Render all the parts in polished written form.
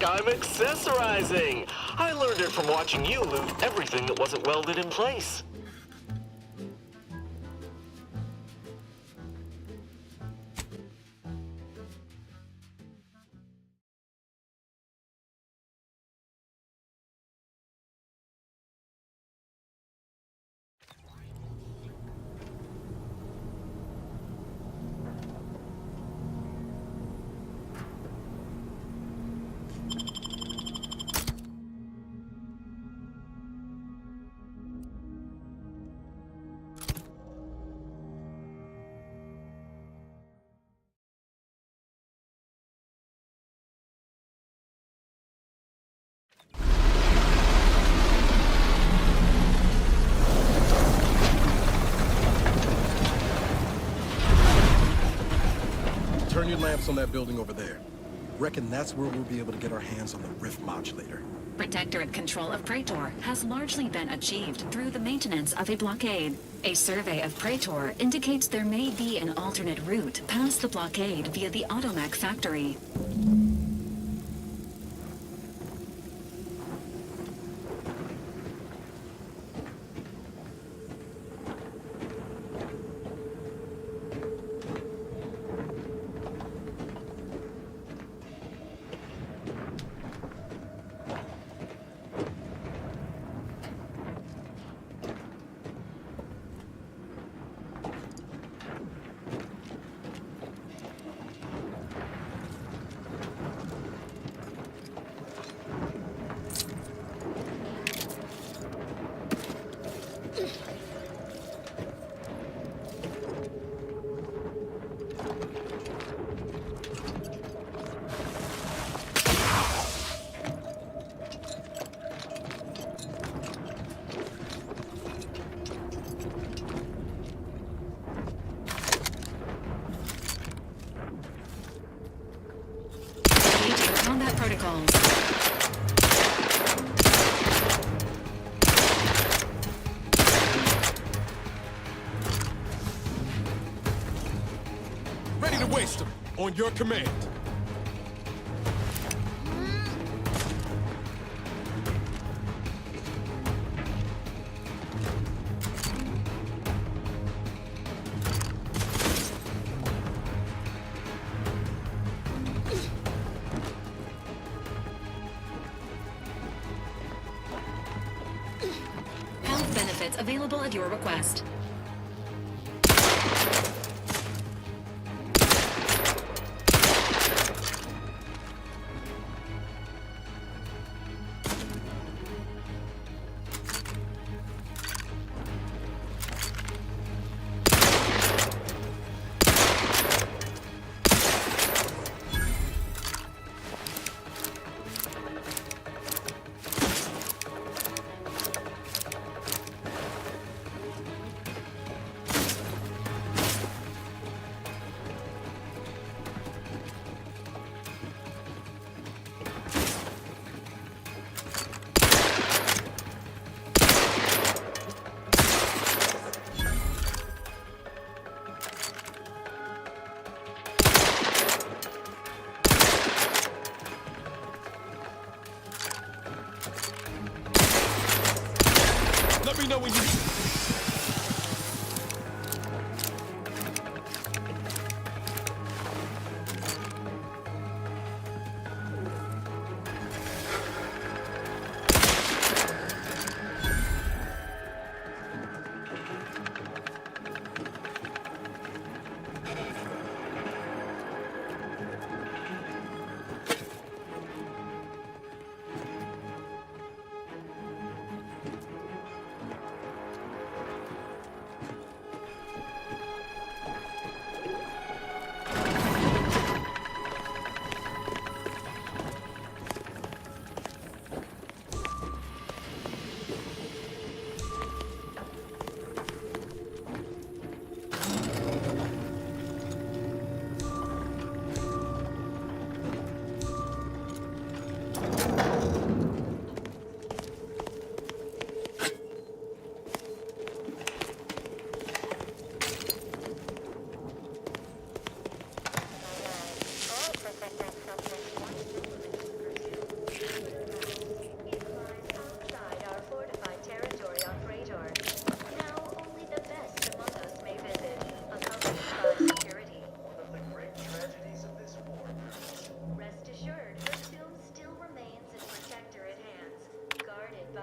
like I'm accessorizing. I learned it from watching you loot everything that wasn't welded in place. Turn your lamps on that building over there. Reckon that's where we'll be able to get our hands on the rift modulator. Protectorate control of Praetor has largely been achieved through the maintenance of a blockade. A survey of Praetor indicates there may be an alternate route past the blockade via the Automech factory. Combat protocols. Ready to waste them, on your command. Health benefits available at your request. Let me know when you...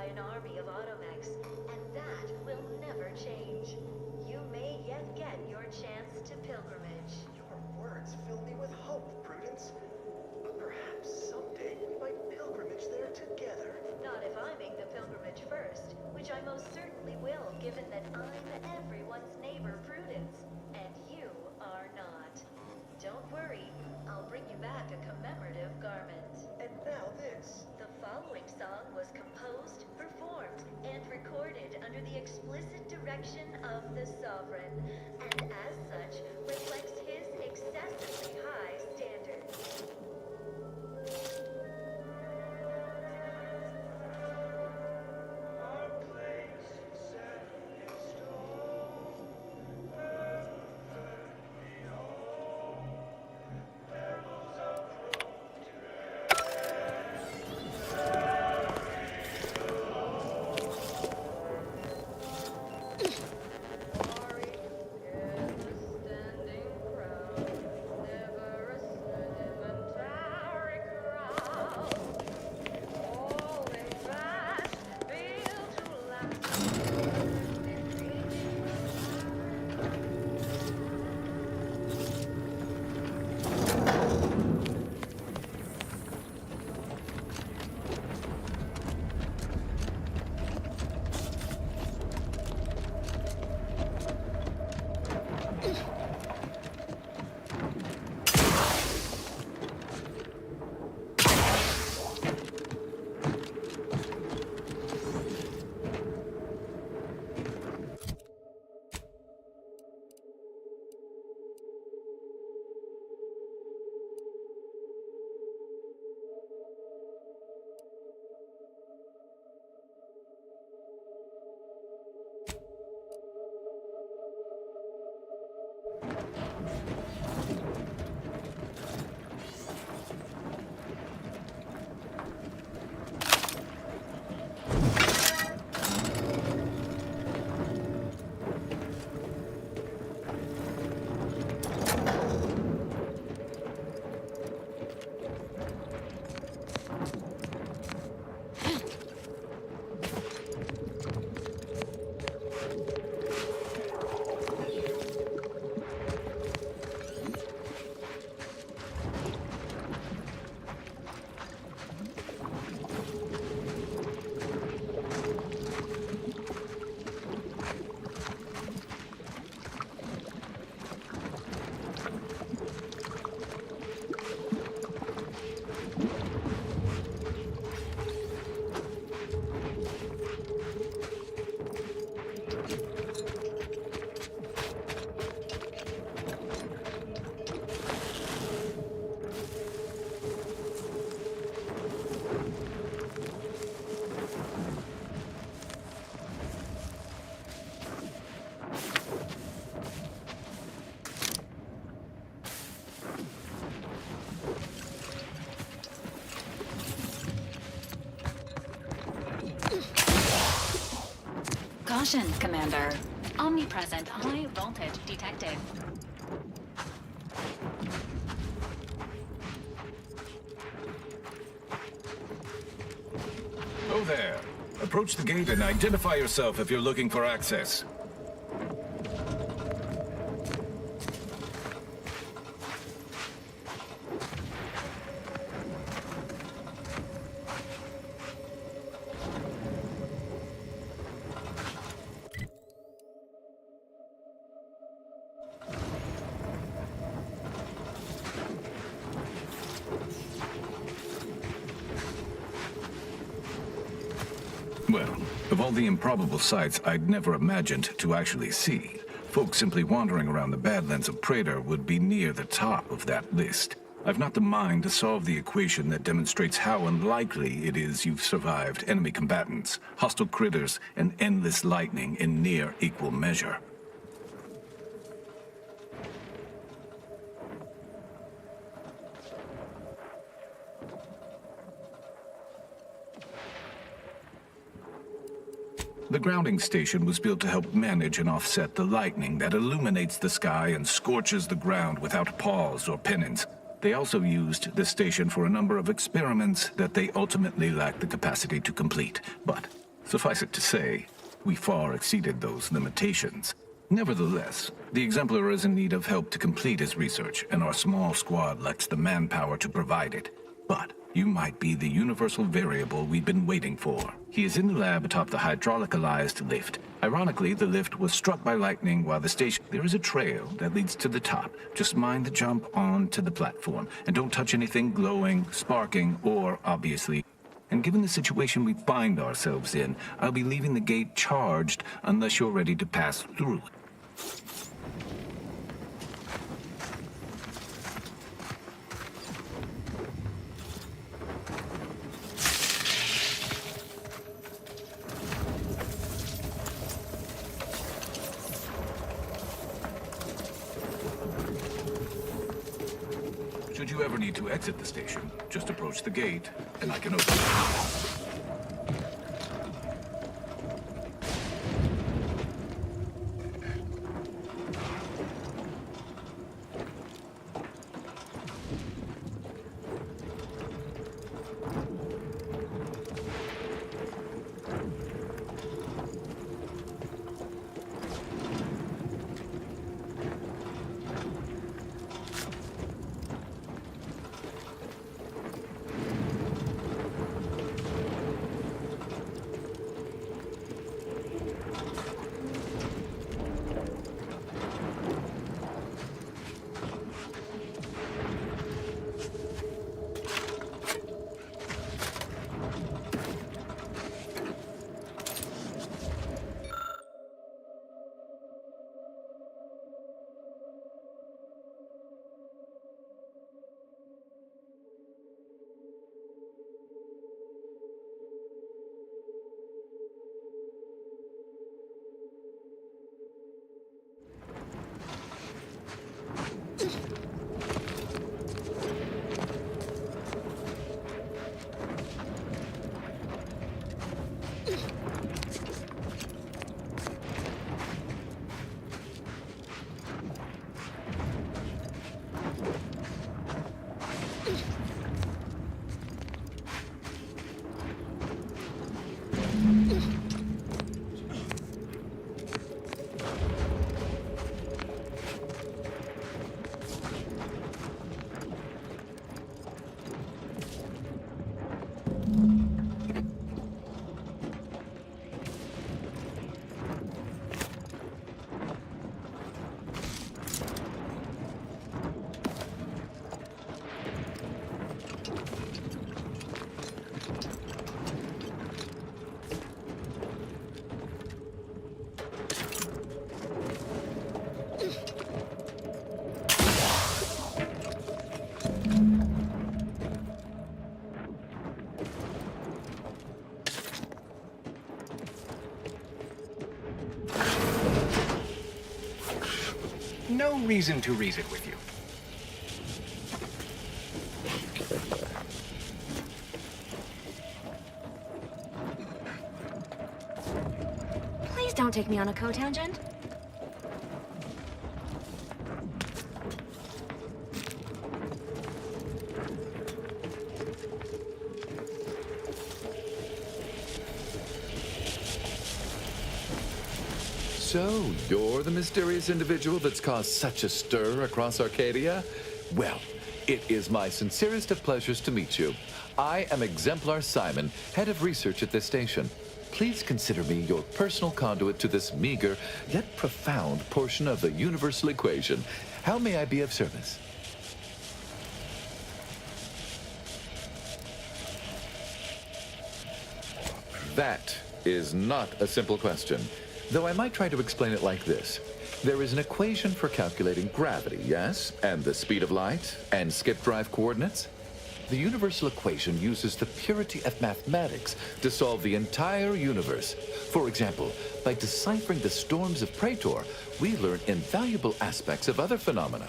by an army of automechs, and that will never change. You may yet get your chance to pilgrimage. Your words fill me with hope, Prudence. Perhaps someday we might pilgrimage there together. Not if I make the pilgrimage first, which I most certainly will, given that I'm everyone's neighbor, Prudence, and you are not. Don't worry, I'll bring you back a commemorative garment. And now this. The following song was composed, performed, and recorded under the explicit direction of the Sovereign, and as such, reflects his excessively high standards. Caution, Commander. Omnipresent high voltage detected. Oh there. Approach the gate and identify yourself if you're looking for access. Well, of all the improbable sights I'd never imagined to actually see, folks simply wandering around the Badlands of Praetor would be near the top of that list. I've not the mind to solve the equation that demonstrates how unlikely it is you've survived enemy combatants, hostile critters, and endless lightning in near equal measure. The grounding station was built to help manage and offset the lightning that illuminates the sky and scorches the ground without pause or penance. They also used the station for a number of experiments that they ultimately lacked the capacity to complete. But Suffice it to say, we far exceeded those limitations. Nevertheless, the Exemplar is in need of help to complete his research, and our small squad lacks the manpower to provide it. But you might be the universal variable we've been waiting for. He is in the lab atop the hydraulicalized lift. Ironically, the lift was struck by lightning while the station... There is a trail that leads to the top. Just mind the jump onto the platform, and don't touch anything glowing, sparking, or, obviously... And given the situation we find ourselves in, I'll be leaving the gate charged unless you're ready to pass through. Should you ever need to exit the station, just approach the gate, and I can open it. No reason to reason with you. Please don't take me on a co-tangent. So, you're the mysterious individual that's caused such a stir across Arcadia? Well, it is my sincerest of pleasures to meet you. I am Exemplar Simon, head of research at this station. Please consider me your personal conduit to this meager, yet profound portion of the universal equation. How may I be of service? That is not a simple question. Though I might try to explain it like this. There is an equation for calculating gravity, yes? And the speed of light? And skip drive coordinates? The universal equation uses the purity of mathematics to solve the entire universe. For example, by deciphering the storms of Praetor, we learn invaluable aspects of other phenomena.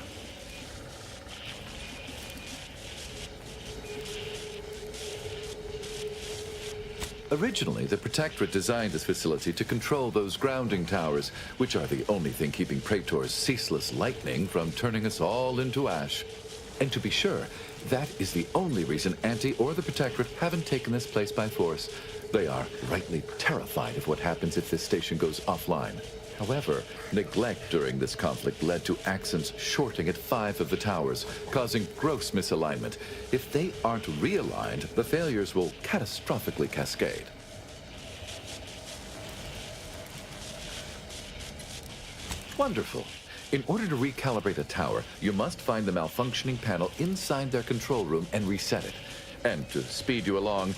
Originally, the Protectorate designed this facility to control those grounding towers, which are the only thing keeping Praetor's ceaseless lightning from turning us all into ash. And to be sure, That is the only reason Auntie or the Protectorate haven't taken this place by force. They are rightly terrified of what happens if this station goes offline. However, neglect during this conflict led to Axon's shorting at 5 of the towers, causing gross misalignment. If they aren't realigned, the failures will catastrophically cascade. Wonderful. In order to recalibrate a tower, you must find the malfunctioning panel inside their control room and reset it. And to speed you along,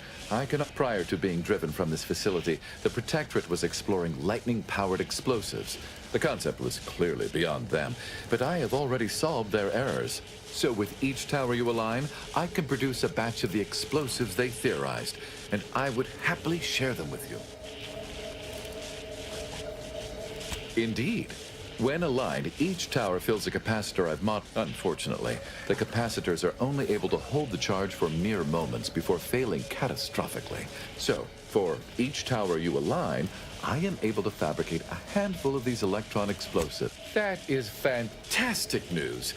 prior to being driven from this facility, the Protectorate was exploring lightning-powered explosives. The concept was clearly beyond them, but I have already solved their errors. So with each tower you align, I can produce a batch of the explosives they theorized, and I would happily share them with you. Indeed. When aligned, each tower fills a capacitor I've Unfortunately, the capacitors are only able to hold the charge for mere moments before failing catastrophically. So, for each tower you align, I am able to fabricate a handful of these electron explosives. That is fantastic news.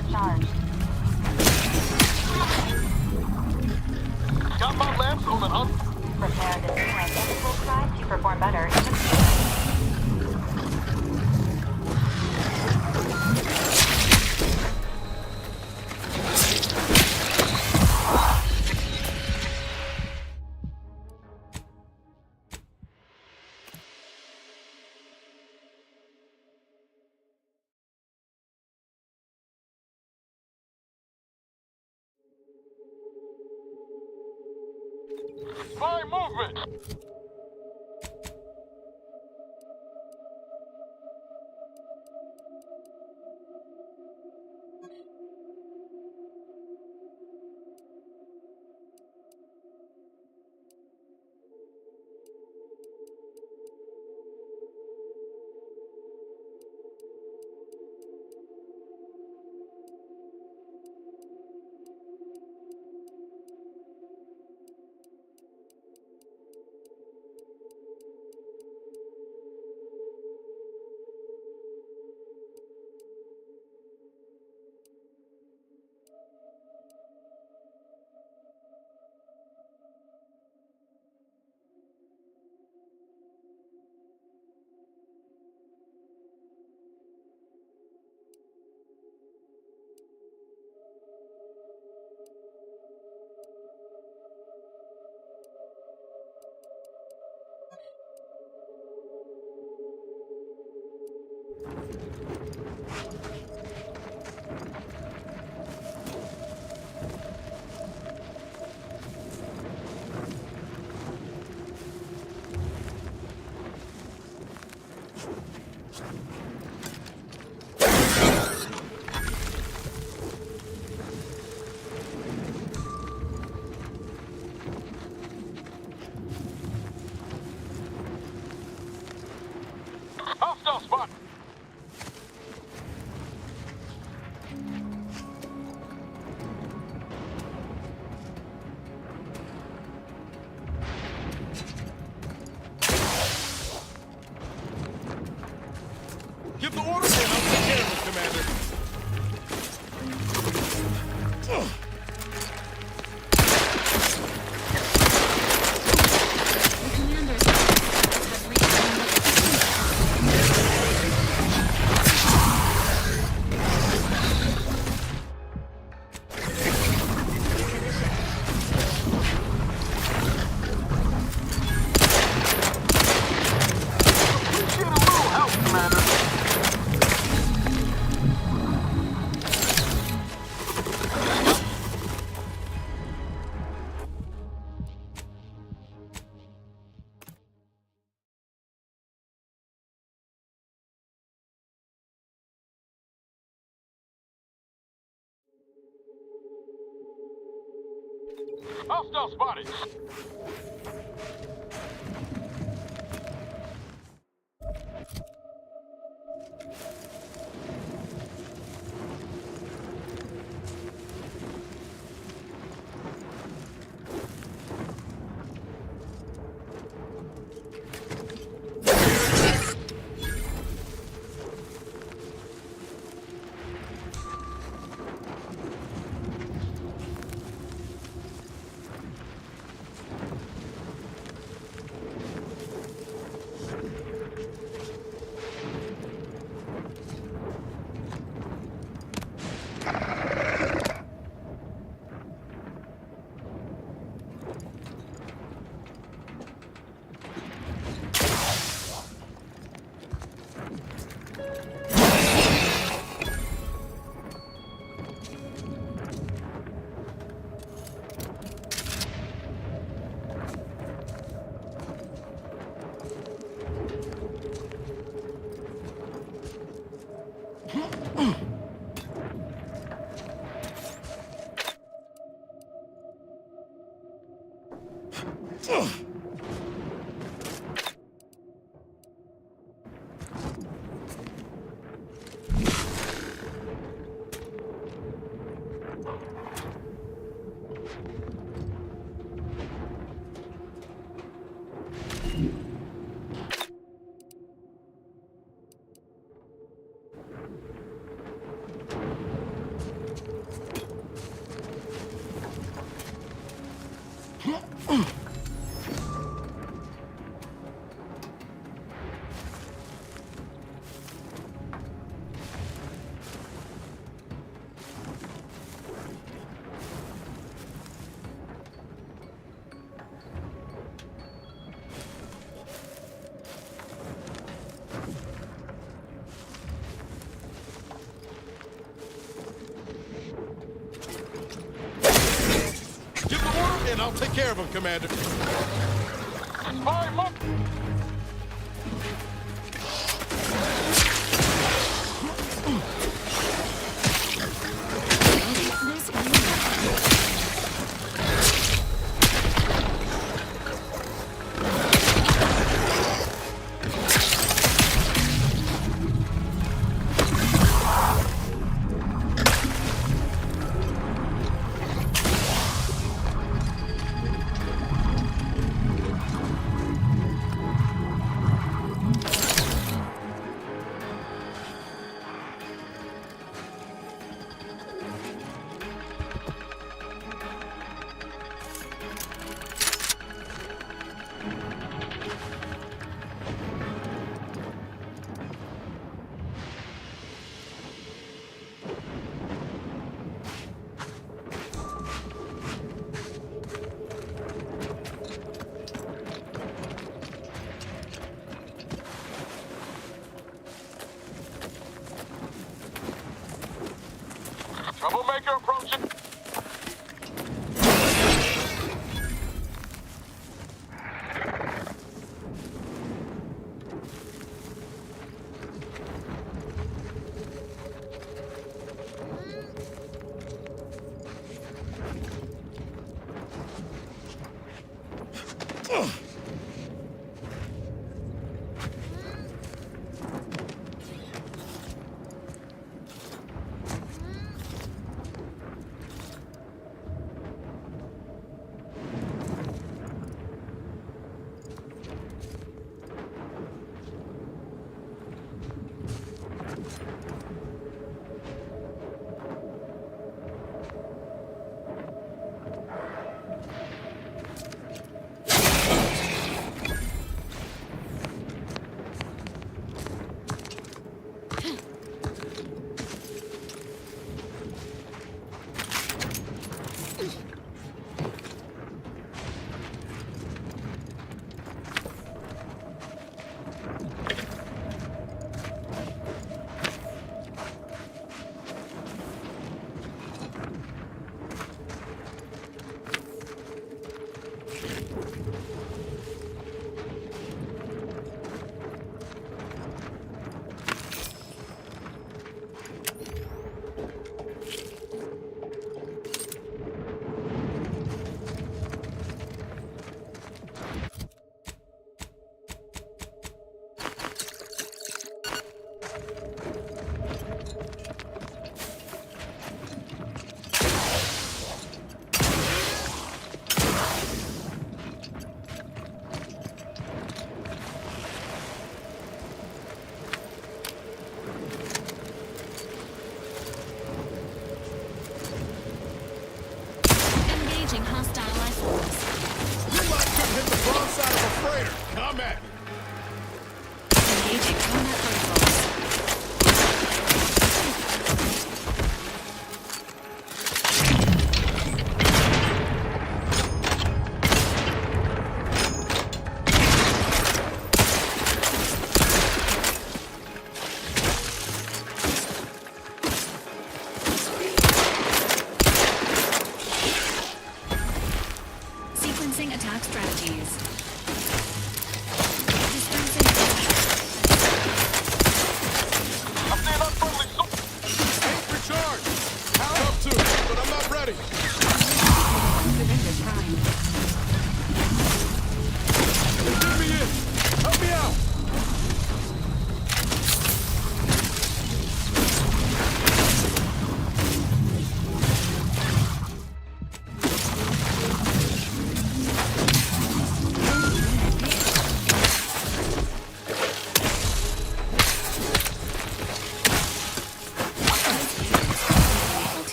has charged. Got my lamps on and on. Prepare the new identical try to perform better in the future. My movement! Hostile spot! Give the order and I'll take care of it, Commander. Hostile spotted! on, I'll take care of him, Commander. Troublemaker approaching. Sequencing attack strategies.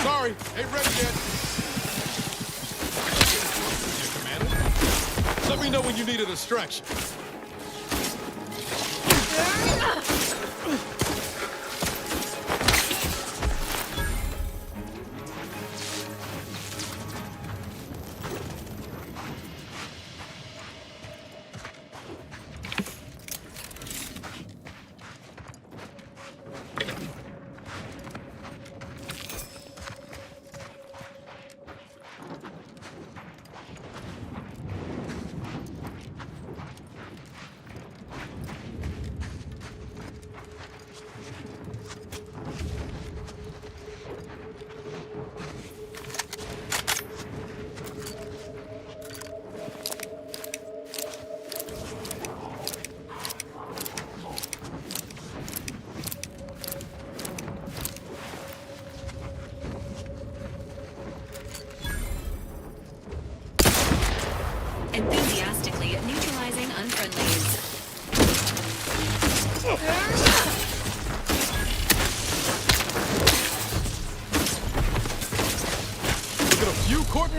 Sorry, ain't ready yet. Commander. Let me know when you need a distraction. Enthusiastically neutralizing unfriendlies. Look at a few court.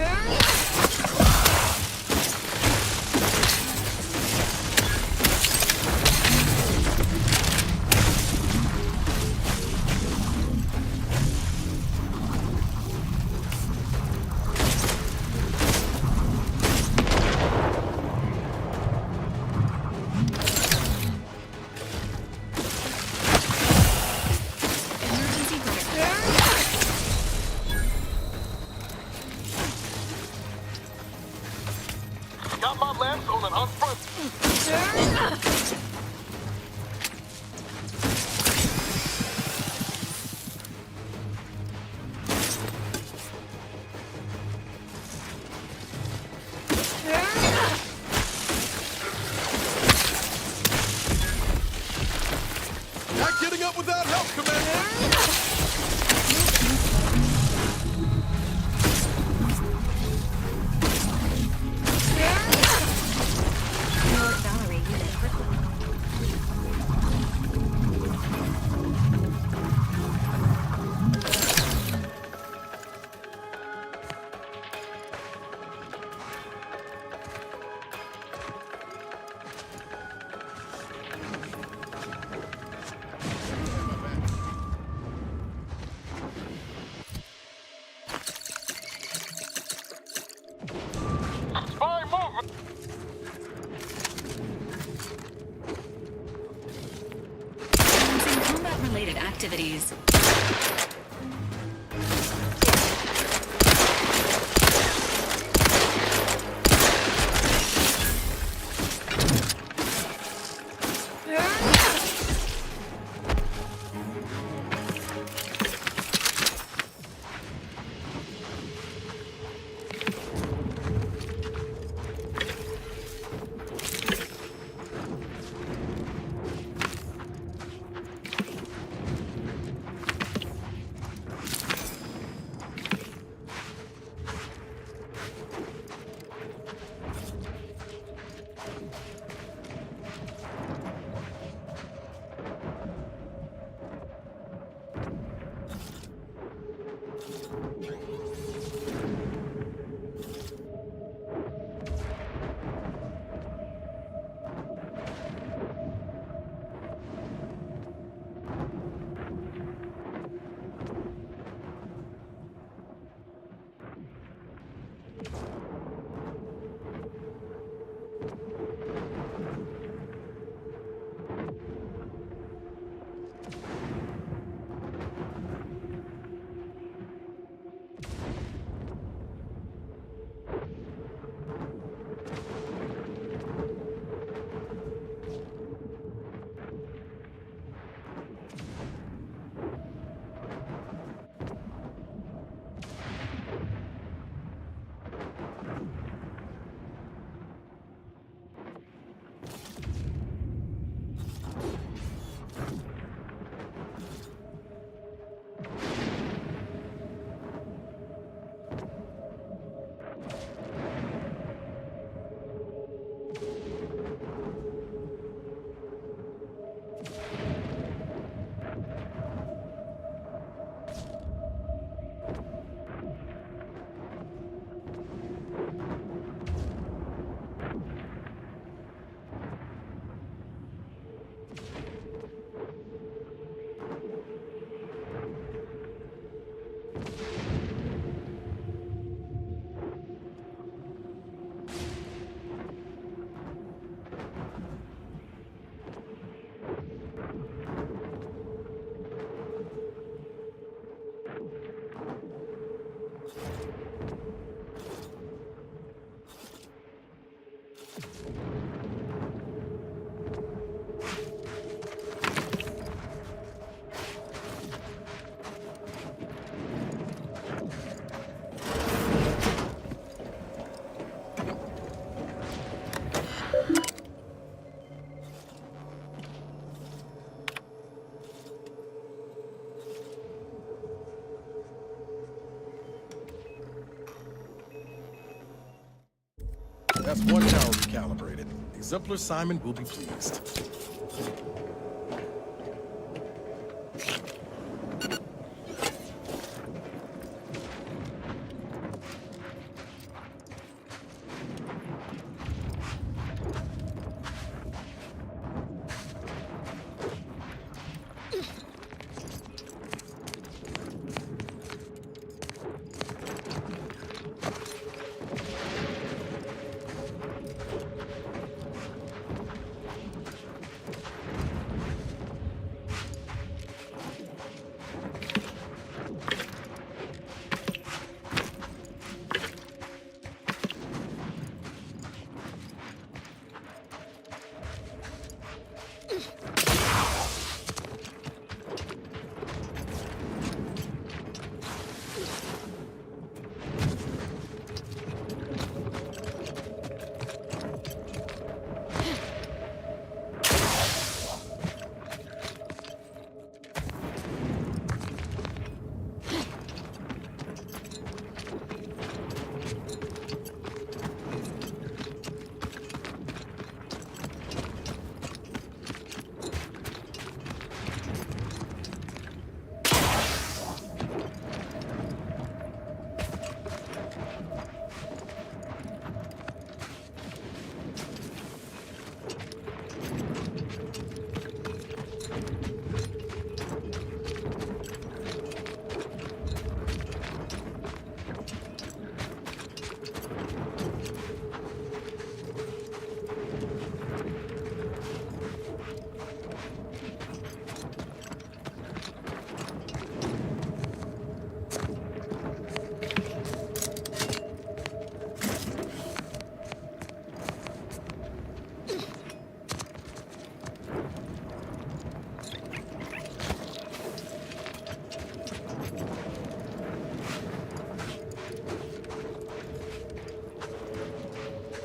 Emergency brake. Got my lamps on an unfriendly. Not getting up without help, Commander! Lord Valerie unit request. Spy movement! Commencing combat-related activities. That's one tower recalibrated. Exemplar Simon will be pleased.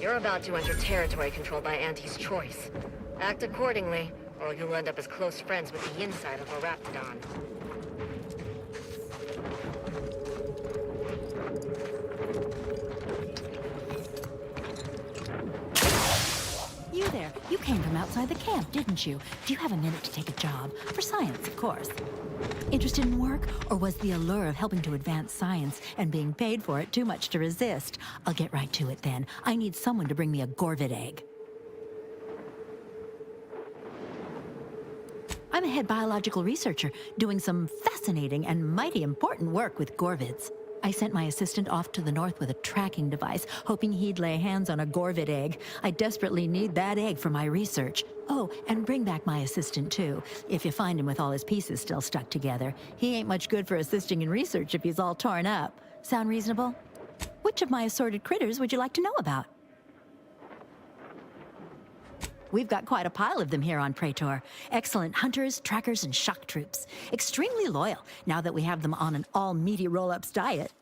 You're about to enter territory controlled by Auntie's choice. Act accordingly, or you'll end up as close friends with the inside of a Raptidon. You there. You came from outside the camp, didn't you? Do you have a minute to take a job? For science, of course. Interested in work, or was the allure of helping to advance science and being paid for it too much to resist? I'll get right to it then. I need someone to bring me a Gorvid egg. I'm a head biological researcher doing some fascinating and mighty important work with Gorvids. I sent my assistant off to the north with a tracking device, hoping he'd lay hands on a Gorvid egg. I desperately need that egg for my research. Oh, and bring back my assistant, too, if you find him with all his pieces still stuck together. He ain't much good for assisting in research if he's all torn up. Sound reasonable? Which of my assorted critters would you like to know about? We've got quite a pile of them here on Praetor. Excellent hunters, trackers, and shock troops. Extremely loyal, now that we have them on an all-meaty roll-ups diet.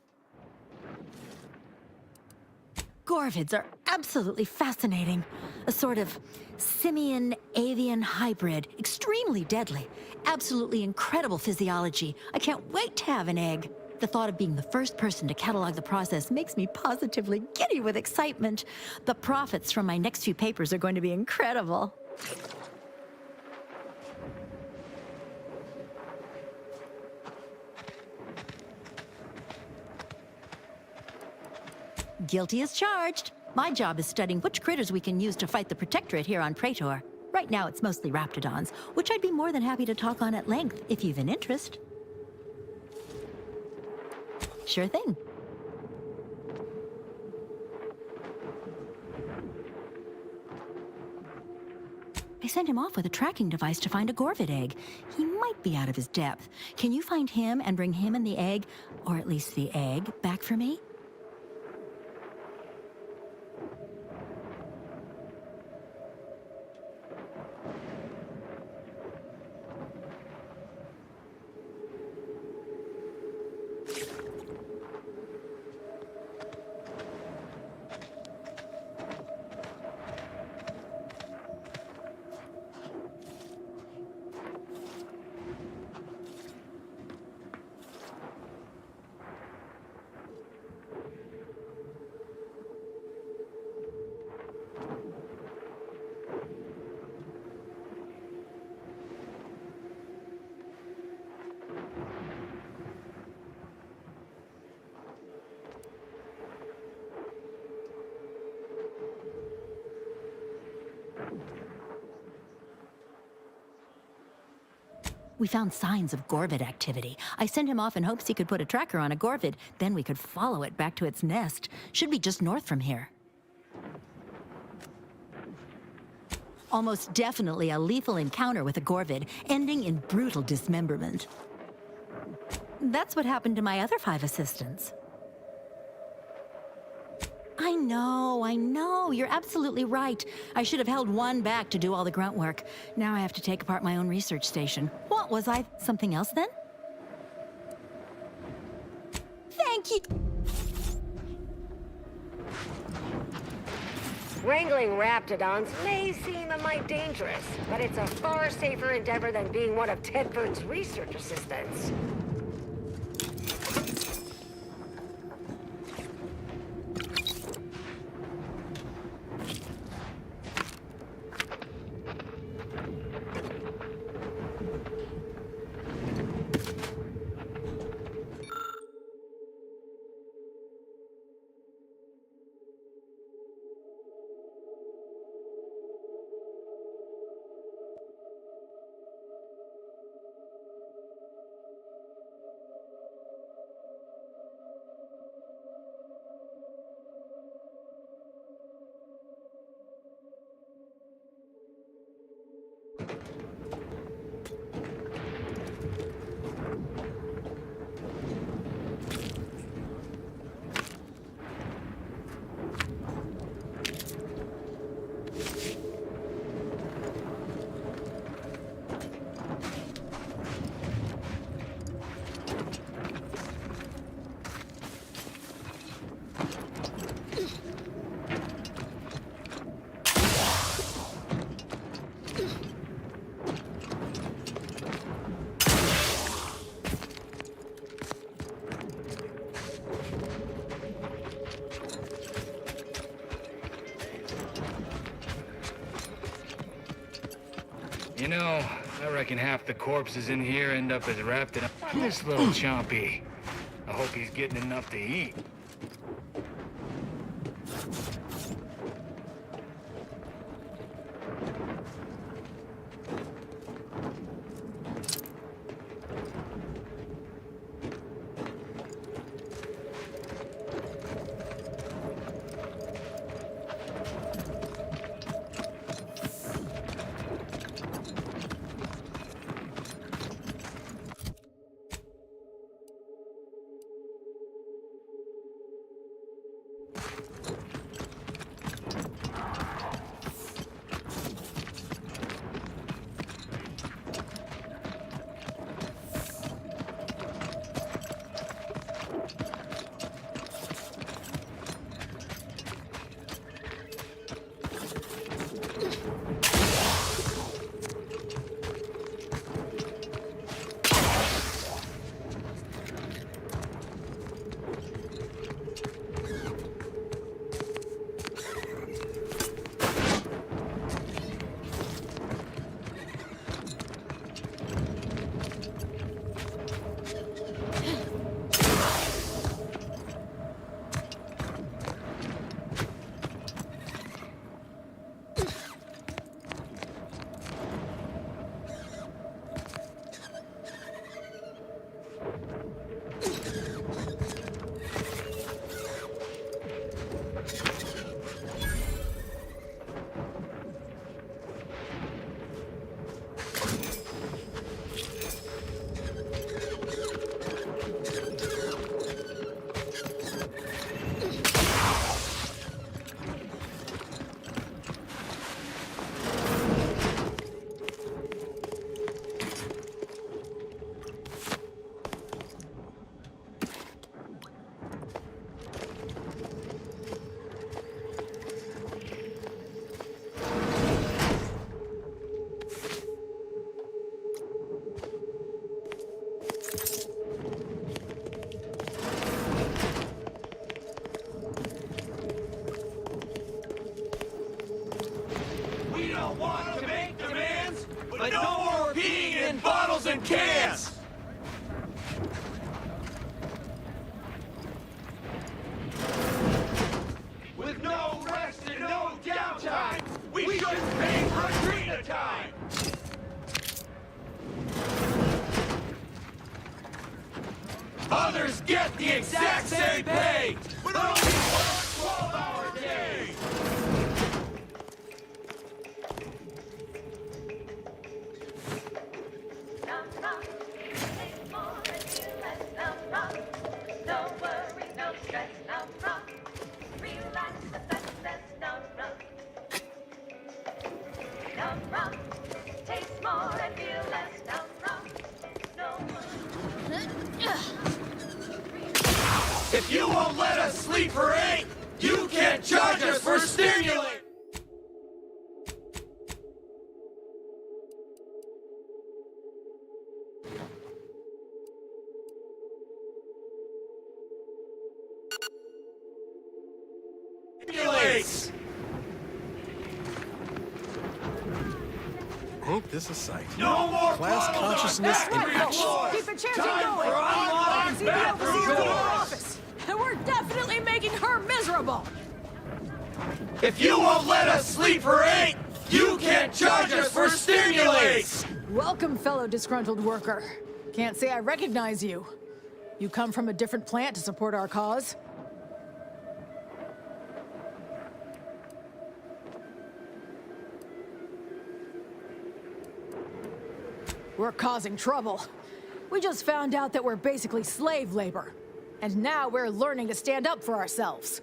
Gorvids are absolutely fascinating. A sort of simian-avian hybrid. Extremely deadly. Absolutely incredible physiology. I can't wait to have an egg. The thought of being the first person to catalog the process makes me positively giddy with excitement. The profits from my next few papers are going to be incredible. Guilty as charged. My job is studying which critters we can use to fight the Protectorate here on Praetor. Right now it's mostly Raptidons, which I'd be more than happy to talk on at length if you've an interest. Sure thing. I sent him off with a tracking device to find a Gorvid egg. He might be out of his depth. Can you find him and bring him and the egg, or at least the egg, back for me? We found signs of Gorvid activity. I sent him off in hopes he could put a tracker on a Gorvid. Then we could follow it back to its nest. Should be just north from here. Almost definitely a lethal encounter with a Gorvid, ending in brutal dismemberment. That's what happened to my other 5 assistants. I know. You're absolutely right. I should have held one back to do all the grunt work. Now I have to take apart my own research station. What was I? Something else then? Thank you. Wrangling raptidons may seem a mite dangerous, but it's a far safer endeavor than being one of Tedford's research assistants. You know, I reckon half the corpses in here end up as raptidons. This little chompy. I hope he's getting enough to eat. same pay, but only work 12-hour days. If you won't let us sleep for 8, you can't charge us for stimulant! Stimulates! Ain't this a sight? No more Class consciousness in action. Keep the chanting going! Unlocking bathroom doors! And we're definitely making her miserable! If you won't let us sleep for 8, you can't charge us for stimulates! Welcome, fellow disgruntled worker. Can't say I recognize you. You come from a different plant to support our cause? We're causing trouble. We just found out that we're basically slave labor. And now we're learning to stand up for ourselves.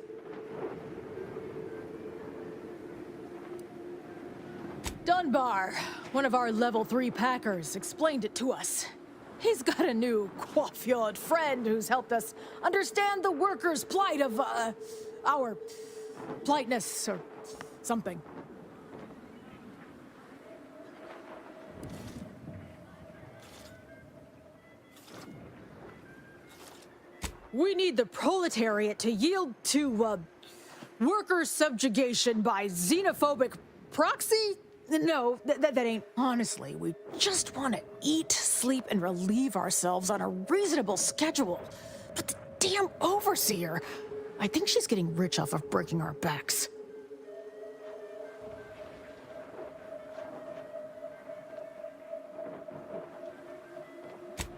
Dunbar, one of our level 3 packers, explained it to us. He's got a new coiffeured friend who's helped us understand the workers' plight of, our politeness or something. We need the proletariat to yield to, worker subjugation by xenophobic proxy? No, that ain't. Honestly, we just want to eat, sleep, and relieve ourselves on a reasonable schedule. But the damn overseer, I think she's getting rich off of breaking our backs.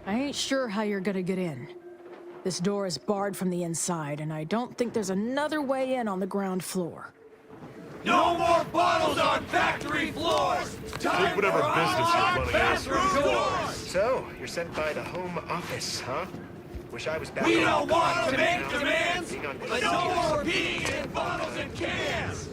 I ain't sure how you're gonna get in. This door is barred from the inside, and I don't think there's another way in on the ground floor. No more bottles on factory floors! Time for unlocked bathroom doors! So, you're sent by the Home Office, huh? Wish I was back We on don't want to make continent now. demands, Being on but no more peeing in bottles and cans!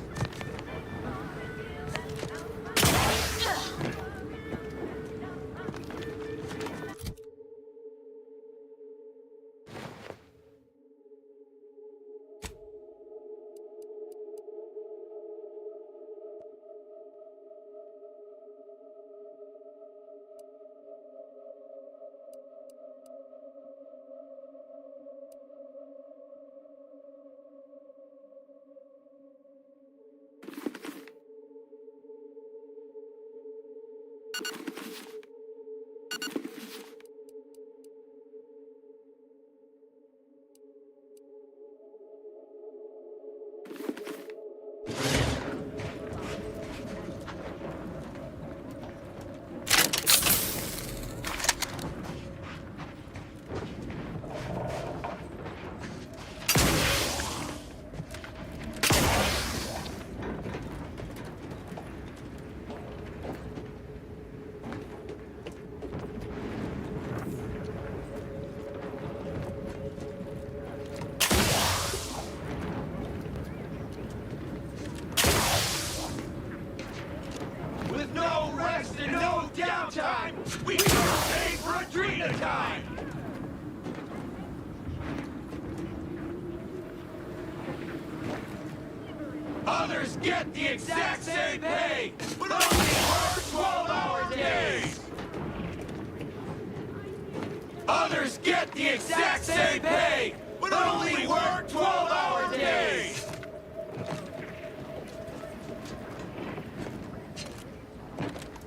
With no rest and no downtime, we should pay for Adrena time! Others get the exact same pay, but only work 12-hour days! Others get the exact same pay, but only work 12-hour days!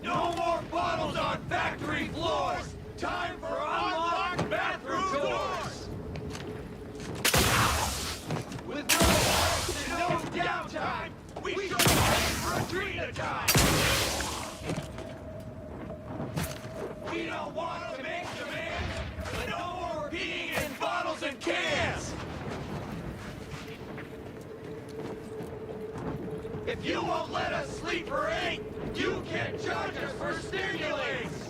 No more bottles on factory floors! Time for unlocked bathroom doors! With no rest and no downtime, we should pay for Adrena time! We don't want to make demands, but no more peeing in bottles and cans! If you won't let us sleep or eat, you can charge us for stimulants!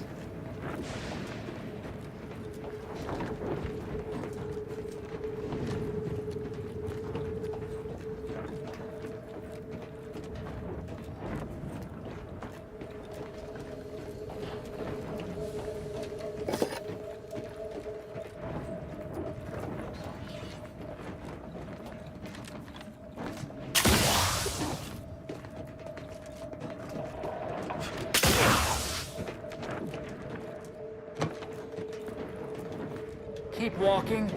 Keep walking.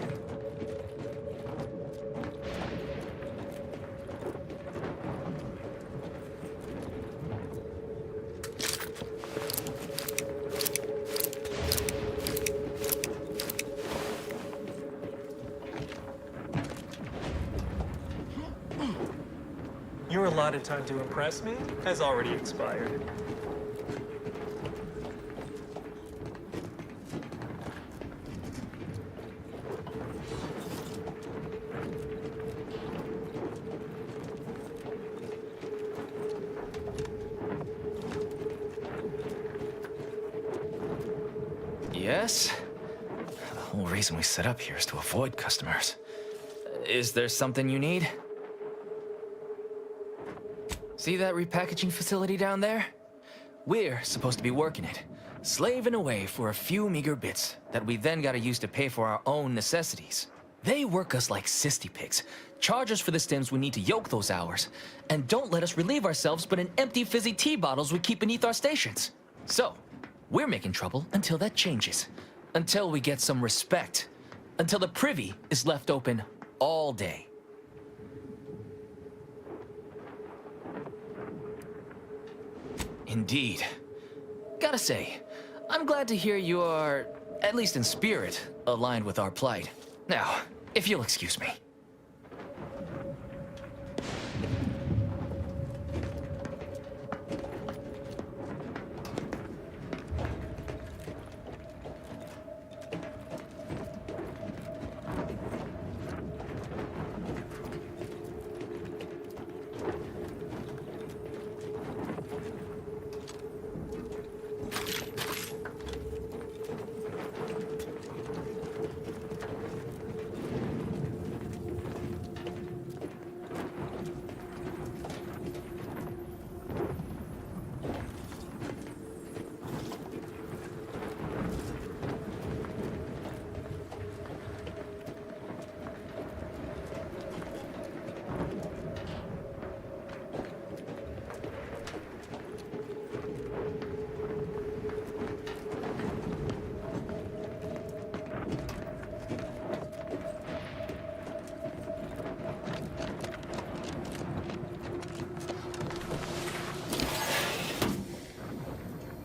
Your allotted time to impress me has already expired. Yes? The whole reason we set up here is to avoid customers. Is there something you need? See that repackaging facility down there? We're supposed to be working it, slaving away for a few meager bits that we then gotta use to pay for our own necessities. They work us like cysty pigs, charge us for the stims we need to yoke those hours, and don't let us relieve ourselves but in empty fizzy tea bottles we keep beneath our stations. So, we're making trouble until that changes. Until we get some respect. Until the privy is left open all day. Indeed. Gotta say, I'm glad to hear you are, at least in spirit, aligned with our plight. Now, if you'll excuse me.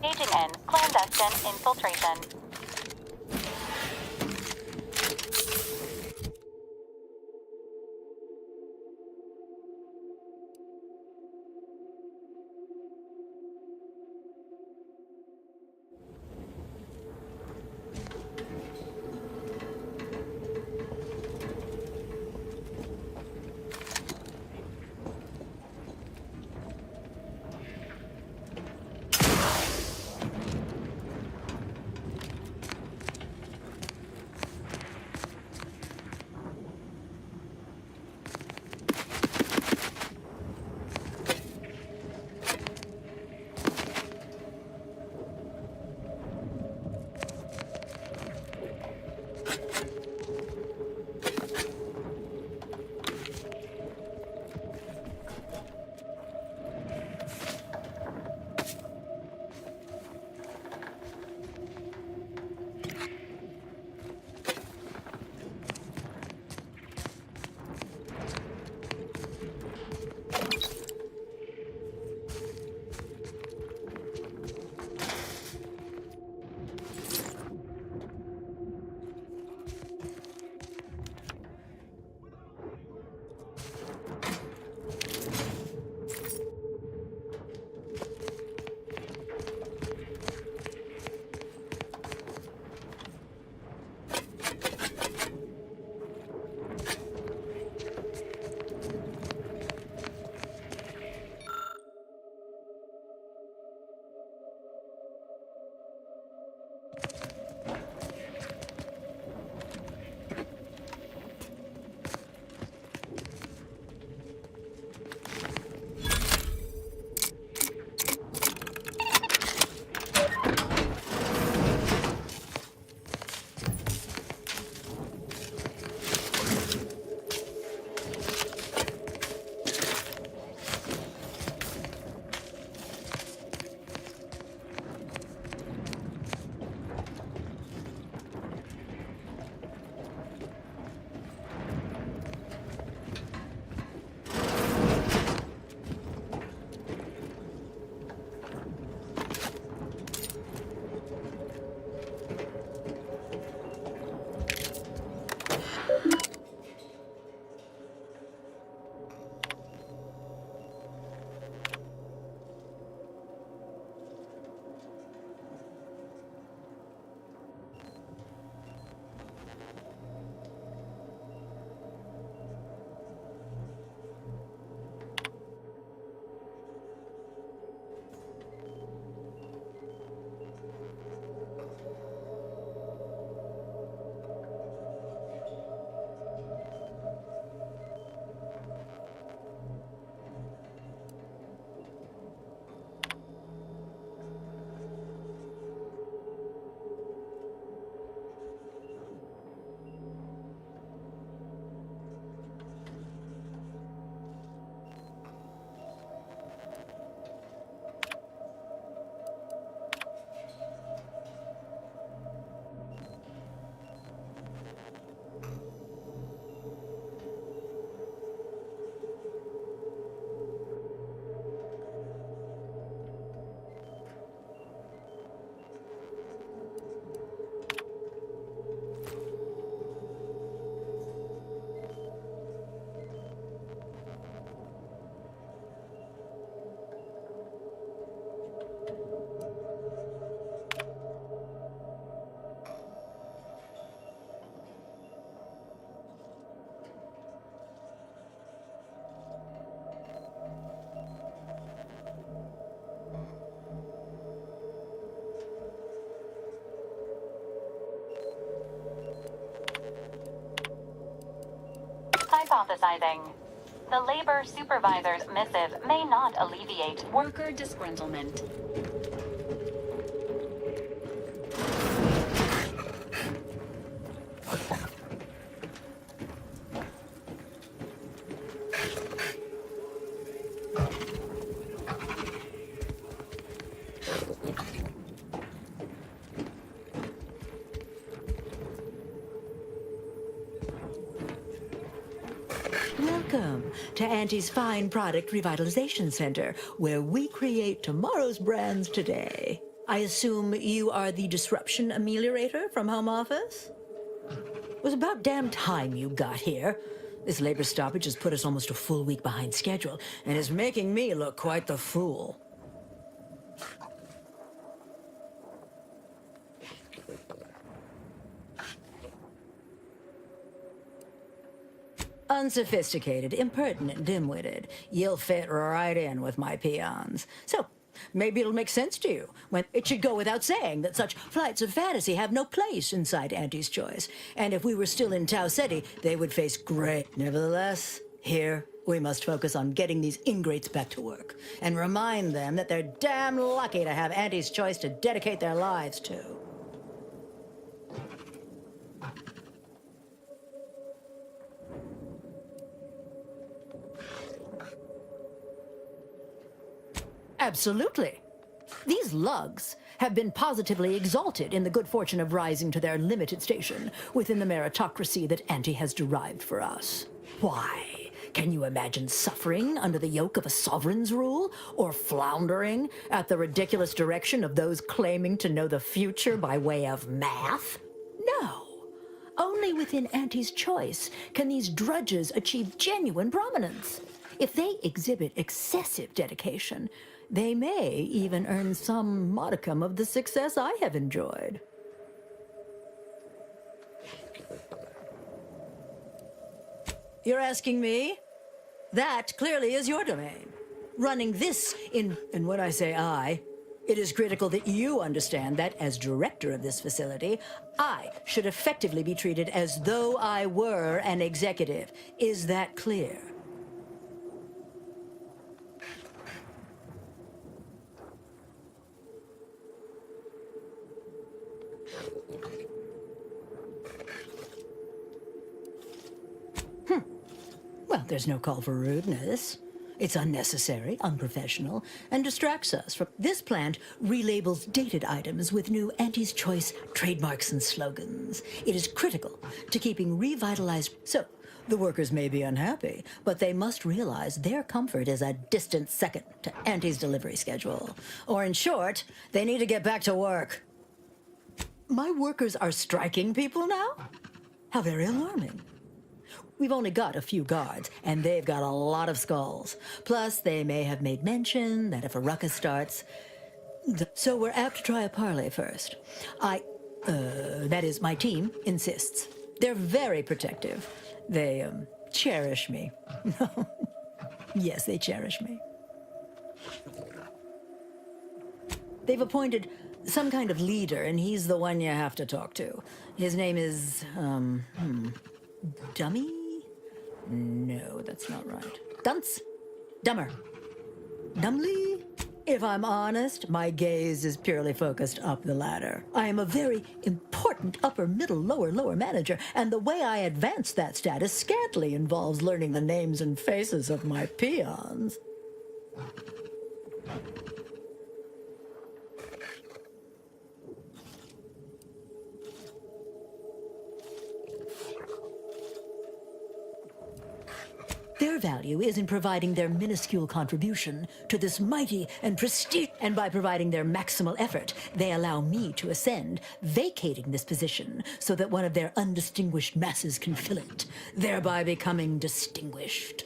Agent N, clandestine infiltration. hypothesizing. The labor supervisor's missive may not alleviate Worker disgruntlement. Welcome to Auntie's Fine Product Revitalization Center, where we create tomorrow's brands today. I assume you are the disruption ameliorator from home office? It was about damn time you got here. This labor stoppage has put us almost a full week behind schedule, and is making me look quite the fool. Unsophisticated, impertinent, dim-witted. You'll fit right in with my peons. So, maybe it'll make sense to you when it should go without saying that such flights of fantasy have no place inside Auntie's Choice. And if we were still in Tau Ceti, they would face great. Nevertheless, here, we must focus on getting these ingrates back to work and remind them that they're damn lucky to have Auntie's Choice to dedicate their lives to. Absolutely. These lugs have been positively exalted in the good fortune of rising to their limited station within the meritocracy that Auntie has derived for us. Why? Can you imagine suffering under the yoke of a sovereign's rule, or floundering at the ridiculous direction of those claiming to know the future by way of math? No. Only within Auntie's Choice can these drudges achieve genuine prominence. If they exhibit excessive dedication, they may even earn some modicum of the success I have enjoyed. You're asking me? That clearly is your domain. Running this and when I say I, it is critical that you understand that as director of this facility, I should effectively be treated as though I were an executive. Is that clear? Well, there's no call for rudeness. It's unnecessary, unprofessional, and distracts us from... This plant relabels dated items with new Auntie's Choice trademarks and slogans. It is critical to keeping revitalized... So, the workers may be unhappy, but they must realize their comfort is a distant second to Auntie's delivery schedule. Or in short, they need to get back to work. My workers are striking people now? How very alarming. We've only got a few guards, and they've got a lot of skulls. Plus, they may have made mention that if a ruckus starts... So we're apt to try a parley first. That is, my team insists. They're very protective. They, cherish me. Yes, they cherish me. They've appointed some kind of leader, and he's the one you have to talk to. His name is, Dummy? No, that's not right. Dunce? Dumber? Dumbly? If I'm honest, my gaze is purely focused up the ladder. I am a very important upper, middle, lower manager, and the way I advance that status scantily involves learning the names and faces of my peons. Their value is in providing their minuscule contribution to this mighty and prestige, and by providing their maximal effort, they allow me to ascend, vacating this position so that one of their undistinguished masses can fill it, thereby becoming distinguished.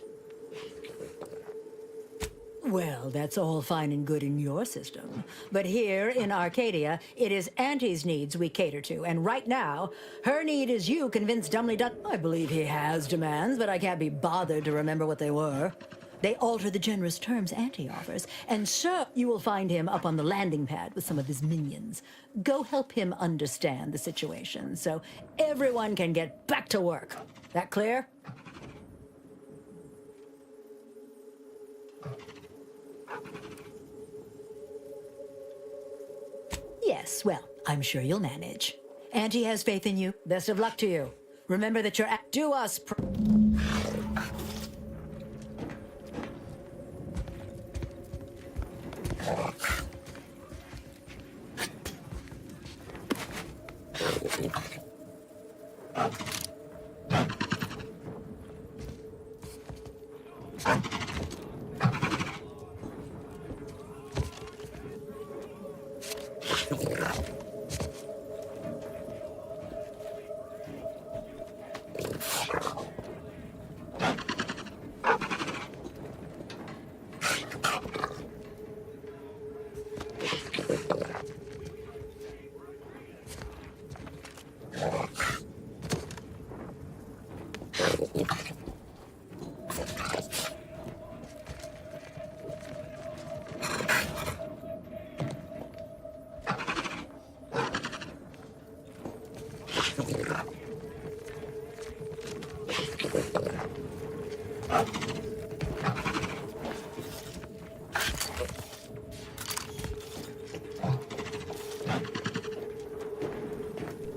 Well, that's all fine and good in your system. But here in Arcadia, it is Auntie's needs we cater to. And right now, her need is you convinced Dumbly Dun... I believe he has demands, but I can't be bothered to remember what they were. They alter the generous terms Auntie offers. And so you will find him up on the landing pad with some of his minions. Go help him understand the situation so everyone can get back to work. That clear? Well, I'm sure you'll manage. Auntie has faith in you. Best of luck to you. Remember that you're do us.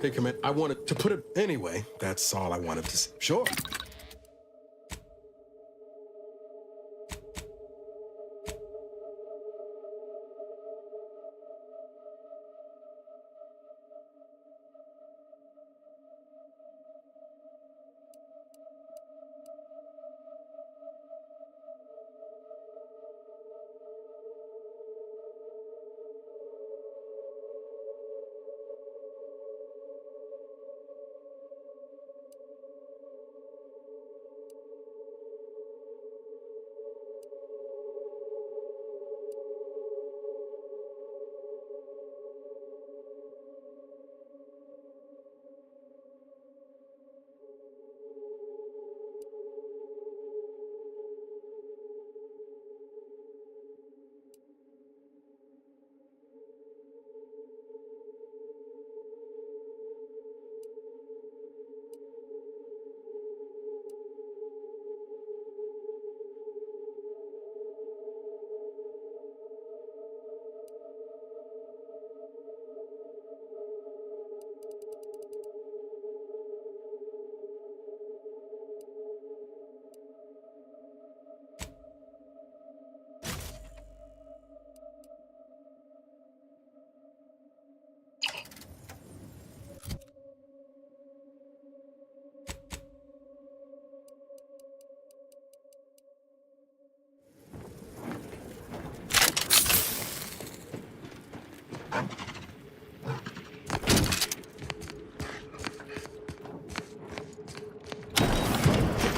Hey, Command, I wanted to put it anyway. That's all I wanted to say. Sure.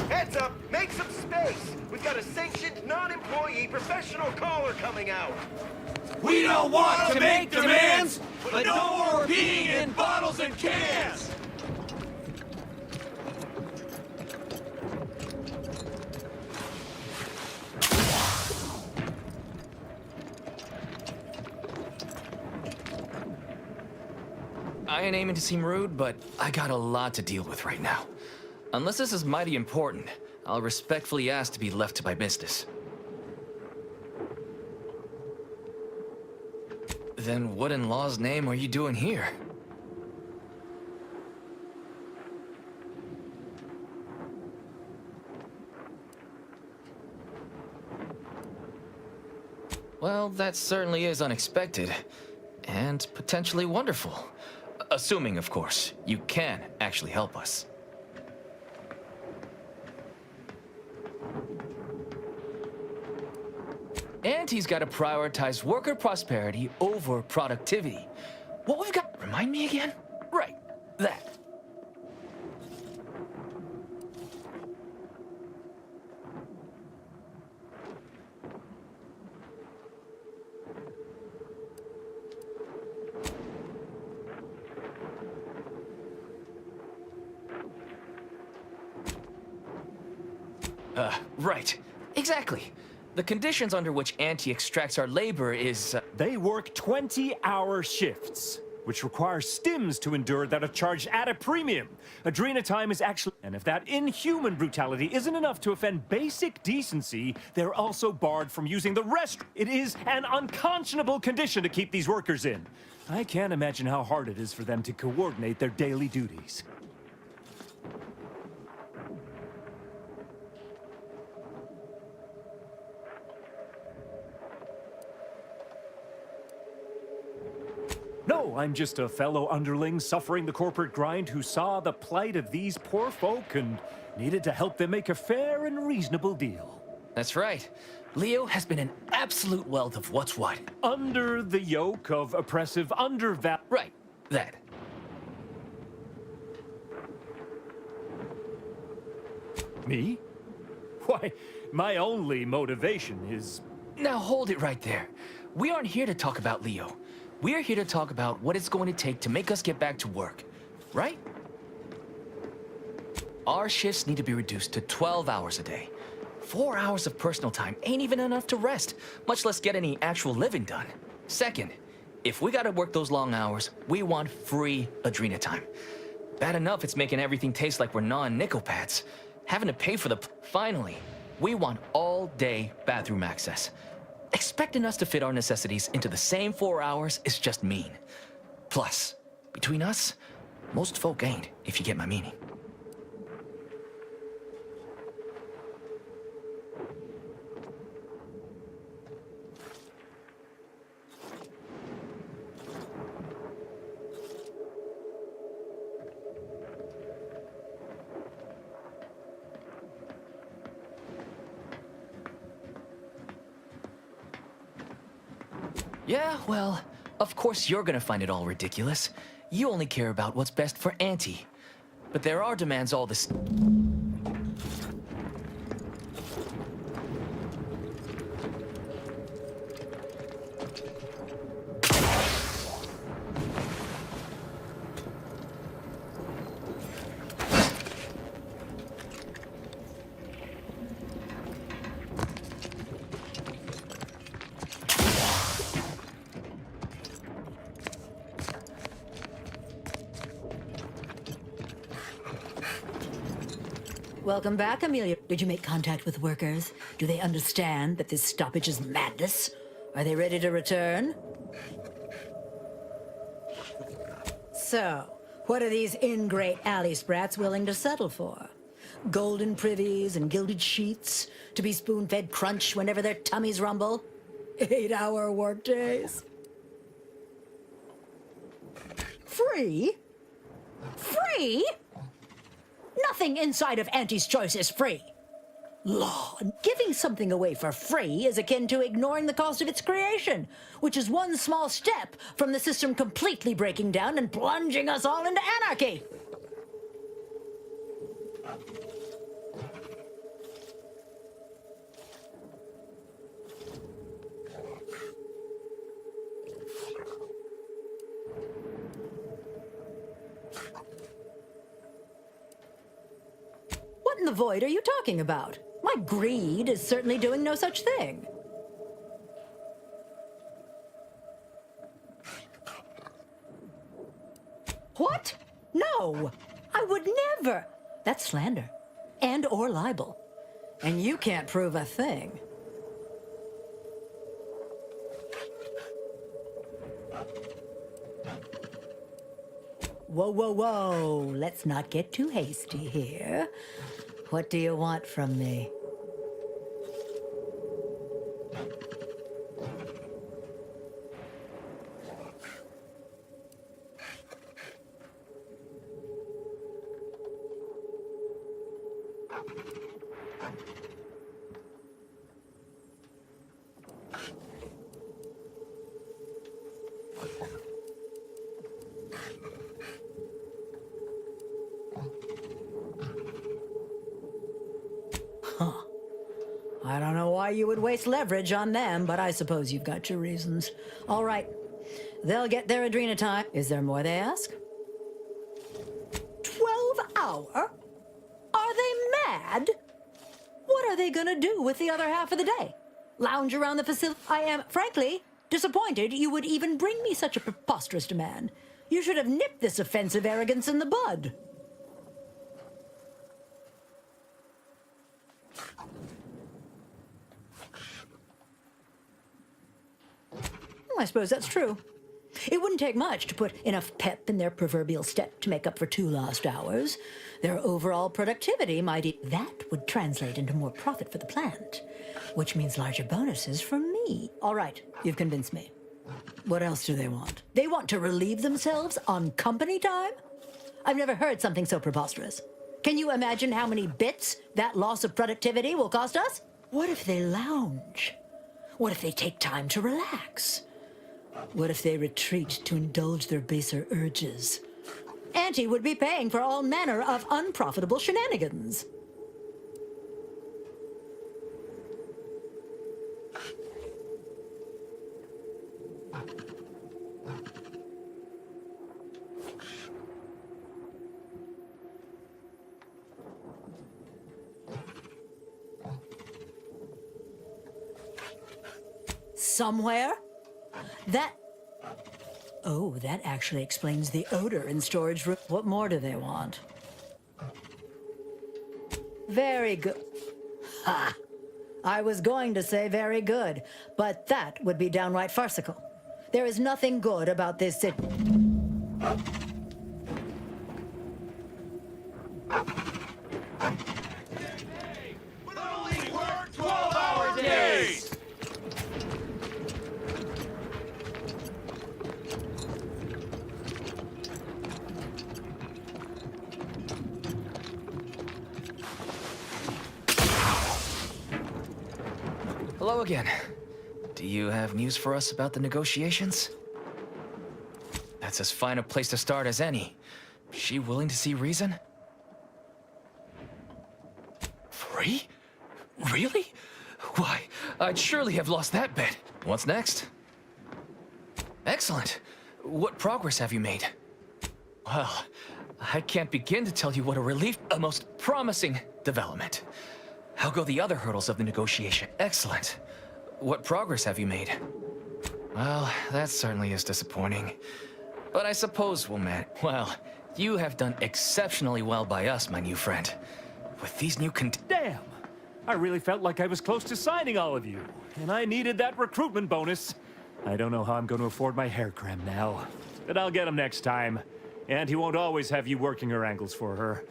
Heads up! Make some space! We've got a sanctioned, non-employee professional caller coming out! We don't want to make demands, but no more peeing in bottles and cans! I ain't aiming to seem rude, but I got a lot to deal with right now. Unless this is mighty important, I'll respectfully ask to be left to my business. Then what in law's name are you doing here? Well, that certainly is unexpected, and potentially wonderful. Assuming, of course, you can actually help us. And he's got to prioritize worker prosperity over productivity. What we've got... Remind me again? Right, that. Right. Exactly. The conditions under which Auntie extracts our labor is... They work 20-hour shifts. which requires stims to endure that are charged at a premium. Adrena time is actually... And if that inhuman brutality isn't enough to offend basic decency, they're also barred from using the rest. It is an unconscionable condition to keep these workers in. I can't imagine how hard it is for them to coordinate their daily duties. No, I'm just a fellow underling suffering the corporate grind who saw the plight of these poor folk and needed to help them make a fair and reasonable deal. That's right. Leo has been an absolute wealth of what's what. Under the yoke of oppressive Right, that. Me? Why, my only motivation is... Now hold it right there. We aren't here to talk about Leo. We're here to talk about what it's going to take to make us get back to work, right? Our shifts need to be reduced to 12 hours a day. 4 hours of personal time ain't even enough to rest, much less get any actual living done. Second, if we gotta work those long hours, we want free Adrena time. Bad enough it's making everything taste like we're gnawing nickel pads. Having to pay for the... Finally, we want all-day bathroom access. Expecting us to fit our necessities into the same 4 hours is just mean. Plus, between us, most folk ain't, if you get my meaning. Yeah, well, of course you're gonna find it all ridiculous. You only care about what's best for Auntie. But there are demands all this... Welcome back, Amelia. Did you make contact with workers? Do they understand that this stoppage is madness? Are they ready to return? So, what are these ingrate alley sprats willing to settle for? Golden privies and gilded sheets to be spoon-fed crunch whenever their tummies rumble? 8-hour workdays? Free? Free? Nothing inside of Auntie's choice is free. Law, giving something away for free is akin to ignoring the cost of its creation, which is one small step from the system completely breaking down and plunging us all into anarchy. What in the void are you talking about? My greed is certainly doing no such thing. What? No! I would never! That's slander. And or libel. And you can't prove a thing. Whoa, whoa, whoa. Let's not get too hasty here. What do you want from me? I don't know why you would waste leverage on them, but I suppose you've got your reasons. All right. They'll get their Adrena time. Is there more they ask? 12 hour? Are they mad? What are they gonna do with the other half of the day? Lounge around the facility? I am, frankly, disappointed you would even bring me such a preposterous demand. You should have nipped this offensive arrogance in the bud. I suppose that's true. It wouldn't take much to put enough pep in their proverbial step to make up for 2 lost hours. Their overall productivity that would translate into more profit for the plant, which means larger bonuses for me. All right, you've convinced me. What else do they want? They want to relieve themselves on company time? I've never heard something so preposterous. Can you imagine how many bits that loss of productivity will cost us? What if they lounge? What if they take time to relax? What if they retreat to indulge their baser urges? Auntie would be paying for all manner of unprofitable shenanigans. Somewhere? Oh, that actually explains the odor in storage room. What more do they want? Very good. Ha! I was going to say very good, but that would be downright farcical. There is nothing good about this city. But only work 12-hour days! Hello again. Do you have news for us about the negotiations? That's as fine a place to start as any. She willing to see reason? Free? Really? Why, I'd surely have lost that bet. What's next? Excellent. What progress have you made? Well, I can't begin to tell you what a most promising development. How go the other hurdles of the negotiation? Excellent. What progress have you made? Well, that certainly is disappointing. But I suppose we'll manage. Well, you have done exceptionally well by us, my new friend. With these new Damn! I really felt like I was close to signing all of you, and I needed that recruitment bonus. I don't know how I'm going to afford my hair cream now, but I'll get him next time. And he won't always have you working her angles for her.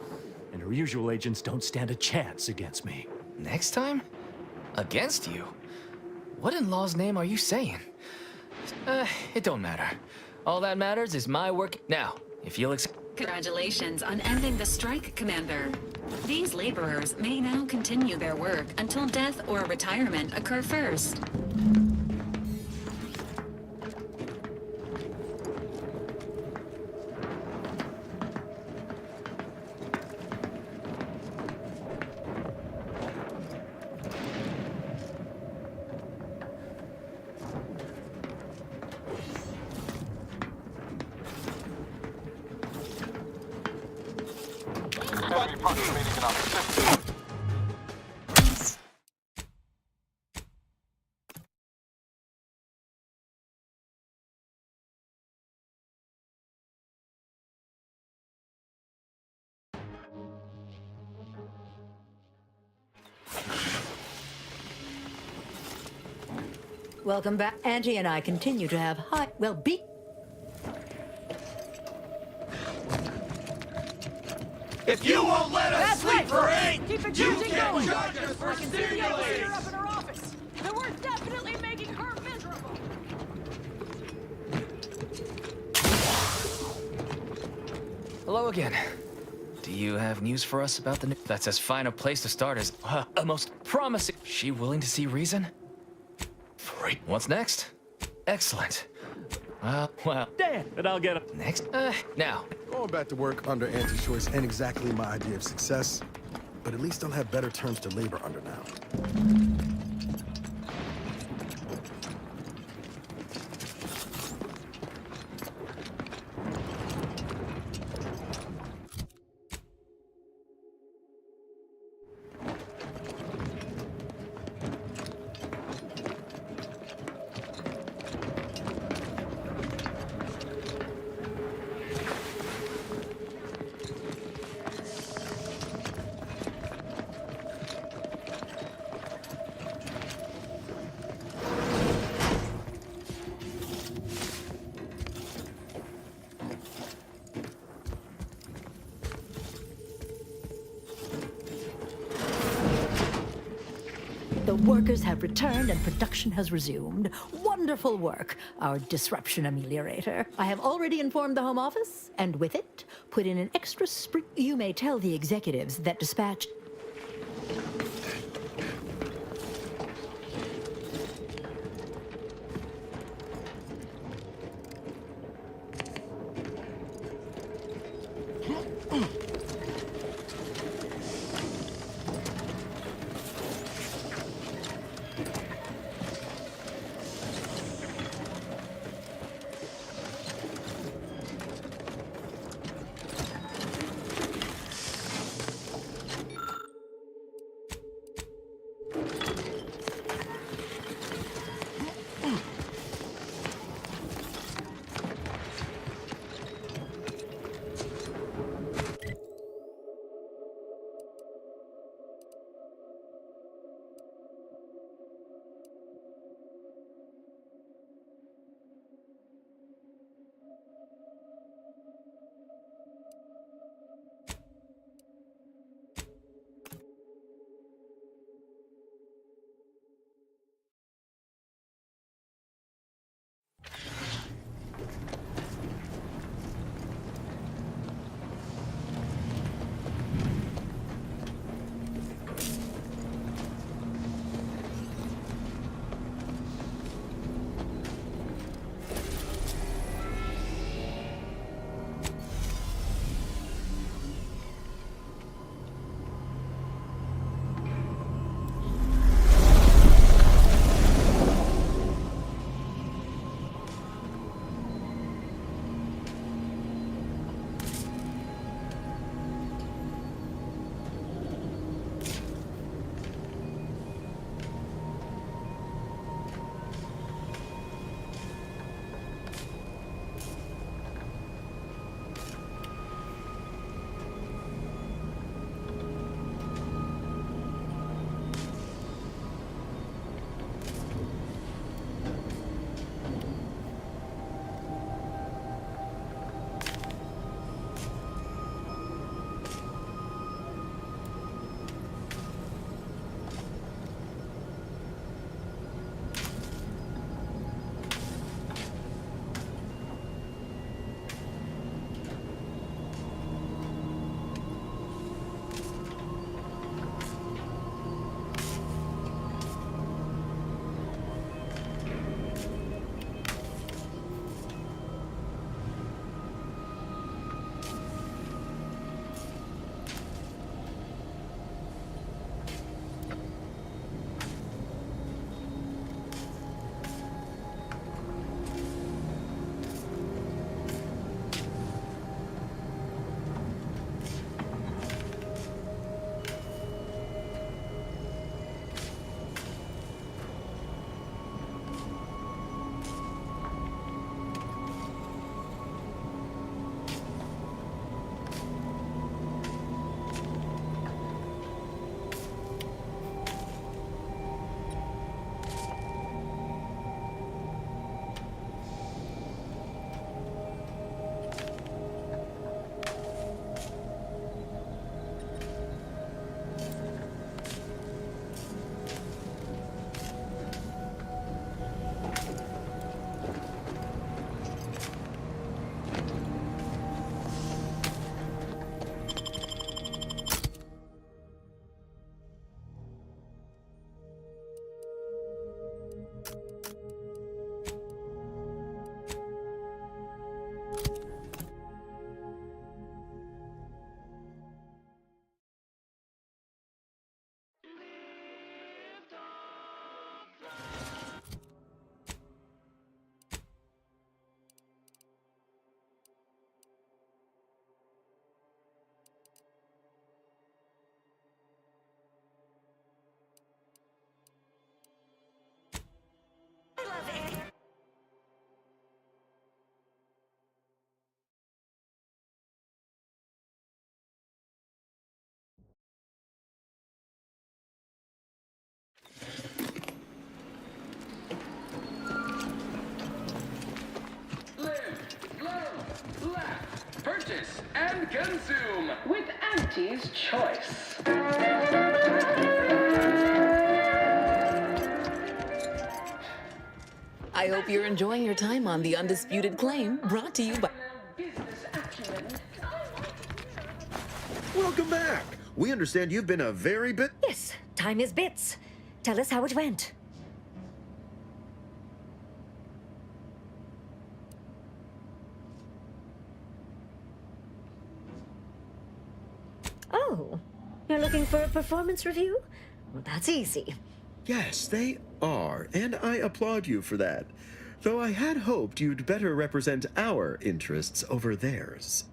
And her usual agents don't stand a chance against me. Next time? Against you? What in law's name are you saying? It don't matter. All that matters is my work. Now, if you'll Congratulations on ending the strike, Commander. These laborers may now continue their work until death or retirement occur first. Welcome back. Auntie and I continue to have high, If you won't let us sleep for 8, Keep it you going. can't charge us for I can see the elevator up stimulants! in her office. And we're definitely making her miserable. Hello again. Do you have news for us about the That's as fine a place to start as a most promising. She willing to see reason? Free. What's next? Excellent. Well. Damn, but I'll get him. Next. Now. Going back to work under Auntie's choice ain't exactly my idea of success, but at least I'll have better terms to labor under now. The workers have returned and production has resumed. Wonderful work, our disruption ameliorator. I have already informed the Home Office, and with it, put in an extra sprint. You may tell the executives that dispatched. Purchase and consume with Auntie's Choice. I hope you're enjoying your time on The Undisputed Claim, brought to you by... Welcome back. We understand you've been a very bit... Yes, time is bits. Tell us how it went. Oh, you're looking for a performance review? Well, that's easy. Yes, they are, and I applaud you for that. Though I had hoped you'd better represent our interests over theirs.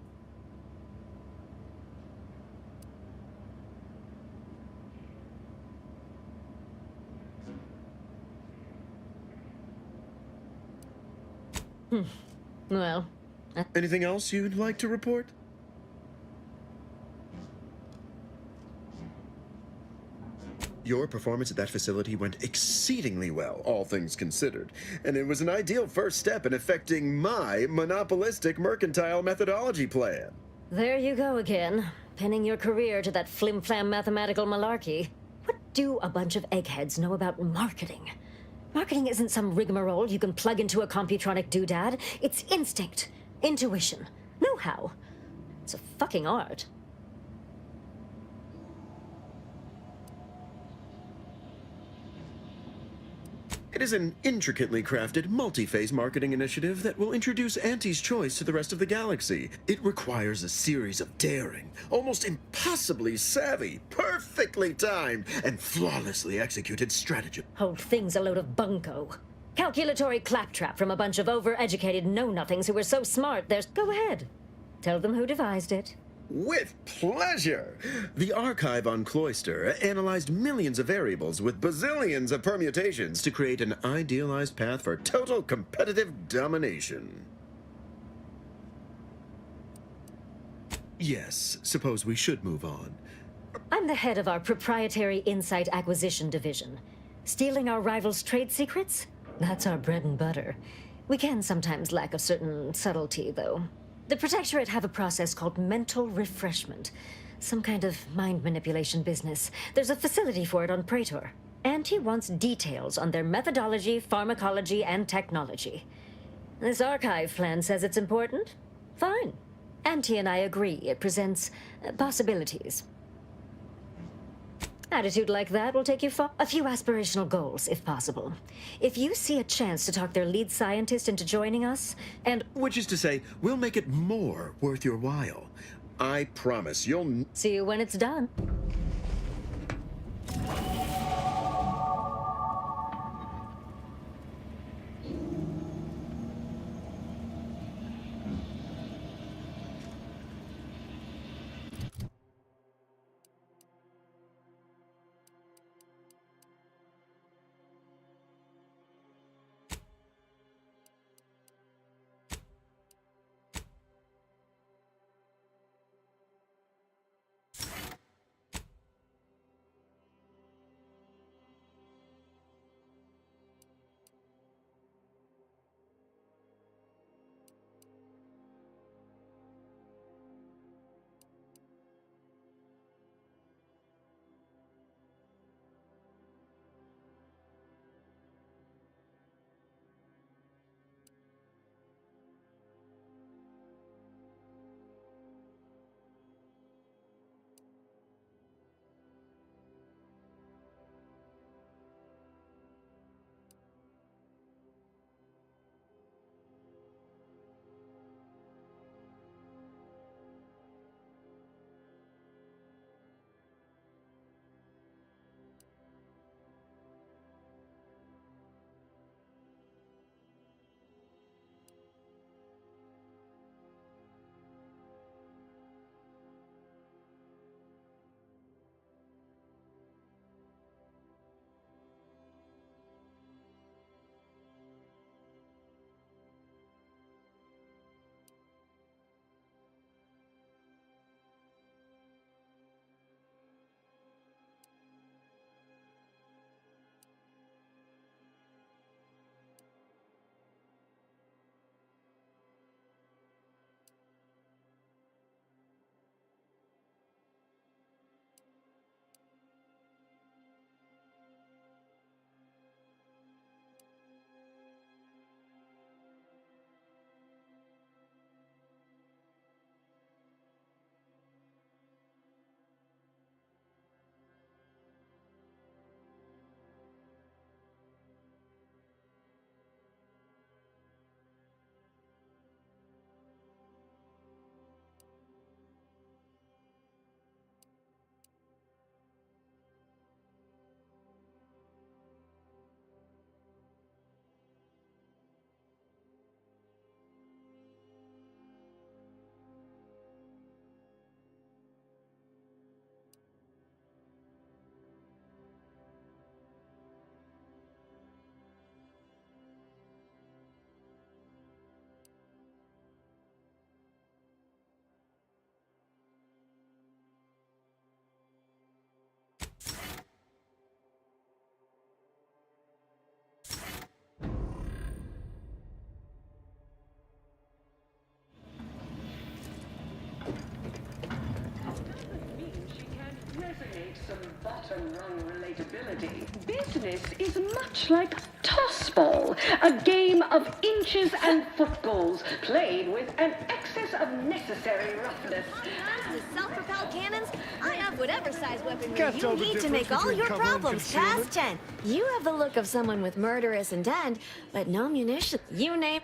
Well... Anything else you'd like to report? Your performance at that facility went exceedingly well, all things considered, and it was an ideal first step in effecting my monopolistic mercantile methodology plan. There you go again, pinning your career to that flim-flam mathematical malarkey. What do a bunch of eggheads know about marketing? Marketing isn't some rigmarole you can plug into a computronic doodad. It's instinct, intuition, know-how. It's a fucking art. It is an intricately crafted, multi-phase marketing initiative that will introduce Auntie's Choice to the rest of the galaxy. It requires a series of daring, almost impossibly savvy, perfectly timed, and flawlessly executed strategy. Whole thing's a load of bunco. Calculatory claptrap from a bunch of over-educated know-nothings who were so smart there's... Go ahead. Tell them who devised it. With pleasure! The archive on Cloister analyzed millions of variables with bazillions of permutations to create an idealized path for total competitive domination. Yes, suppose we should move on. I'm the head of our proprietary insight acquisition division. Stealing our rivals' trade secrets? That's our bread and butter. We can sometimes lack a certain subtlety, though. The Protectorate have a process called mental refreshment. Some kind of mind manipulation business. There's a facility for it on Praetor. Auntie wants details on their methodology, pharmacology, and technology. This archive plan says it's important? Fine. Auntie and I agree it presents possibilities. Attitude like that will take you far. A few aspirational goals, if possible. If you see a chance to talk their lead scientist into joining us, and... Which is to say, we'll make it more worth your while. I promise you'll... See you when it's done. and run relatability. Business is much like tossball, a game of inches and footballs played with an excess of necessary roughness. The self-propelled cannons, I have whatever size weaponry Can't you tell the need to difference make all between your cover and problems concealment. past 10. You have the look of someone with murderous intent, but no munitions. You name.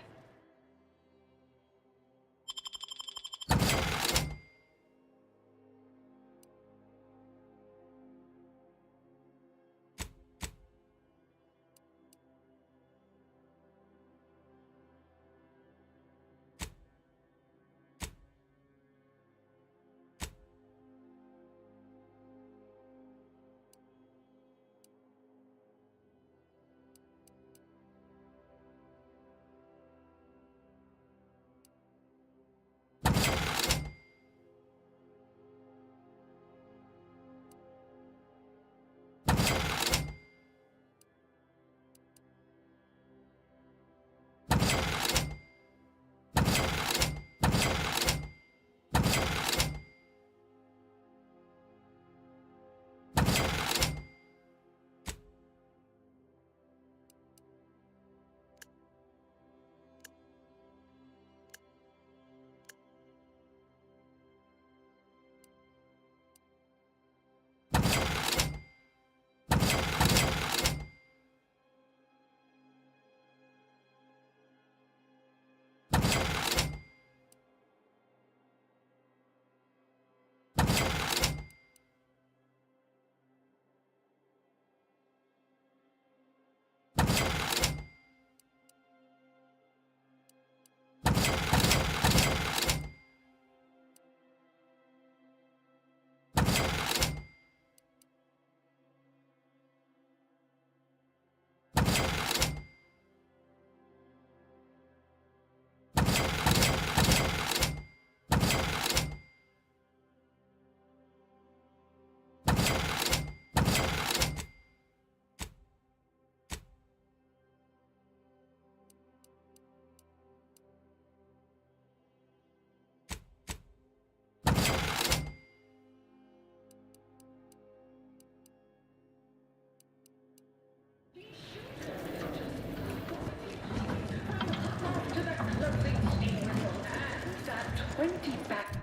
To the closing steam whistle and that 20 back.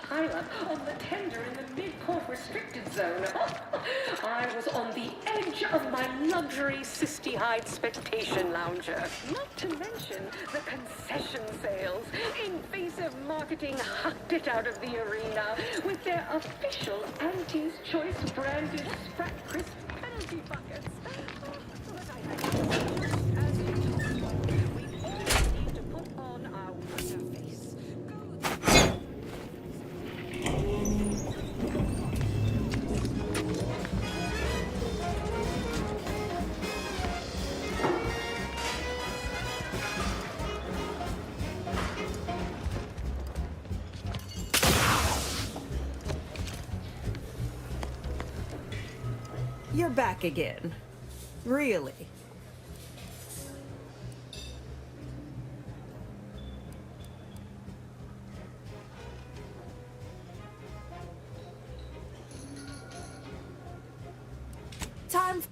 Pileup on the tender in the mid-court restricted zone. I was on the edge of my luxury cystihide spectation lounger. Not to mention the concession sales. Invasive marketing hucked it out of the arena with their official Auntie's Choice branded Sprat Crisp penalty buckets. As usual, we always need to put on our winner face. You're back again. Really? Time.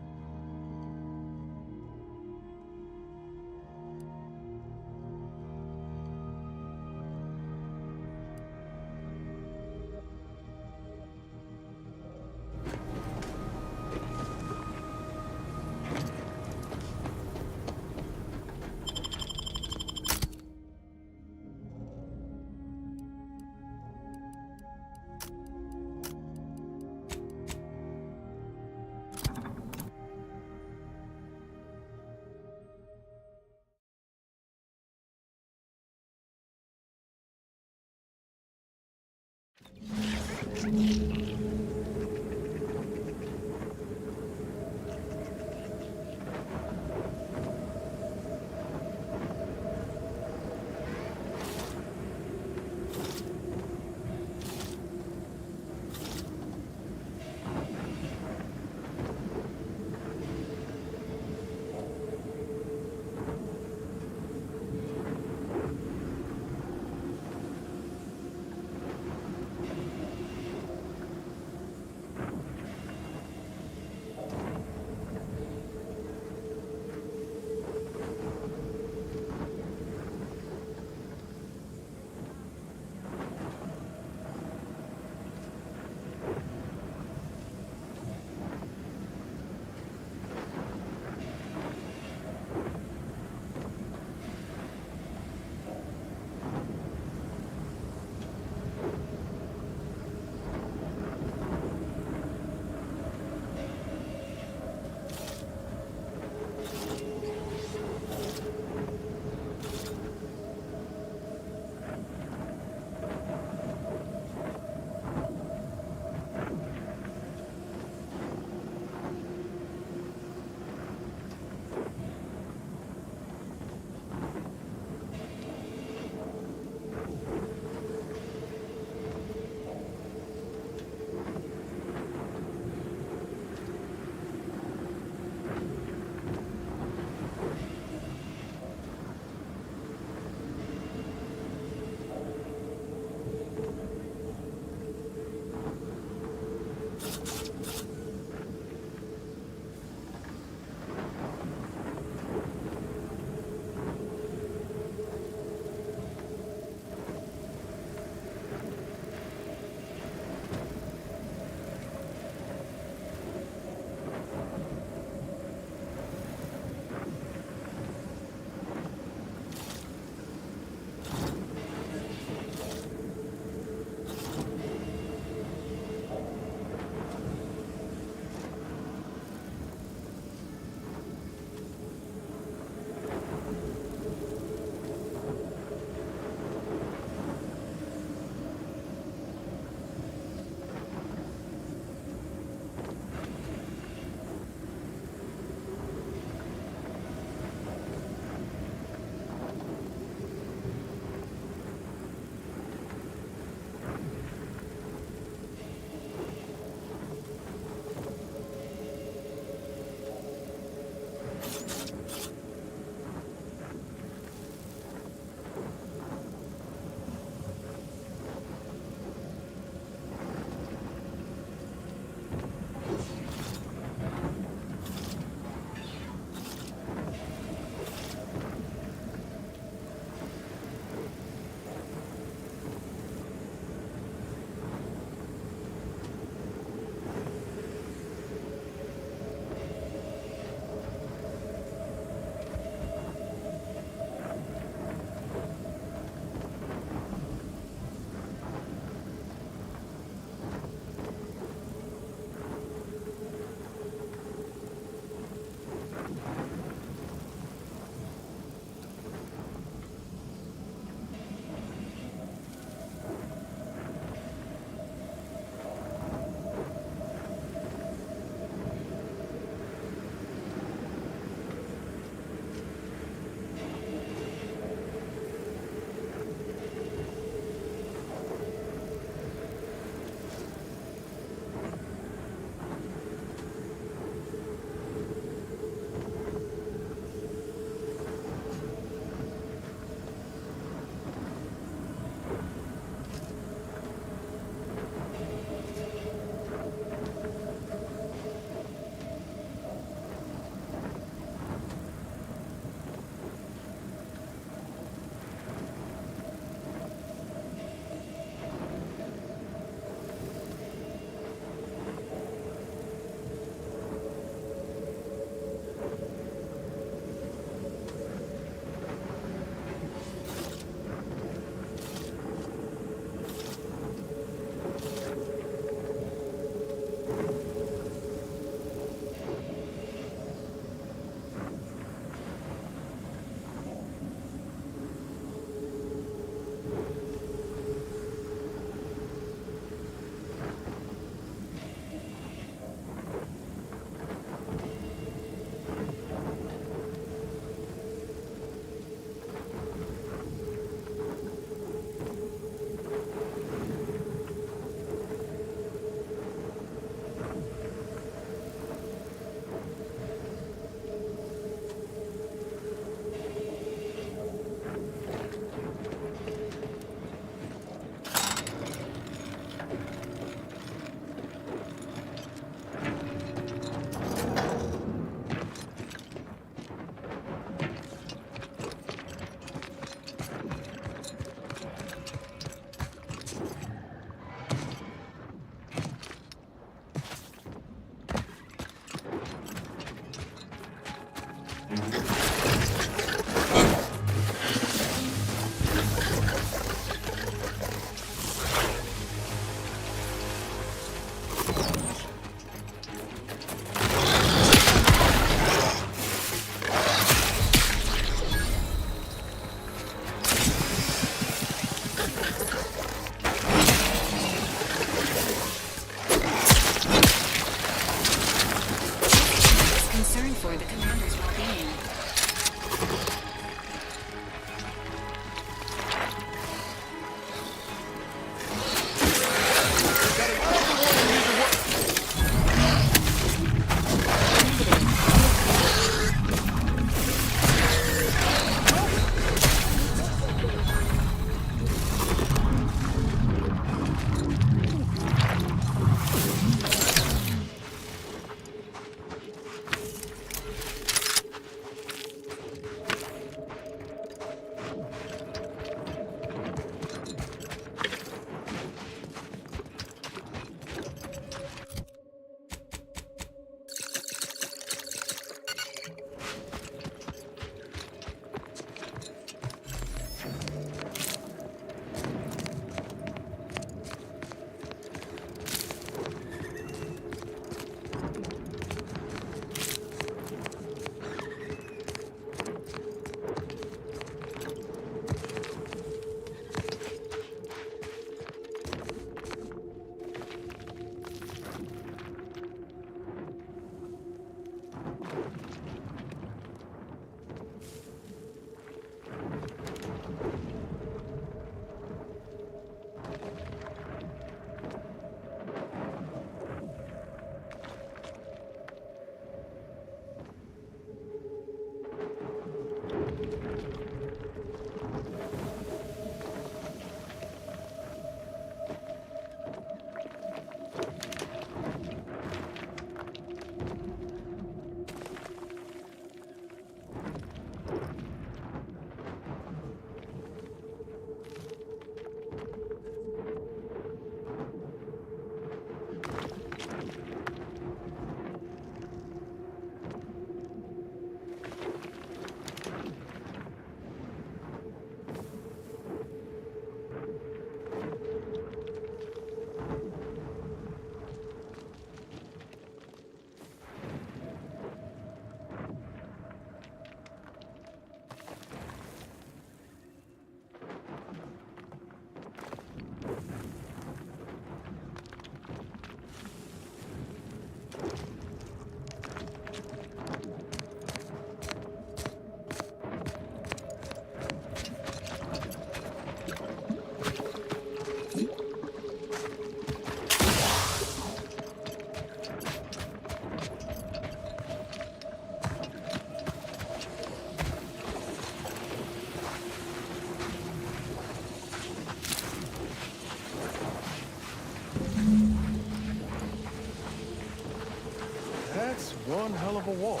one hell of a wall.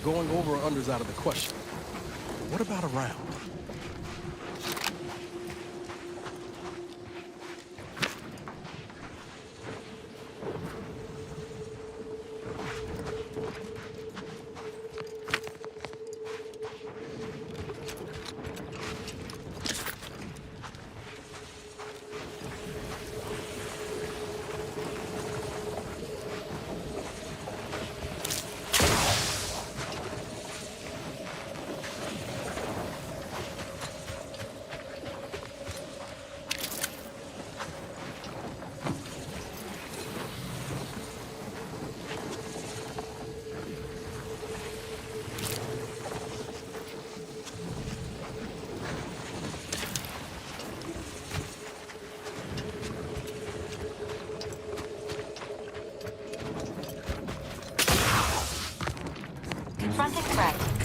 Going over or under's out of the question. What about around? Confronting threat.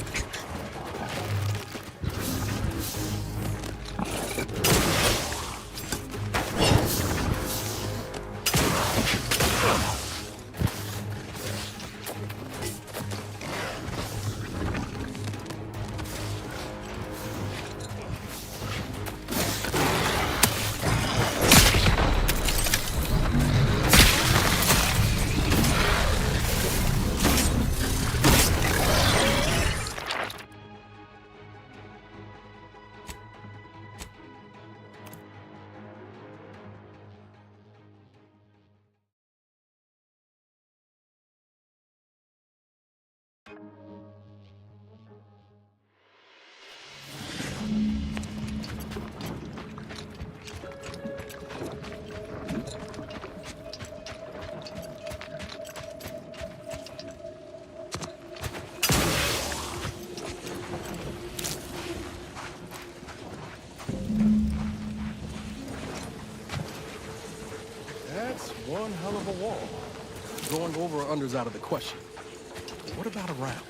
That's one hell of a wall. Going over or under's out of the question. What about around?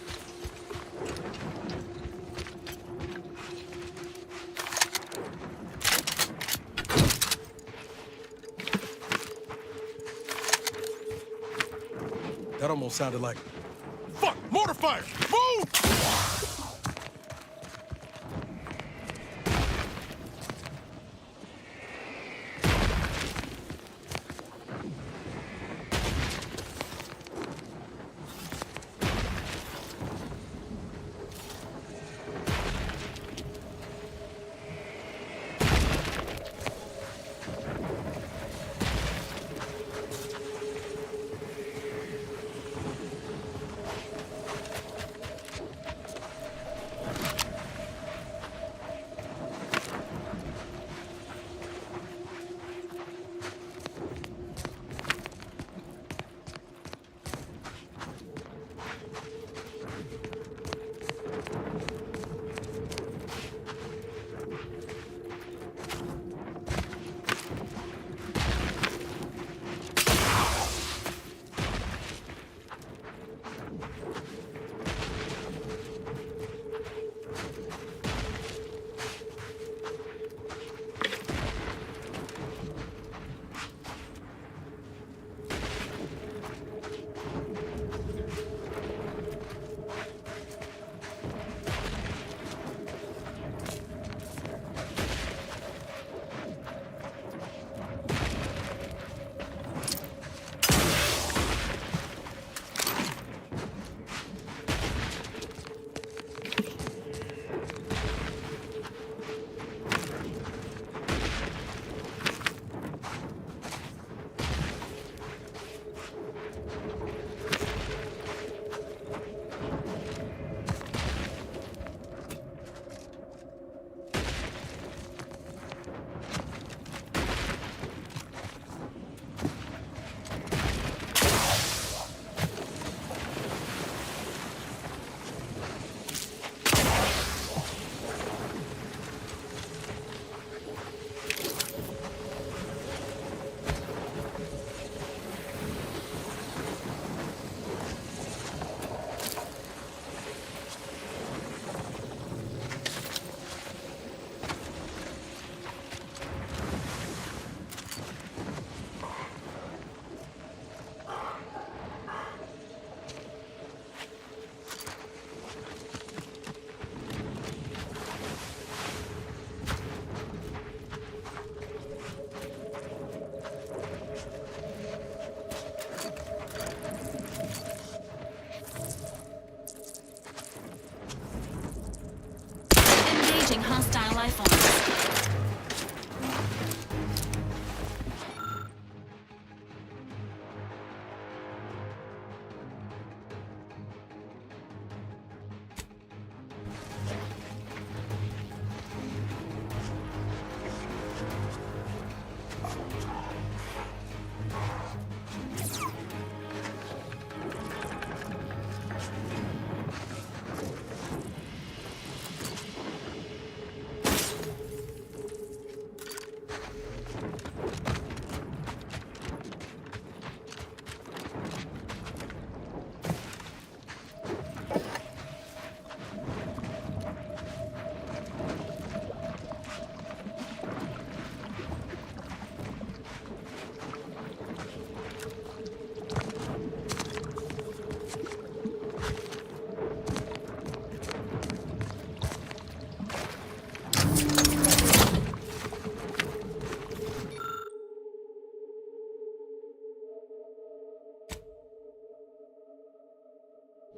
That almost sounded like... Fuck! Mortar fire! Move!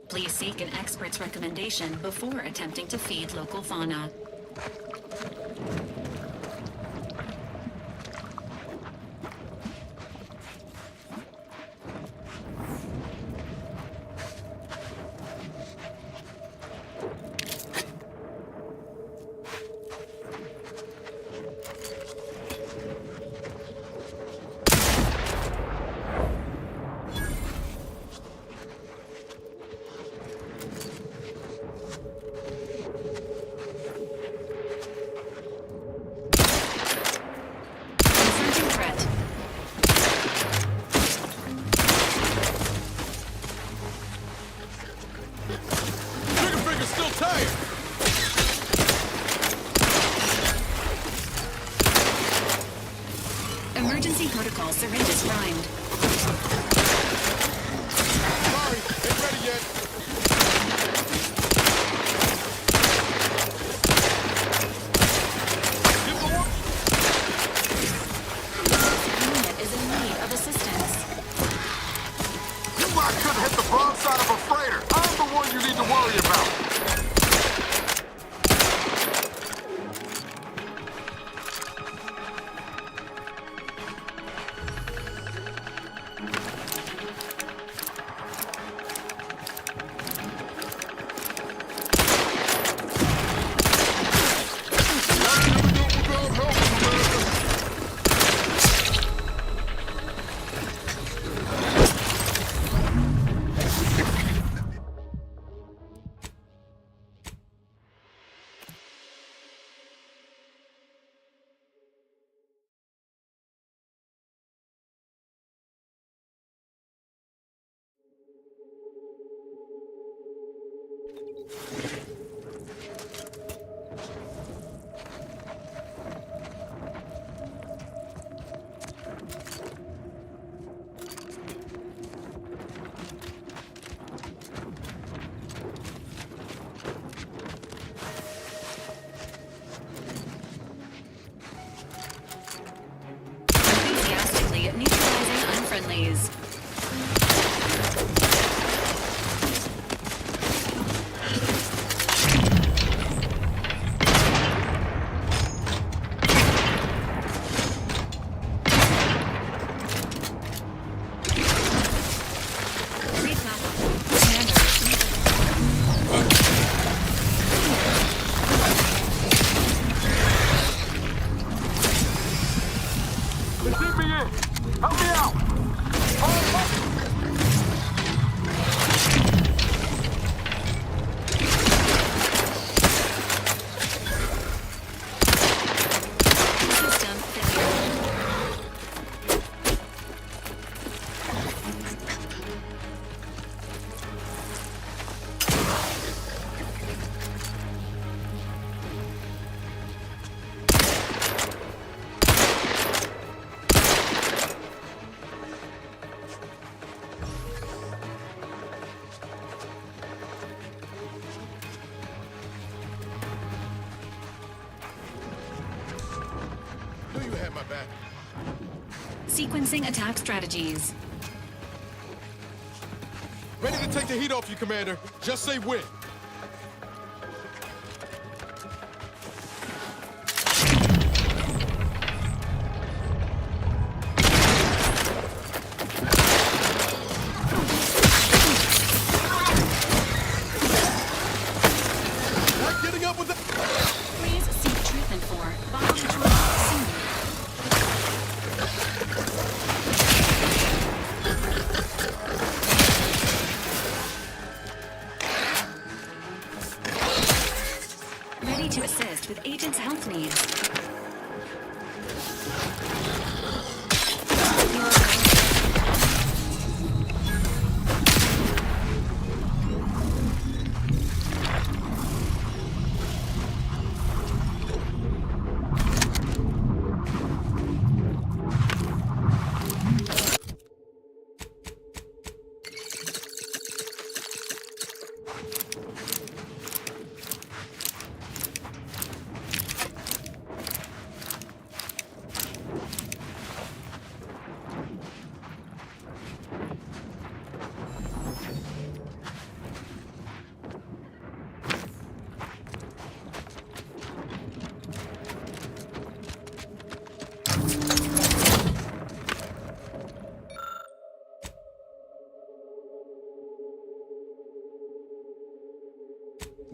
Please seek an expert's recommendation before attempting to feed local fauna. Emergency protocol syringes primed. Sorry, ain't ready yet. Unit is in need of assistance. You might could hit the broadside of a freighter. I'm the one you need to worry about. Enthusiastically neutralizing unfriendlies. Knew you had my back. Sequencing attack strategies. Ready to take the heat off you, Commander. Just say when. Not getting up with the... Please seek treatment for bottom trauma soon.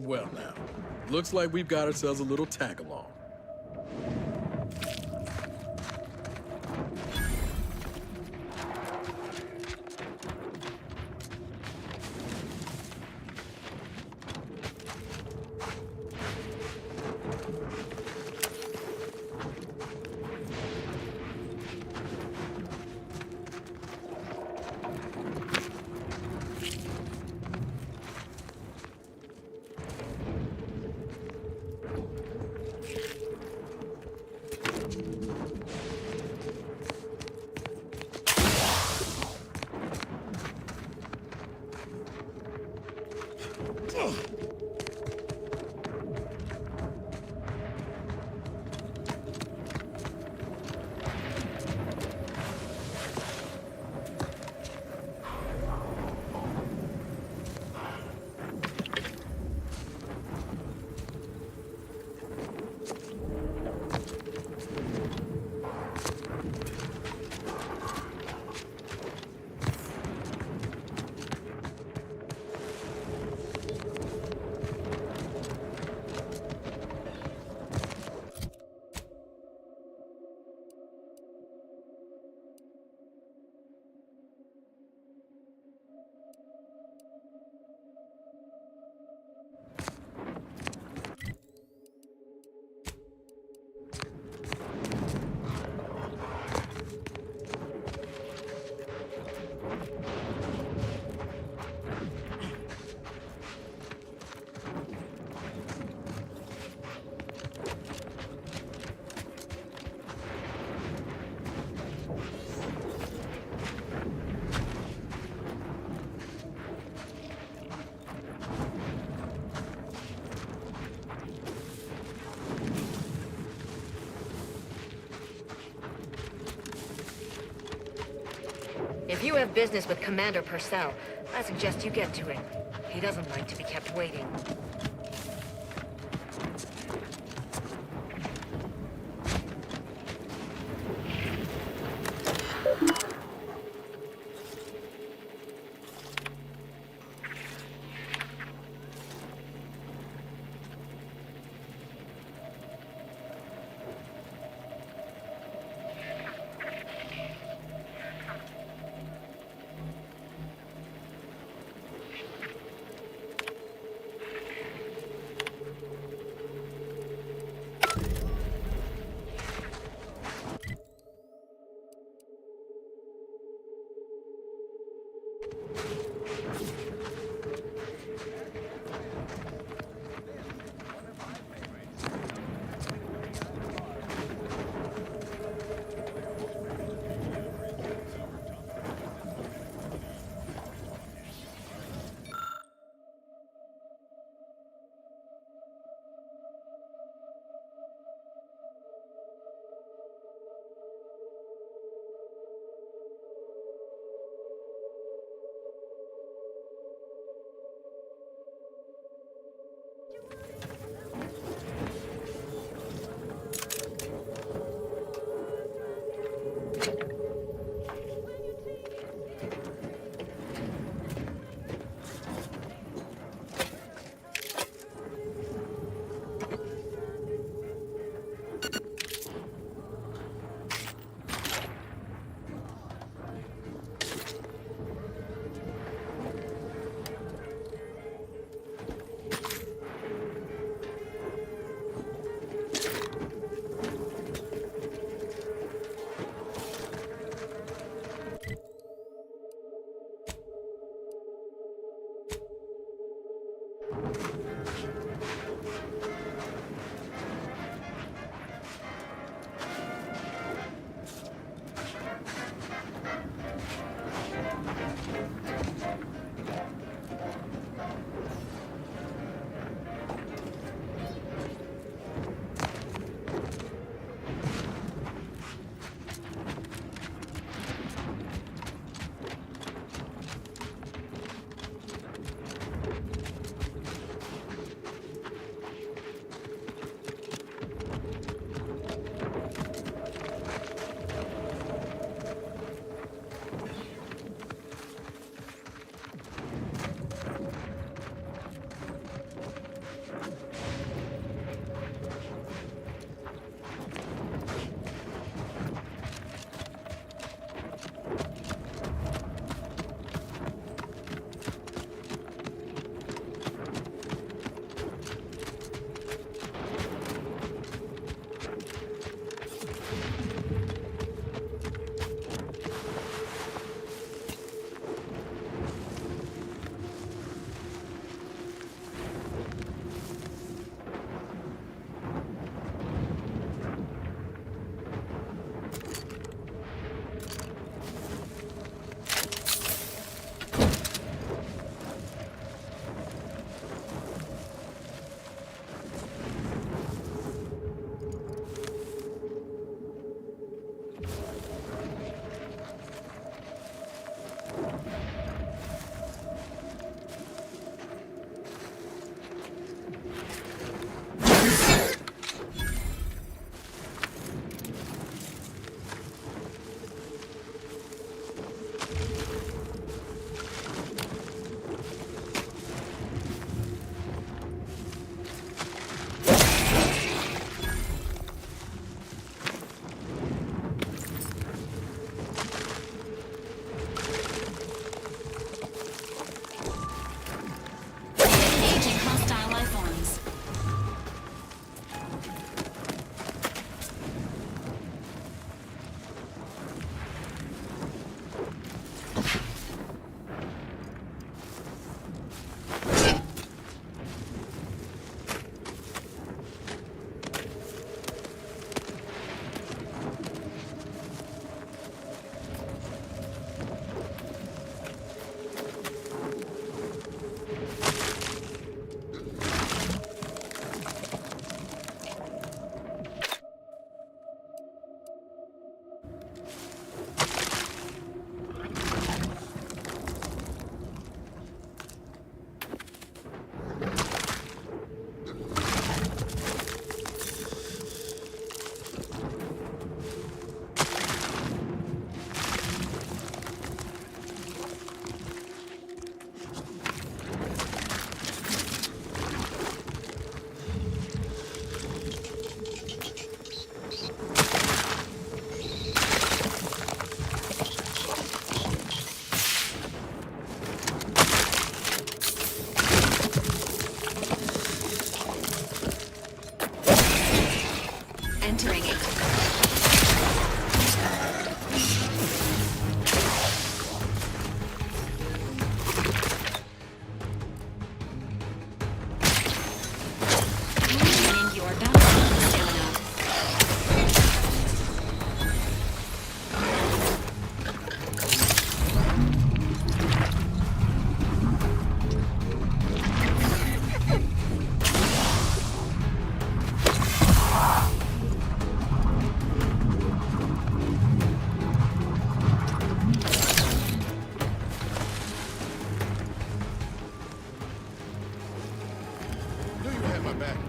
Well now, looks like we've got ourselves a little tag-along. If you have business with Commander Purcell, I suggest you get to it. He doesn't like to be kept waiting.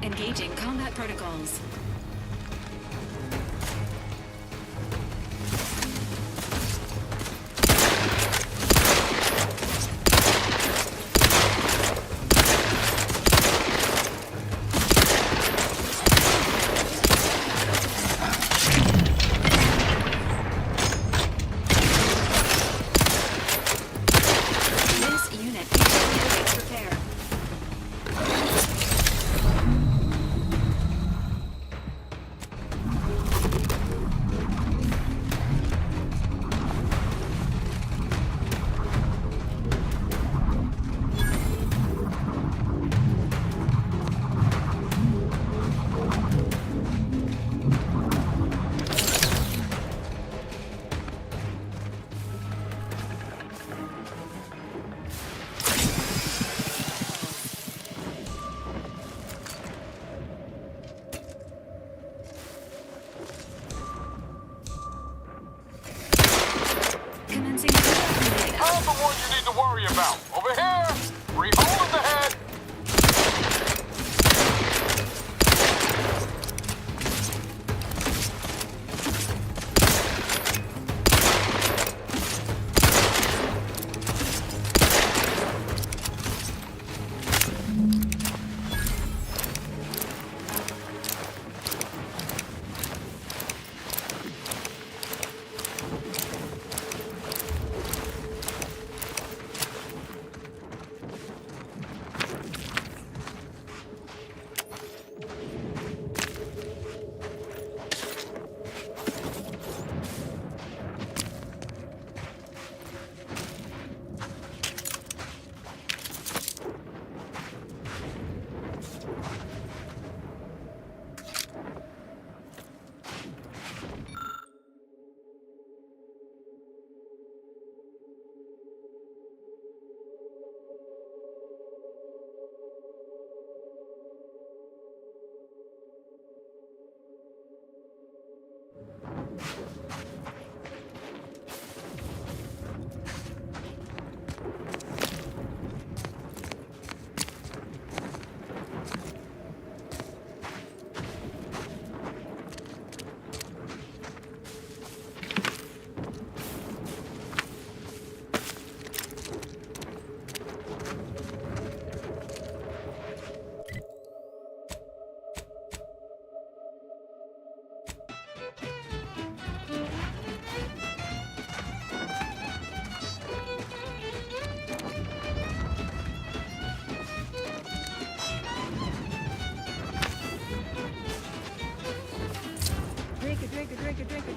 Engaging combat protocols. This unit awaits repair. Commencing I'm the one you need to worry about. Over here! Free hole in the head!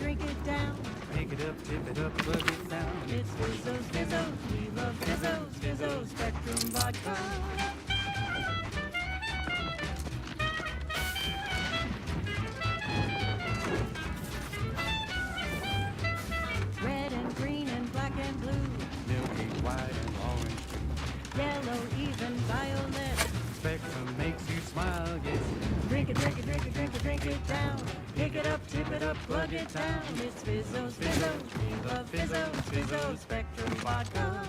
Drink it down. Pick it up, tip it up, plug it down. It's Fizzos, Fizzos, we love Fizzos, Fizzos, Spectrum Vodka. Red and green and black and blue. Milky white and orange. Yellow, even violet. Spectrum makes you smile, yes. Drink it, drink it, drink it, drink it, drink it down. Pick it up, tip it up, plug it down. It's Fizzos, Fizzos, we love Fizzos, Fizzos, Spectrum Vodka.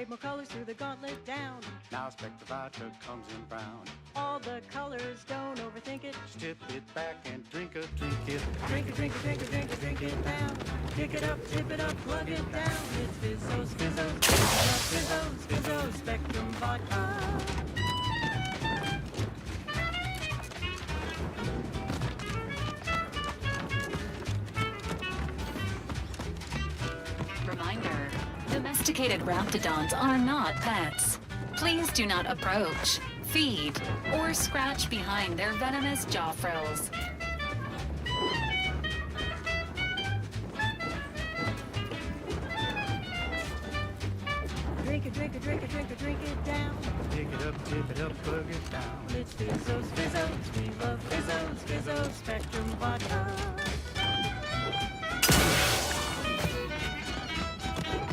More colors through the gauntlet down. Now Spectre Vodka comes in brown. All the colors, don't overthink it. Tip it back and drink it. Drink it, drink it, drink it, drink it, drink it down. Pick it up, tip it up, plug it down. It's Fizzos, Fizzos, Fizzos, Fizzos, Spectrum Vodka. Domesticated raptidons are not pets. Please do not approach, feed, or scratch behind their venomous jaw frills. Drink it, drink it, drink it, drink it, drink it down. Pick it up, tip it up, plug it down. It's Fizzos, Fizzos, we love Fizzos, Fizzos, Spectrum Vodka.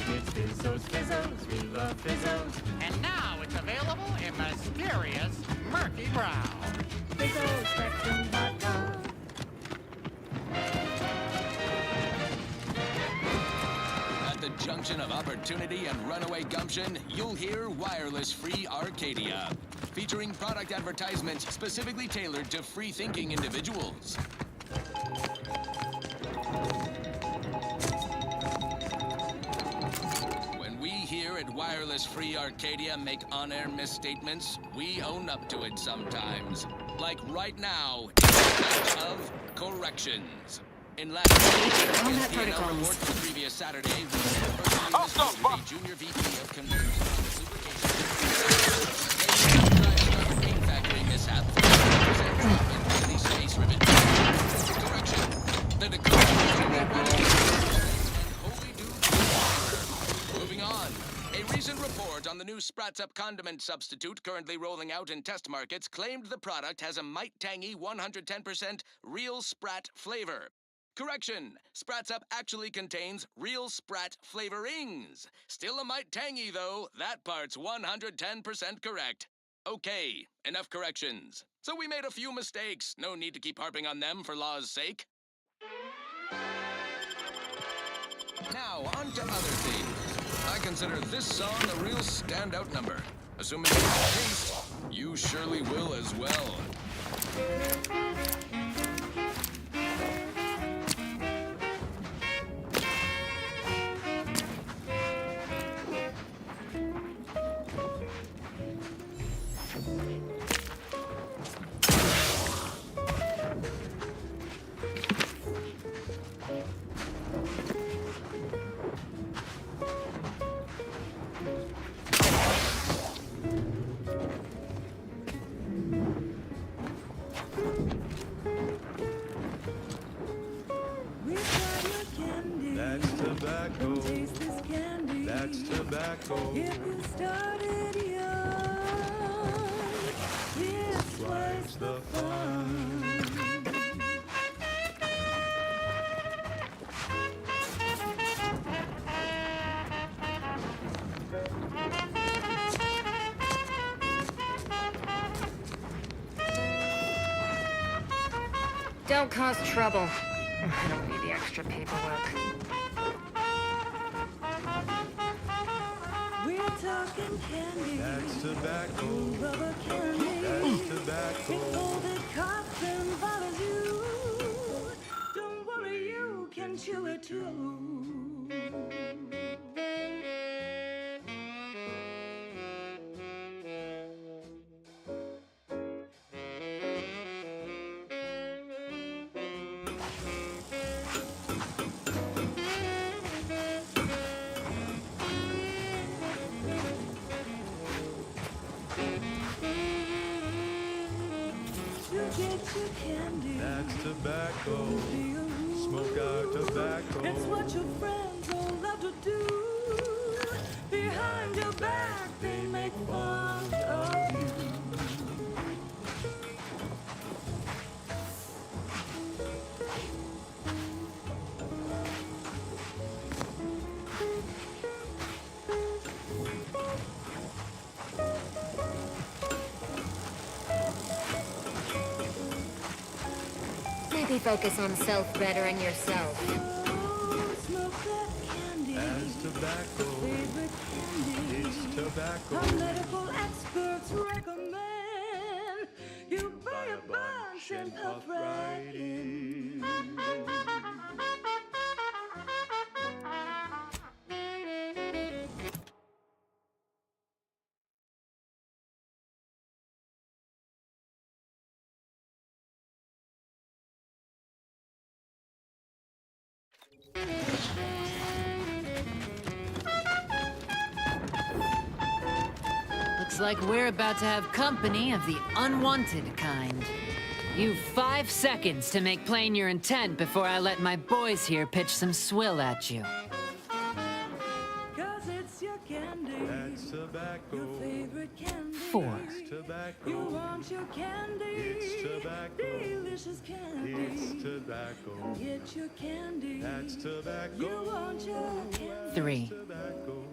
It's Fizzos, Fizzos, we love Fizzos. And now it's available in mysterious murky brown. Fizzos, Spectrum Vodka. At the junction of opportunity and runaway gumption, you'll hear Wireless Free Arcadia, featuring product advertisements specifically tailored to free-thinking individuals. When we here at Wireless Free Arcadia make on-air misstatements, we own up to it sometimes. Like right now, in the Batch of Corrections. In last week's DNL report from the previous Saturday, we the Junior VP of Conversion and Lubrication. Factory mishap. In space rivet. Correction. The Moving on. A recent report on the new Sprats Up condiment substitute currently rolling out in test markets claimed the product has a might-tangy 110% real Sprat flavor. Correction, Sprats Up actually contains real Sprat flavorings. Still a mite tangy, though. That part's 110% correct. Okay, enough corrections. So we made a few mistakes. No need to keep harping on them for law's sake. Now, on to other things. I consider this song a real standout number. Assuming you have taste, you surely will as well. That's tobacco. That's tobacco. If you started young, it's twice the fun. Don't cause trouble. I don't need the extra paperwork. We're talking candy. That's tobacco. Rubber candy. That's tobacco. If all that coughs and bothers you, don't worry, you can chew it too. That's tobacco. Smoke out tobacco. It's what your friends all love to do. Behind your back, they make fun of you. Maybe focus on self-bettering yourself. That's tobacco. Favorite candy. It's tobacco. Our medical experts recommend you buy a bunch and puff right in. Looks like we're about to have company of the unwanted kind. You've 5 seconds to make plain your intent before I let my boys here pitch some swill at you. 'Cause it's your candy. That's tobacco. Your favorite candy. 4. It's tobacco. You want your candy. It's tobacco. Delicious candy. It's tobacco. Come get your candy. That's tobacco. You want your candy. 3. Tobacco.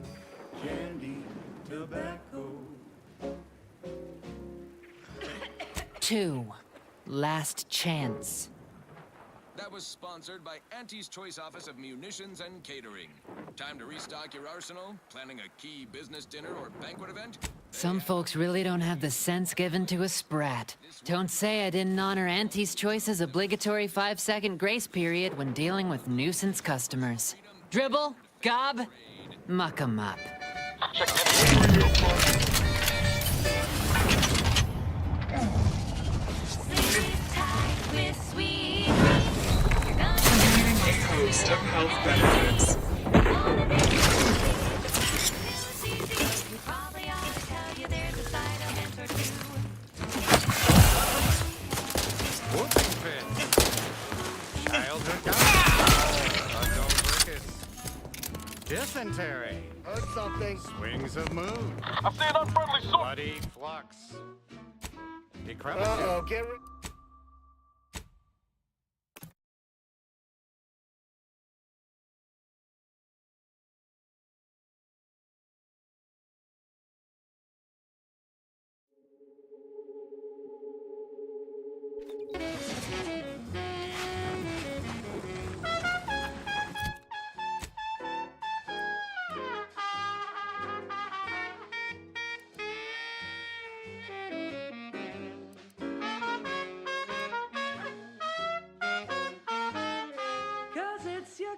Candy. Tobacco. 2. Last chance. That was sponsored by Auntie's Choice Office of Munitions and Catering. Time to restock your arsenal? Planning a key business dinner or banquet event? Some folks really don't have the sense given to a sprat. Don't say I didn't honor Auntie's Choice's obligatory 5-second grace period when dealing with nuisance customers. Dribble, gob, muck 'em up. Host of health benefits. Whooping fit. Childhood diarrhea. Adult dysentery. Heard something. Swings of mood. I see an unfriendly soul. Bloody flux. Decrepitude. Uh-oh, get rid.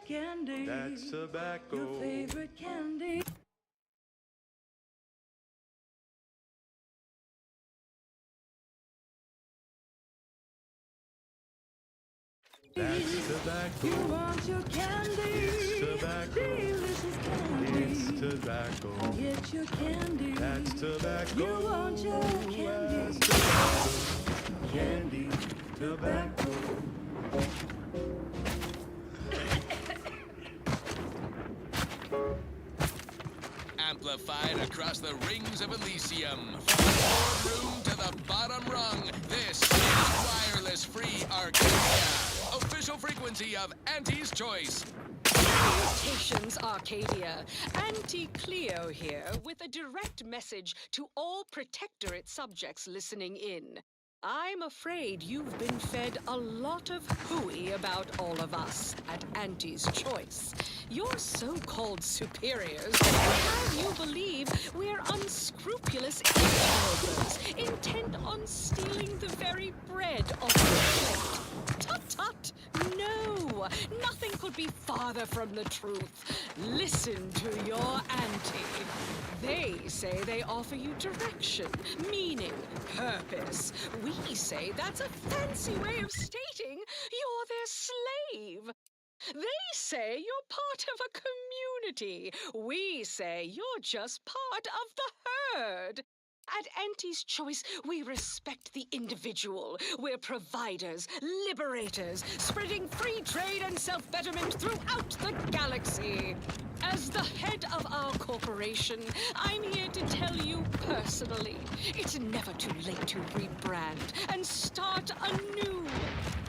Candy. That's tobacco. Your favorite candy. That's tobacco. You want your candy. It's tobacco. Delicious candy. It's tobacco. Get your candy. That's tobacco. You want your candy. Tobacco. Candy. Tobacco. Amplified across the rings of Elysium. From the boardroom to the bottom rung, this is wireless free Arcadia. Official frequency of Auntie's Choice. Salutations, Arcadia. Auntie Cleo here with a direct message to all Protectorate subjects listening in. I'm afraid you've been fed a lot of hooey about all of us at Auntie's Choice. Your so-called superiors have you believe we're unscrupulous interlopers, intent on stealing the very bread off the plate. Tut-tut! No! Nothing could be farther from the truth. Listen to your auntie. They say they offer you direction, meaning, purpose. We say that's a fancy way of stating you're their slave. They say you're part of a community. We say you're just part of the herd. At Auntie's Choice, we respect the individual. We're providers, liberators, spreading free trade and self-betterment throughout the galaxy. As the head of our corporation, I'm here to tell you personally, it's never too late to rebrand and start anew.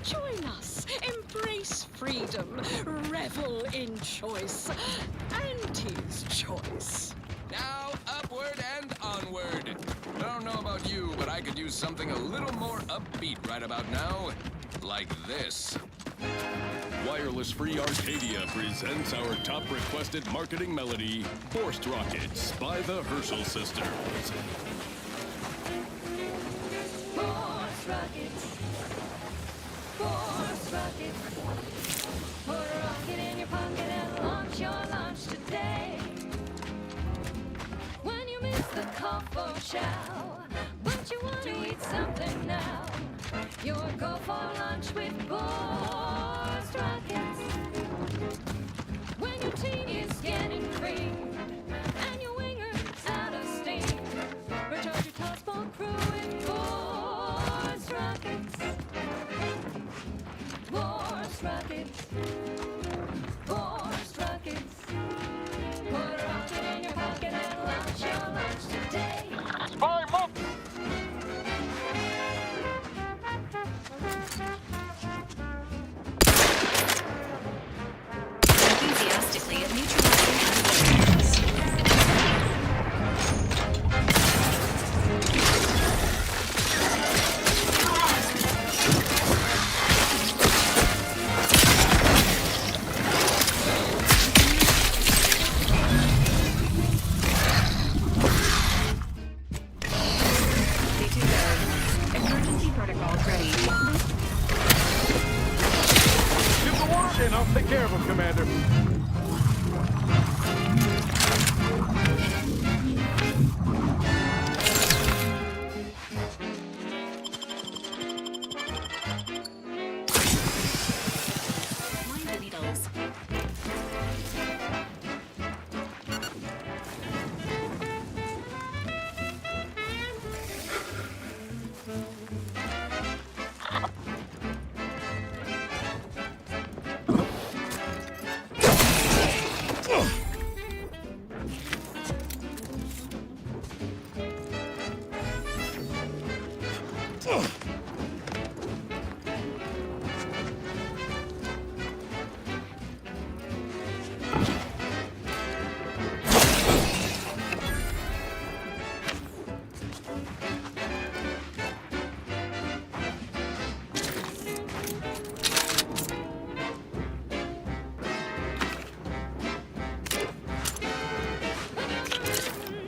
Join us, embrace freedom, revel in choice. Auntie's Choice. Now, upward and onward. I don't know about you, but I could use something a little more upbeat right about now. Like this. Wireless Free Arcadia presents our top requested marketing melody, Forced Rockets by the Herschel Sisters. Force rockets. Force rockets. Put a rocket in your pocket and launch your launch today. When you miss the call for chow, but you want to eat something now, you'll go for lunch with Force rockets. When your tea is getting cream and your winger's out of steam, return through with force rockets. Force rockets. Force rockets. Put a rocket in your pocket and launch your lunch today. Spy mob! Enthusiastically neutralizing enemies. Emergency protocols ready. Give the word and I'll take care of him, Commander. Mind the needles.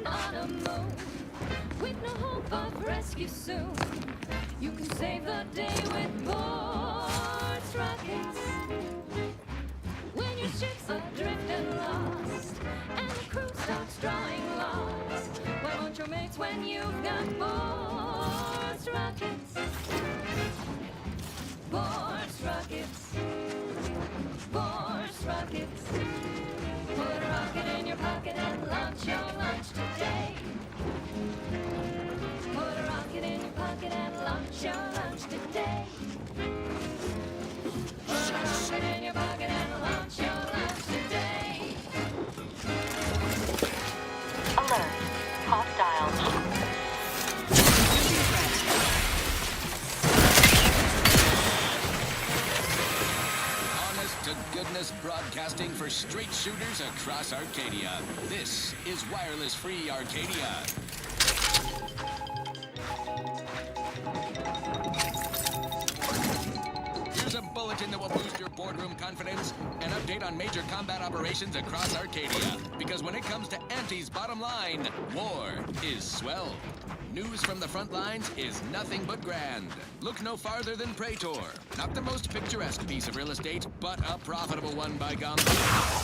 On a move with no hope of rescue soon. You can save the day with force rockets. When your ship's adrift and lost, and the crew starts drawing lots, why won't your mates when you've got force rockets? Force rockets. Force rockets. Put a rocket in your pocket and launch your lunch today. Put a rocket in your pocket and launch your lunch today. Put a rocket in your pocket and launch your lunch today. Alert. Hostile. Honest to goodness broadcasting for straight shooters across Arcadia. This is Wireless Free Arcadia. Here's a bulletin that will boost your boardroom confidence, an update on major combat operations across Arcadia. Because when it comes to Auntie's bottom line, war is swell. News from the front lines is nothing but grand. Look no farther than Praetor. Not the most picturesque piece of real estate, but a profitable one by gum.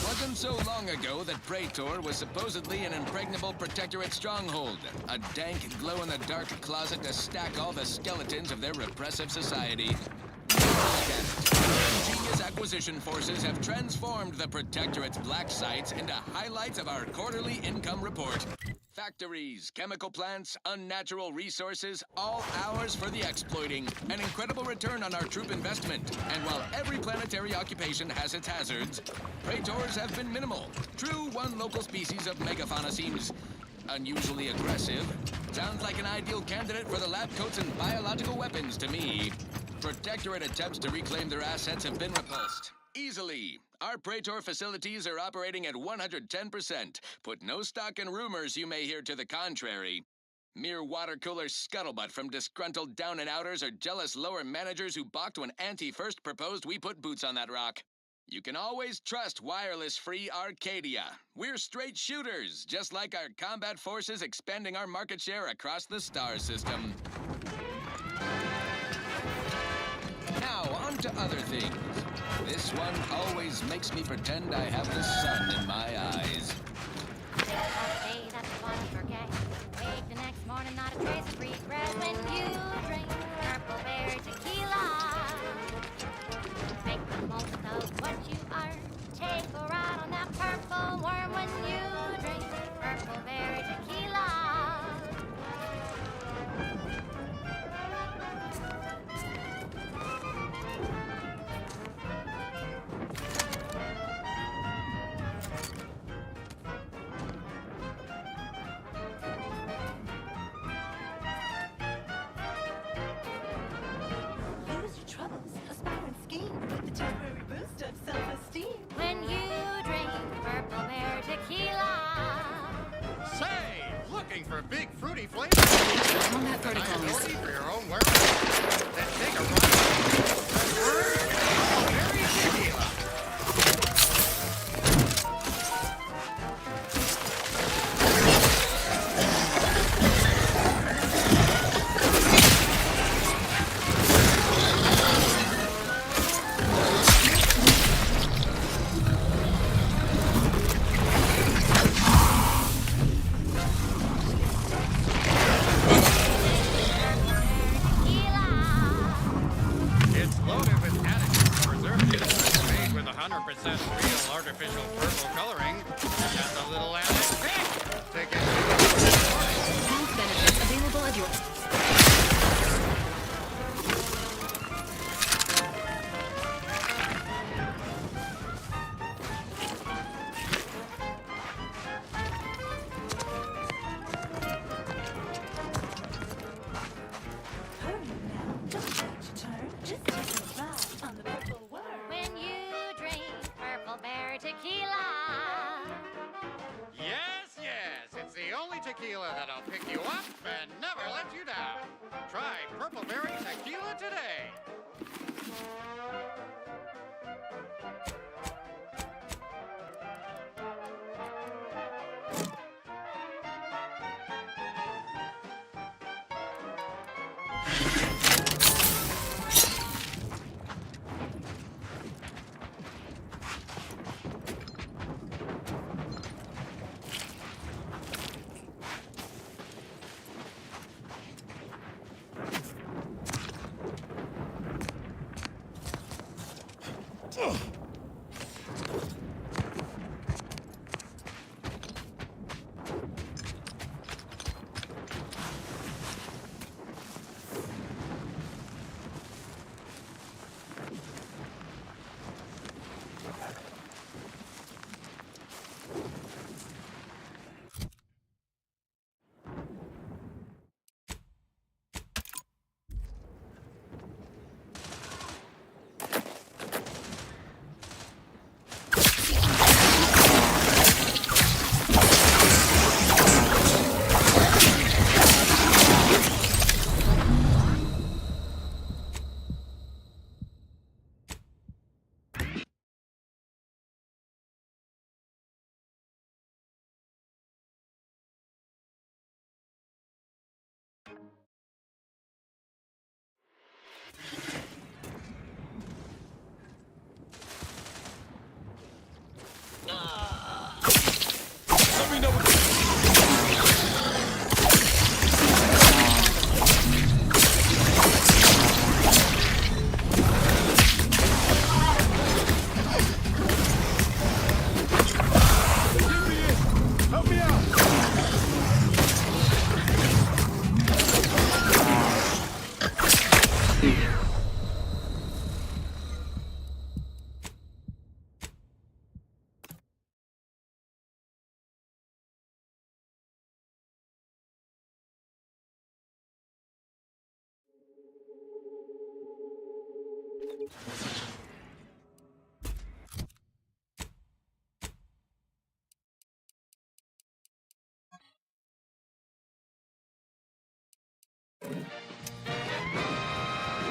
Wasn't so long ago that Praetor was supposedly an impregnable protectorate stronghold. A dank, glow-in-the-dark closet to stack all the skeletons of their repressive society. Ingenious acquisition forces have transformed the Protectorate's black sites into highlights of our quarterly income report. Factories, chemical plants, unnatural resources, all ours for the exploiting. An incredible return on our troop investment. And while every planetary occupation has its hazards, Praetors have been minimal. True, one local species of megafauna seems unusually aggressive. Sounds like an ideal candidate for the lab coats and biological weapons to me. Protectorate attempts to reclaim their assets have been repulsed. Easily. Our Praetor facilities are operating at 110%. Put no stock in rumors you may hear to the contrary. Mere water cooler scuttlebutt from disgruntled down-and-outers or jealous lower managers who balked when Auntie first proposed we put boots on that rock. You can always trust wireless-free Arcadia. We're straight shooters, just like our combat forces expanding our market share across the star system. Now, on to other things. This one always makes me pretend I have the sun in my eyes. Day that you wanna forget. Wake the next morning, not a trace of regret when you drink purple berry tequila. Make the most of what you are. Take a ride on that purple worm when you drink purple berry tequila. tequila that'll pick you up and never let you down. Try Purple Berry Tequila today. Let me know what Help me out!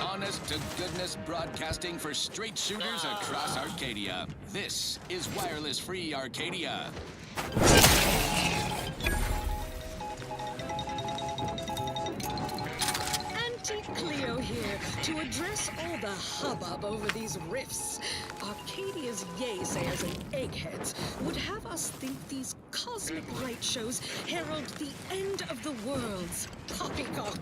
Honest to goodness broadcasting for straight shooters across Arcadia. This is Wireless Free Arcadia. Auntie Cleo here to address all the hubbub over these rifts. Arcadia's yaysayers and eggheads would have us think these cosmic light shows herald the end of the worlds. Poppycock.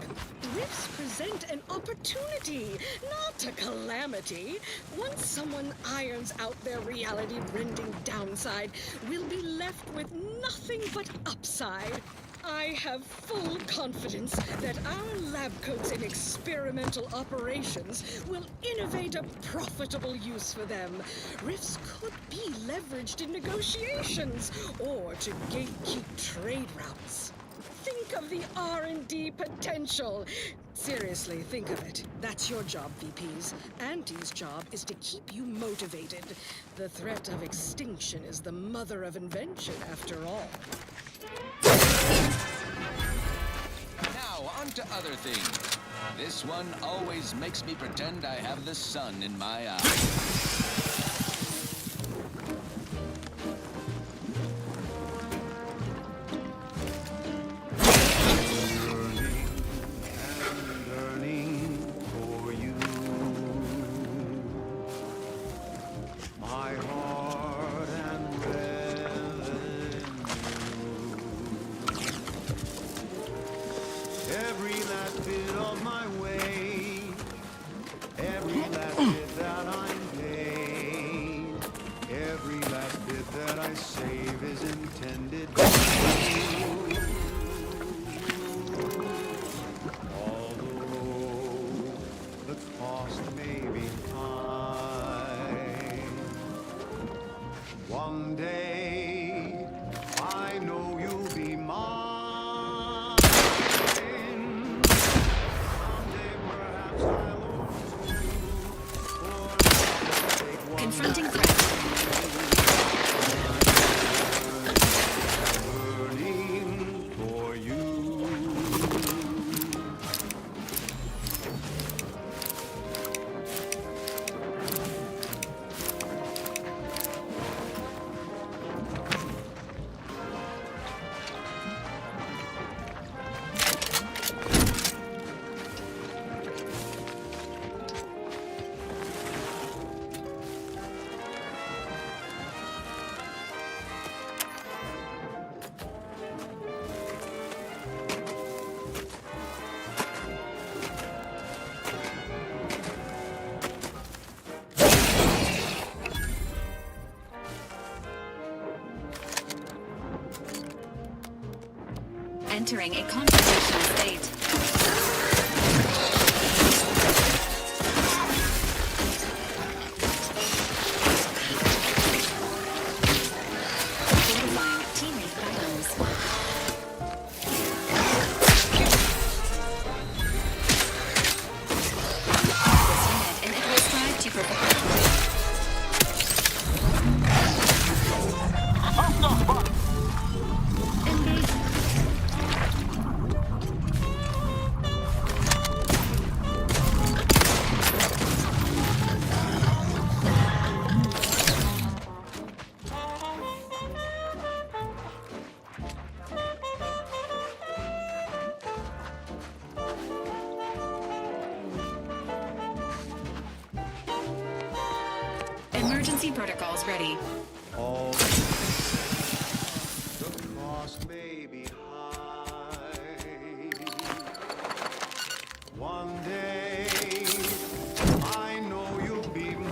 Rifts present an opportunity, not a calamity. Once someone irons out their reality-rending downside, we'll be left with nothing but upside. I have full confidence that our lab coats in experimental operations will innovate a profitable use for them. Rifts could be leveraged in negotiations or to gatekeep trade routes. Think of the R&D potential. Seriously, think of it. That's your job, VPs. Auntie's job is to keep you motivated. The threat of extinction is the mother of invention, after all. Now, on to other things. This one always makes me pretend I have the sun in my eye. Every last bit of my way, every last bit that I'm paid, every last bit that I save is intended for you. Although the cost may be high, one day I know you'll be mine. Confronting threats. Burning for entering a confrontational state. Fortifying teammate items. This unit, and it will strive to provide. Emergency protocols ready. All the cost may be high. One day, I know you'll be mine.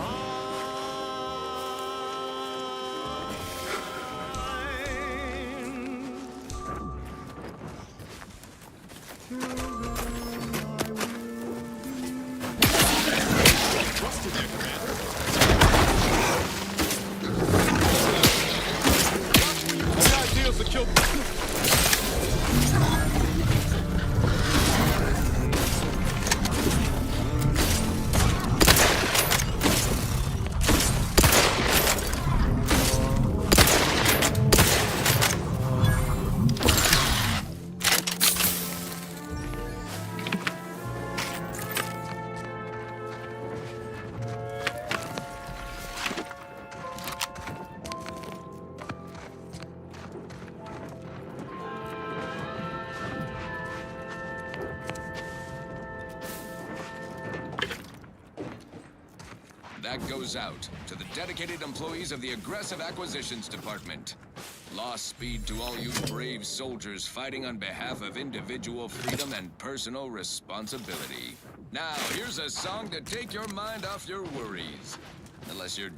Trusted there, Commander. The idea is to kill. That goes out to the dedicated employees of the Aggressive Acquisitions Department. Lost speed to all you brave soldiers fighting on behalf of individual freedom and personal responsibility. Now, here's a song to take your mind off your worries. Unless you're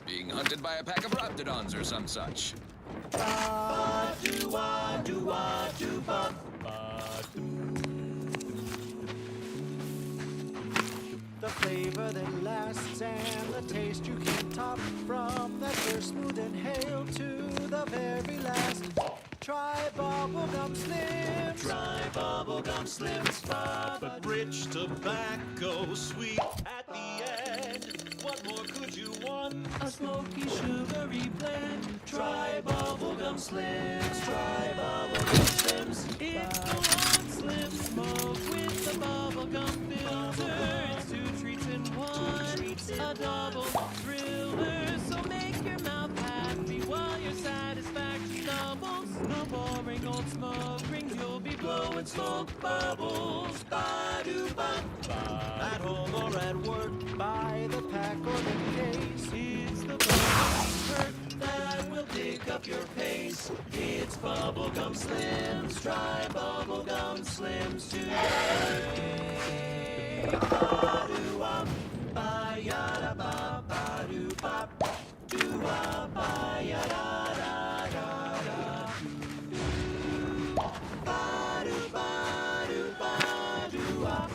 being hunted by a pack of raptidons or some such. The flavor that lasts and the taste you can't top, from that first smooth inhale to the very last. Try bubblegum slim. Try bubblegum slims. But rich tobacco, sweet at the end. What more could you want? A smoky, sugary blend. Try bubblegum slims. Try bubblegum slims. It's the long slim smoke with the bubblegum filter. It's two treats in one. A double thriller. So make your mouth happy while your satisfaction doubles. No boring old smoke rings. You'll be blowing smoke bubbles. Ba-do-ba. At home or at work, by the pack or the case. It's the bubblegum perk that will pick up your pace. It's bubblegum slims. Try bubblegum slims today. Ba-do-wop, ba-ya-da-ba, ba-do-bop, do-wop, ba-ya-da-da-da-da. Ba-do-ba-do-ba-do-wop, do-wop,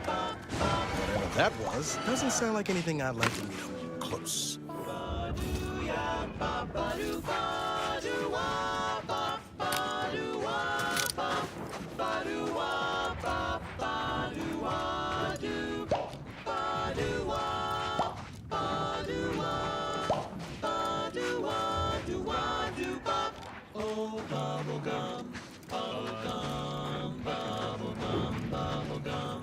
bop-bop. Whatever that was, doesn't sound like anything I'd like to meet up close. Ba-do-ya, ba-ba-do-ba-do-wop, ba-ba-do-wop, ba-ba-do-wop, ba-ba-do-wop-do, ba-do-wop, ba-do-wop, ba-do-wop-do-wop-do-bop. Oh, bubblegum, bubblegum, bubblegum, bubblegum,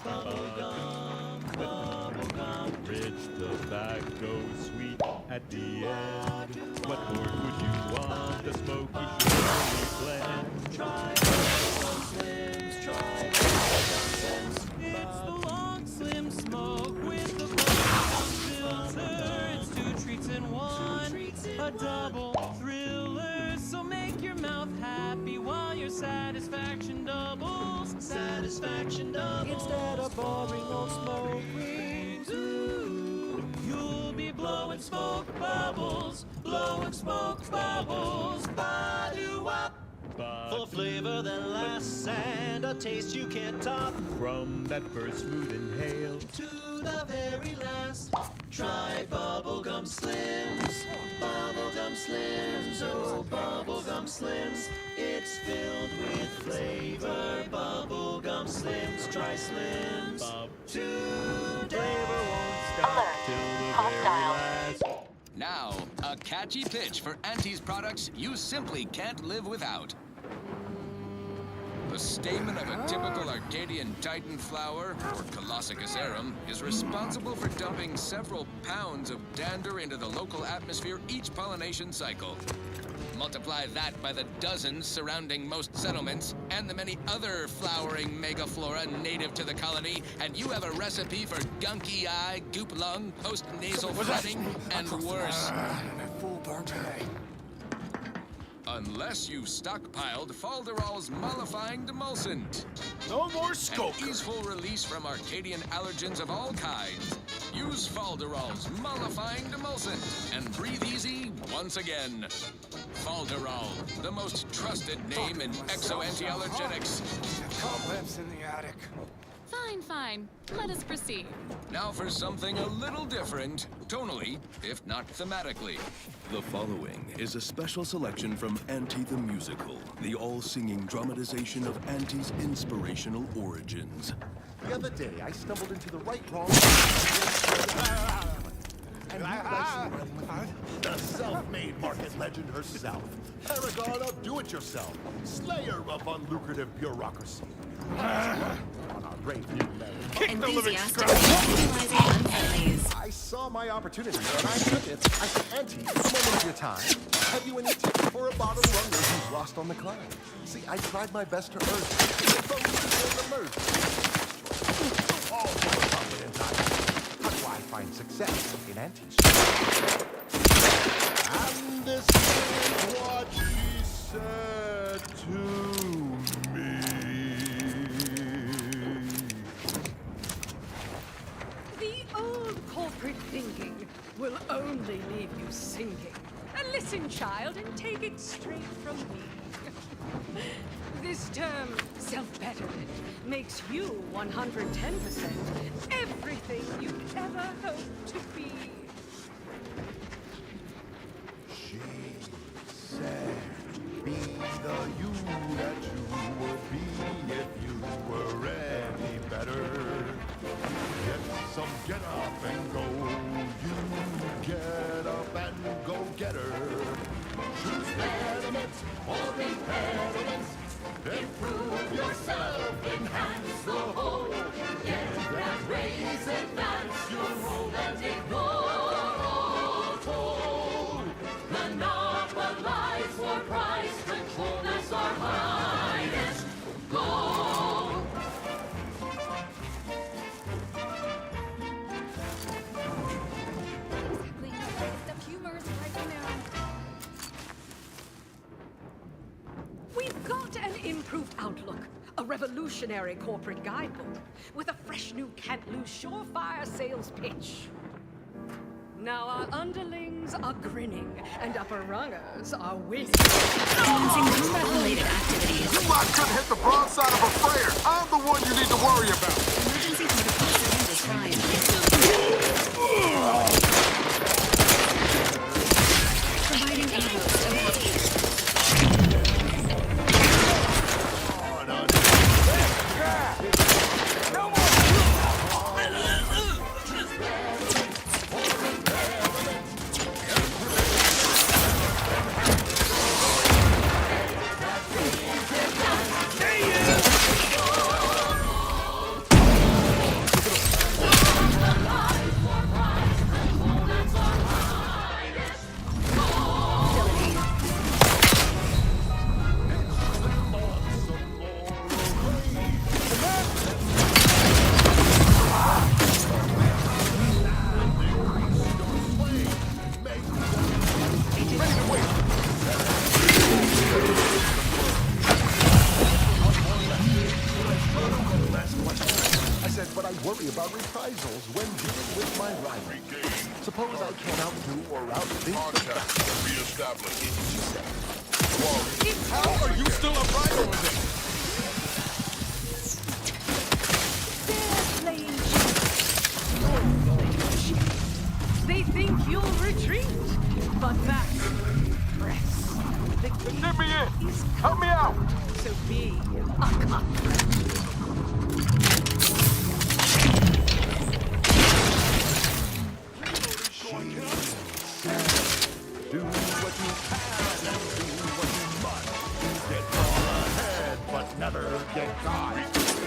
bubblegum, bubblegum. Rich tobacco, sweet at the end. What more could you want? A smoky, sugary blend. Try bubblegum slims, try bubblegum slims. It's the long slim smoke with the bubblegum filter. It's two treats in one, a double thriller. So make your mouth happy while your satisfaction doubles. Satisfaction doubles. Instead of boring old smoke rings, ooh, you'll be blowing smoke bubbles, blowing smoke bubbles. Ba-do-wop, but For flavor that lasts and a taste you can't top. from that first smooth inhale To the very last. Try bubblegum slims. Bubblegum slims. Oh, bubblegum slims. It's filled with flavor. Bubblegum slims. Try slims. Today. Alert. Hostile. Now, a catchy pitch for Auntie's products you simply can't live without. The stamen of a typical Arcadian Titan flower, or Colossicus arum, is responsible for dumping several pounds of dander into the local atmosphere each pollination cycle. Multiply that by the dozens surrounding most settlements and the many other flowering megaflora native to the colony, and you have a recipe for gunky eye, goop lung, post-nasal flooding, and worse. Unless you've stockpiled Falderall's mollifying demulcent. No more scope. An easeful release from Arcadian allergens of all kinds. Use Falderall's mollifying demulcent and breathe easy once again. Falderall, the most trusted name in exo-anti-allergenics. Cobwebs in the attic. Fine, fine. Let us proceed. Now for something a little different, tonally, if not thematically. The following is a special selection from Auntie the Musical, the all-singing dramatization of Auntie's inspirational origins. The other day, I stumbled into the wrong... And the self-made market legend herself. Paragon of do-it-yourself. Slayer of unlucrative bureaucracy. On our brave new marriage. Enthusiastically utilizing unfriendlies. I saw my opportunity and I took it. I said, Auntie, a moment of your time. Have you any tips for a bottom runner who's lost on the climb? See, I tried my best to urge you. But we can emerge. All for the confidence I have. How do I find success in Auntie's? And this is what she said to me. The old corporate thinking will only leave you sinking. Listen, child, and take it straight from me. This term, self-betterment, makes you 110% everything you'd ever hoped to be. She said, be the you that you would be if you were any better. Get up and go. You get up and go get her. Choose betterment or impediments. Improve yourself, enhance the whole. Get that raise, advance your role and ignore all told. Monopolize for price control, that's our highest goal. We've got an improved outlook, a revolutionary corporate guidebook with a fresh new can't-lose surefire sales pitch. Now our underlings are grinning and upper rungers are winning. Commencing combat-related activities. You might could hit the broadside of a freighter. I'm the one you need to worry about. Emergency protocol described. Providing a host of health. But I worry about reprisals when dealing with my rival. Suppose I can't outdo or outthink the best. Reestablished. She said. How are you still upright over there? They're playing chess. You're playing chess. They think you'll retreat, but that's press. The game Get me in. is Help me out. so be a conflict. Do what you can and do what you must. Get far ahead, but never get caught.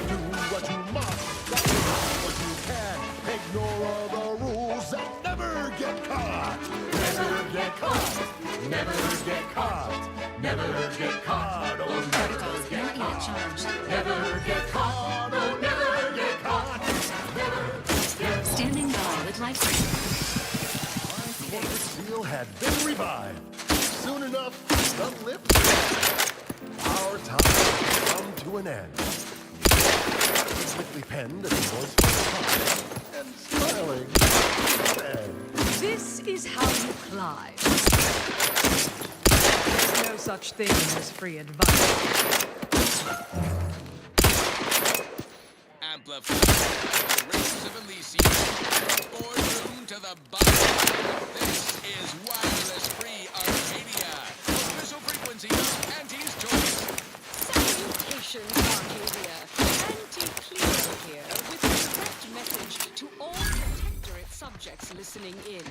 Do what you must, but do what you can. Ignore all the rules and never get caught. Never get caught. Never get caught. Never get caught. Oh, never get caught. Never get caught. Oh, never get caught. Never get caught. Standing by with life support. The seal had been revived. Soon enough, the lift. Our time has come to an end. Quickly penned as the voice was and smiling. And This is how you climb. There's no such thing as free advice. Amplify the rays of Elysium. Boardroom to the bottom. This is wireless free Arcadia. Official frequency of Auntie's choice. Salutations, Arcadia. Anti-Cleo here with a direct message to all protectorate subjects listening in.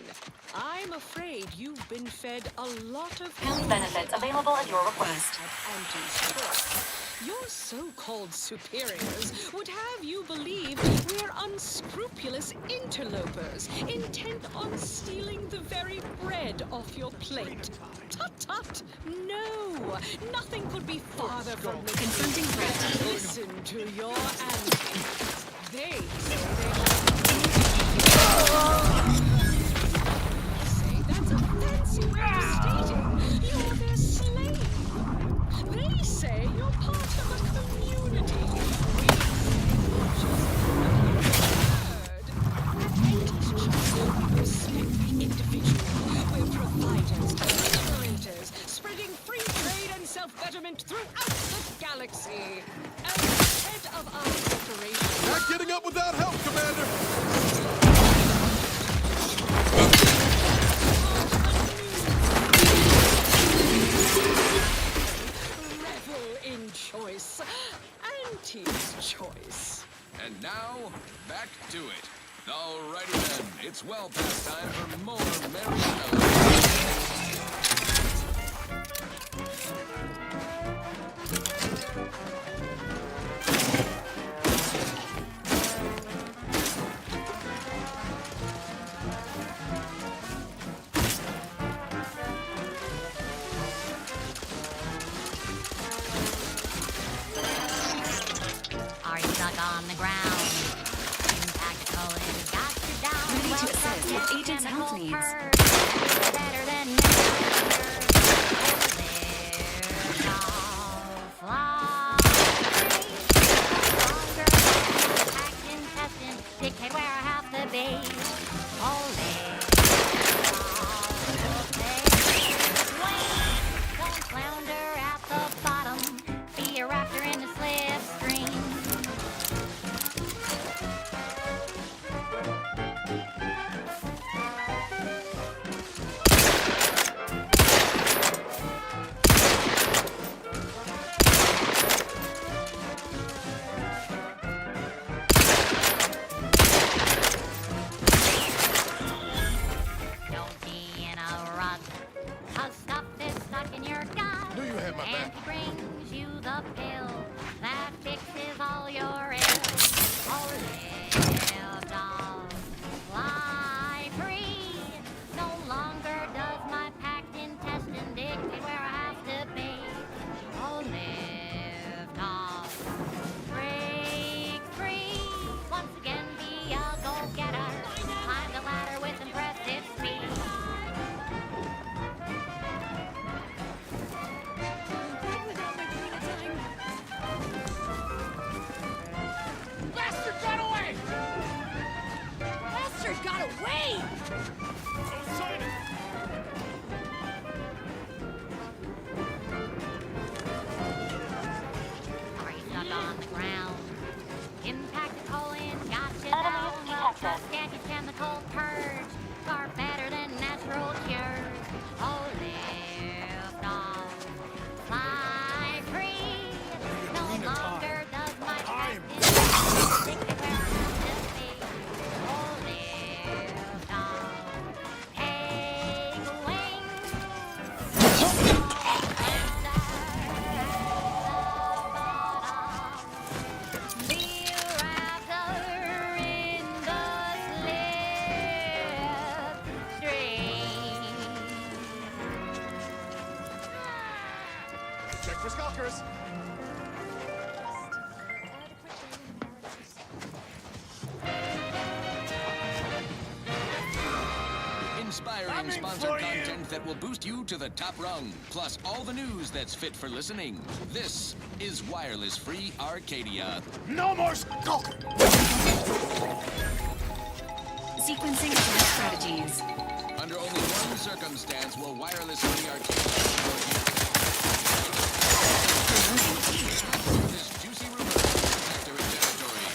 I'm afraid you've been fed a lot of Health benefits available at your request. at Auntie's choice. Your so-called superiors would have you believe we're unscrupulous interlopers, intent on stealing the very bread off your plate. Tut-tut! No! Nothing could be farther from the Confronting threat. Listen to your auntie. They say that's a fancy way of stating you're their slave. They say you're part of a community. We say respect the individual. We're providers, curators, spreading free trade and self-betterment throughout the galaxy. At the head of our corporation. Not getting up without help, Commander! Revel in choice. Auntie's choice. And now, back to it. Alrighty then, it's well past time for more Merry Melody. Are you stuck on the ground? Impact code has got you down. Ready to Well, assist with some agent's health chemical needs. purge. Better than there's no flaw free. Longer packed intestine dictate where I have to be. Holy. Don't flounder at the bottom. Be a raptor in the slipstream. featuring sponsored content that will boost you to the top rung, plus all the news that's fit for listening. This is Wireless Free Arcadia. No more skulking! Sequencing attack strategies. Under only one circumstance will Wireless Free Arcadia this juicy rumor sector territory.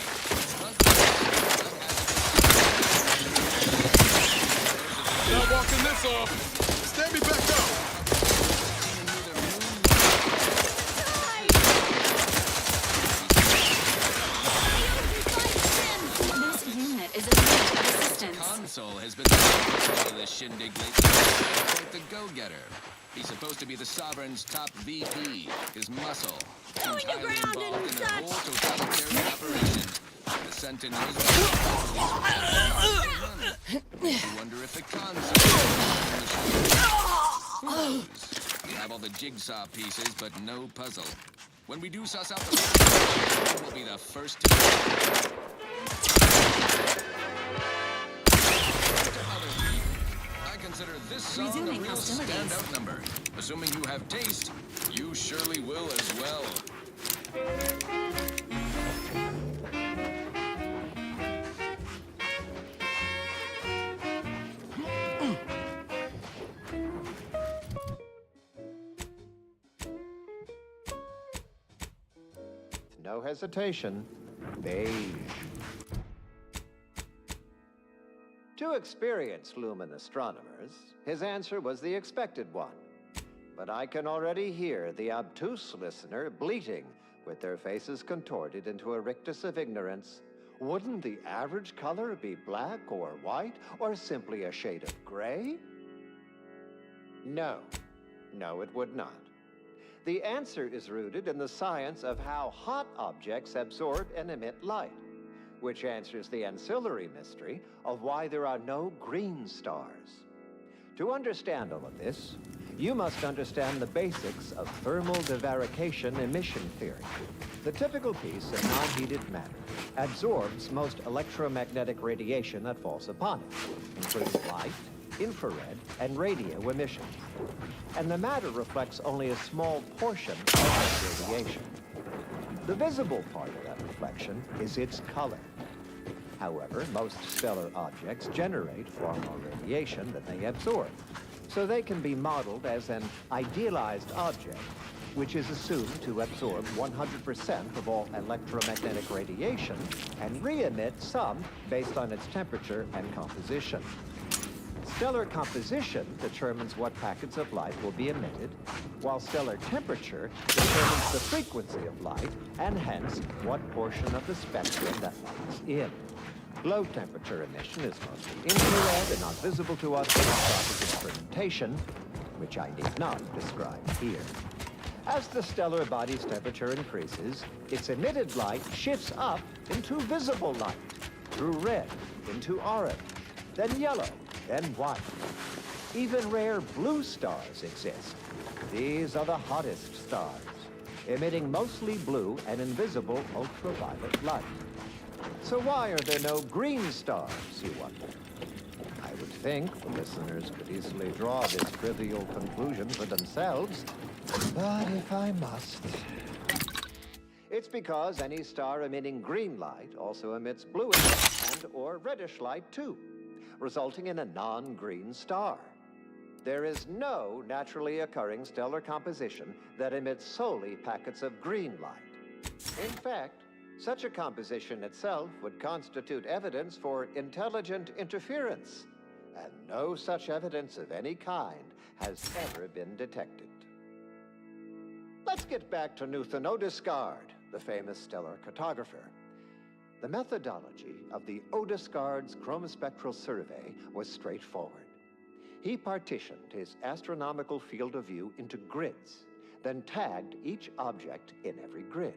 Not walking this off. Stand me back up. This unit is a unit of assistance. Console has been to this shindig lately. Quite the go-getter. He's supposed to be the Sovereign's top VP. His muscle. Entirely involved in their whole totalitarian operation. The Sentinels. You wonder if the console. We have all the jigsaw pieces, but no puzzle. When we do suss out the puzzle, we'll be the first to know. I consider this song a real standout number. Assuming you have taste, you surely will as well. No hesitation, beige. To experienced lumen astronomers, his answer was the expected one. But I can already hear the obtuse listener bleating with their faces contorted into a rictus of ignorance. Wouldn't the average color be black or white or simply a shade of gray? No, it would not. The answer is rooted in the science of how hot objects absorb and emit light, which answers the ancillary mystery of why there are no green stars. To understand all of this, you must understand the basics of thermal divarication emission theory. The typical piece of non-heated matter absorbs most electromagnetic radiation that falls upon it, including light, infrared, and radio emissions. And the matter reflects only a small portion of that radiation. The visible part of that reflection is its color. However, most stellar objects generate far more radiation than they absorb, so they can be modeled as an idealized object, which is assumed to absorb 100% of all electromagnetic radiation and re-emit some based on its temperature and composition. Stellar composition determines what packets of light will be emitted, while stellar temperature determines the frequency of light and hence what portion of the spectrum that light is in. Low temperature emission is mostly infrared and not visible to us in the process of fermentation, which I need not describe here. As the stellar body's temperature increases, its emitted light shifts up into visible light, through red into orange, then yellow, then white. Even rare blue stars exist. These are the hottest stars, emitting mostly blue and invisible ultraviolet light. So why are there no green stars, you wonder? I would think the listeners could easily draw this trivial conclusion for themselves, but if I must. It's because any star emitting green light also emits bluish and or reddish light too, resulting in a non-green star. There is no naturally occurring stellar composition that emits solely packets of green light. In fact, such a composition itself would constitute evidence for intelligent interference, and no such evidence of any kind has ever been detected. Let's get back to Newton Odescard, the famous stellar cartographer. The methodology of the Odescard's chromospectral survey was straightforward. He partitioned his astronomical field of view into grids, then tagged each object in every grid.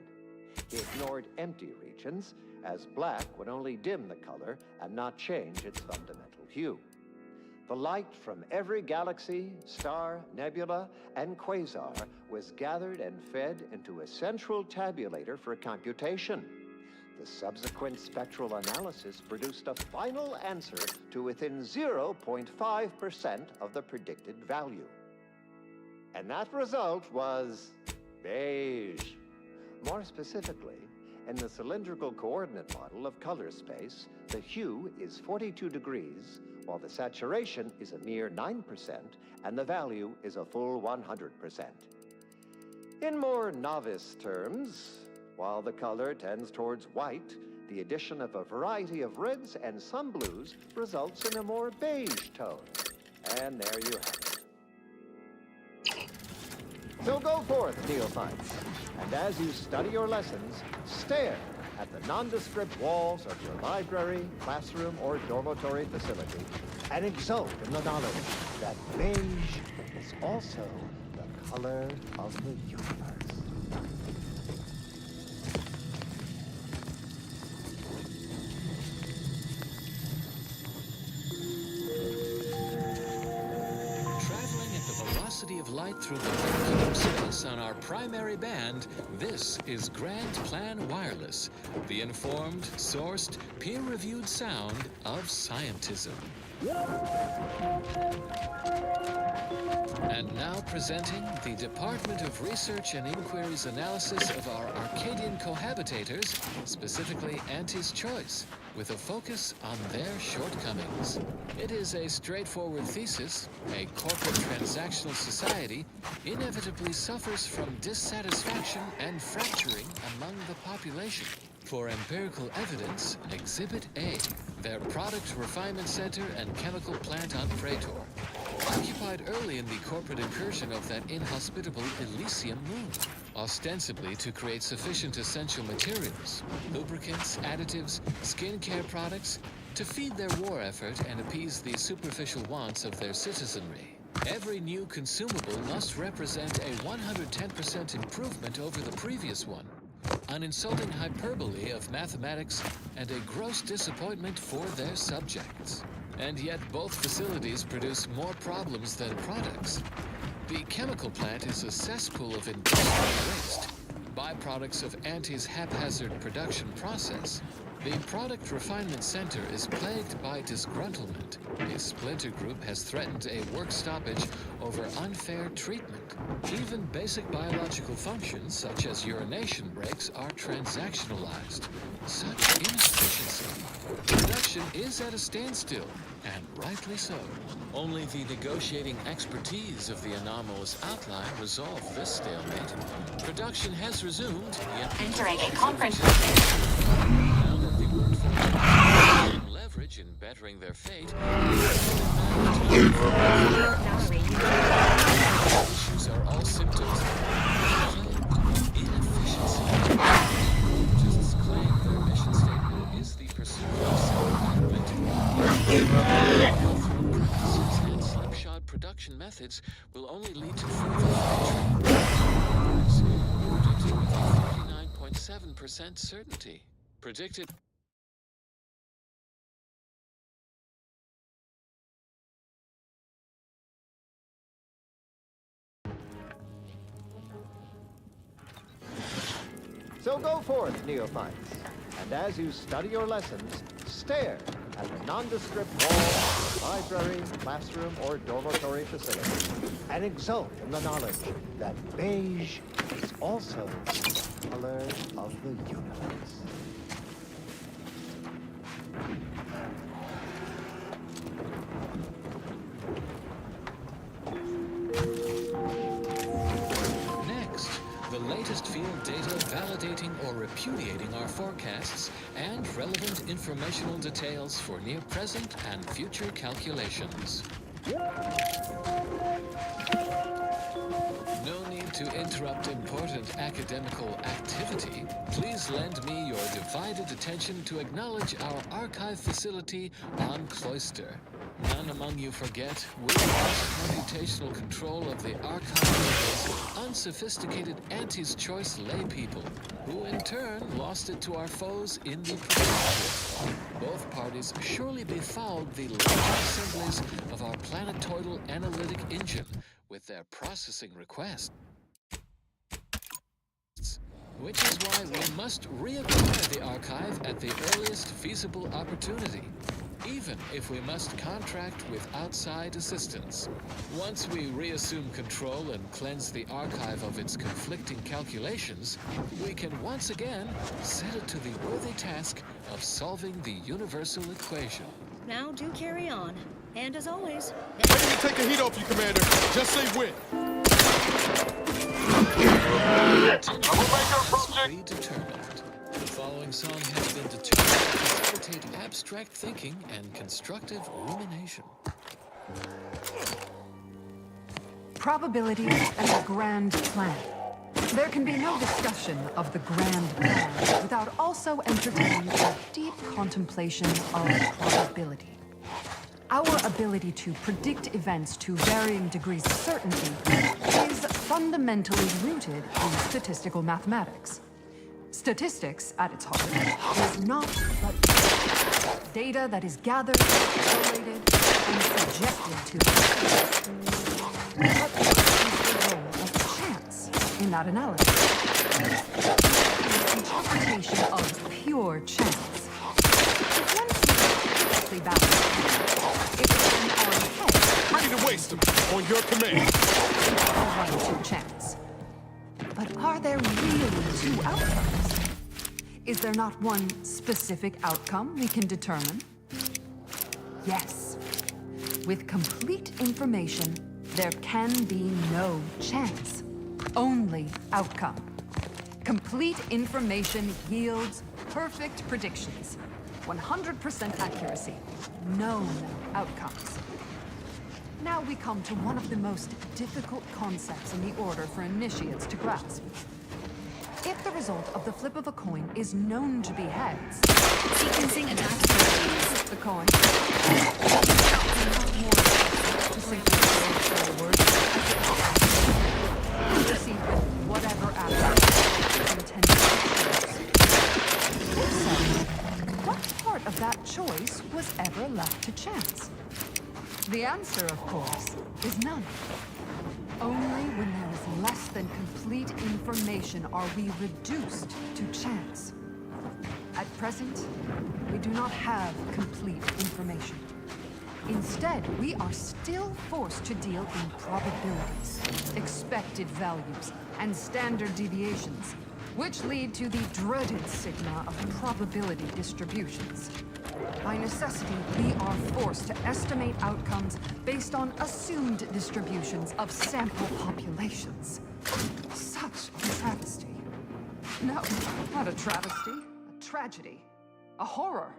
He ignored empty regions, as black would only dim the color and not change its fundamental hue. The light from every galaxy, star, nebula, and quasar was gathered and fed into a central tabulator for computation. The subsequent spectral analysis produced a final answer to within 0.5% of the predicted value. And that result was beige. More specifically, in the cylindrical coordinate model of color space, the hue is 42 degrees, while the saturation is a mere 9%, and the value is a full 100%. In more novice terms, while the color tends towards white, the addition of a variety of reds and some blues results in a more beige tone. And there you have it. So go forth, neophytes, and as you study your lessons, stare at the nondescript walls of your library, classroom, or dormitory facility, and exult in the knowledge that beige is also the color of the universe. Of light through the vacuum space on our primary band, this is Grand Plan Wireless, the informed, sourced, peer-reviewed sound of scientism. And now presenting the Department of Research and Inquiry's analysis of our Arcadian cohabitators, specifically Auntie's Choice, with a focus on their shortcomings. It is a straightforward thesis. A corporate transactional society inevitably suffers from dissatisfaction and fracturing among the population. For empirical evidence, Exhibit A, their product refinement center and chemical plant on Praetor, occupied early in the corporate incursion of that inhospitable Elysium moon, ostensibly to create sufficient essential materials, lubricants, additives, skincare products, to feed their war effort and appease the superficial wants of their citizenry. Every new consumable must represent a 110% improvement over the previous one, an insulting hyperbole of mathematics and a gross disappointment for their subjects. And yet both facilities produce more problems than products. The chemical plant is a cesspool of industrial waste, byproducts of Auntie's haphazard production process. The product refinement center is plagued by disgruntlement. A splinter group has threatened a work stoppage over unfair treatment. Even basic biological functions, such as urination breaks, are transactionalized. Such inefficiency. Production is at a standstill, and rightly so. Only the negotiating expertise of the anomalous outline resolved this stalemate. Production has resumed, yet entering a conference. Leverage in bettering their fate. Issues are all symptoms of inefficiency. Just claim their mission statement is the pursuit of self-betterment. Practices and slipshod production methods will only lead to further predicted with 49.7% certainty. Predicted. So go forth, neophytes, and as you study your lessons, stare at the nondescript wall, library, classroom, or dormitory facility, and exult in the knowledge that beige is also the color of the universe. The latest field data validating or repudiating our forecasts and relevant informational details for near present and future calculations. No need to interrupt important academical activity. Please lend me your divided attention to acknowledge our archive facility on Cloister. None among you forget, we lost computational control of the archive of those unsophisticated Auntie's Choice laypeople, who in turn lost it to our foes in the production. Both parties surely befouled the large assemblies of our planetoidal analytic engine with their processing requests. Which is why we must reacquire the archive the earliest feasible opportunity, even if we must contract with outside assistance. Once we reassume control and cleanse the archive of its conflicting calculations, we can once again set it to the worthy task of solving the universal equation. Now do carry on. And as always... Ready to take the heat off you, Commander. Just say when. Predetermined. The following song has been determined to facilitate abstract thinking and constructive rumination. Probability and a grand plan. There can be no discussion of the grand plan without also entertaining a deep contemplation of probability. Our ability to predict events to varying degrees of certainty is fundamentally rooted in statistical mathematics. Statistics, at its heart, is not but data that is gathered, collated, and subjected to. But what is the role of chance in that analysis? The interpretation of pure chance. If one sees perfectly balanced, if it's in our head, Ready to waste them on your command. one to chance. But are there really two outcomes? Is there not one specific outcome we can determine? Yes. With complete information, there can be no chance. Only outcome. Complete information yields perfect predictions. 100% accuracy. Known outcomes. Now we come to one of the most difficult concepts in the order for initiates to grasp. If the result of the flip of a coin is known to be heads, Sequencing adaptabilities. flip the coin. To simply forward. Proceed with whatever action intended to choose. If so, what part of that choice was ever left to chance? The answer, of course, is none. Only when there is less than complete information are we reduced to chance. At present, we do not have complete information. Instead, we are still forced to deal in probabilities, expected values, and standard deviations, which lead to the dreaded sigma of probability distributions. By necessity, we are forced to estimate outcomes based on assumed distributions of sample populations. Such a travesty. No, not a travesty. A tragedy. A horror.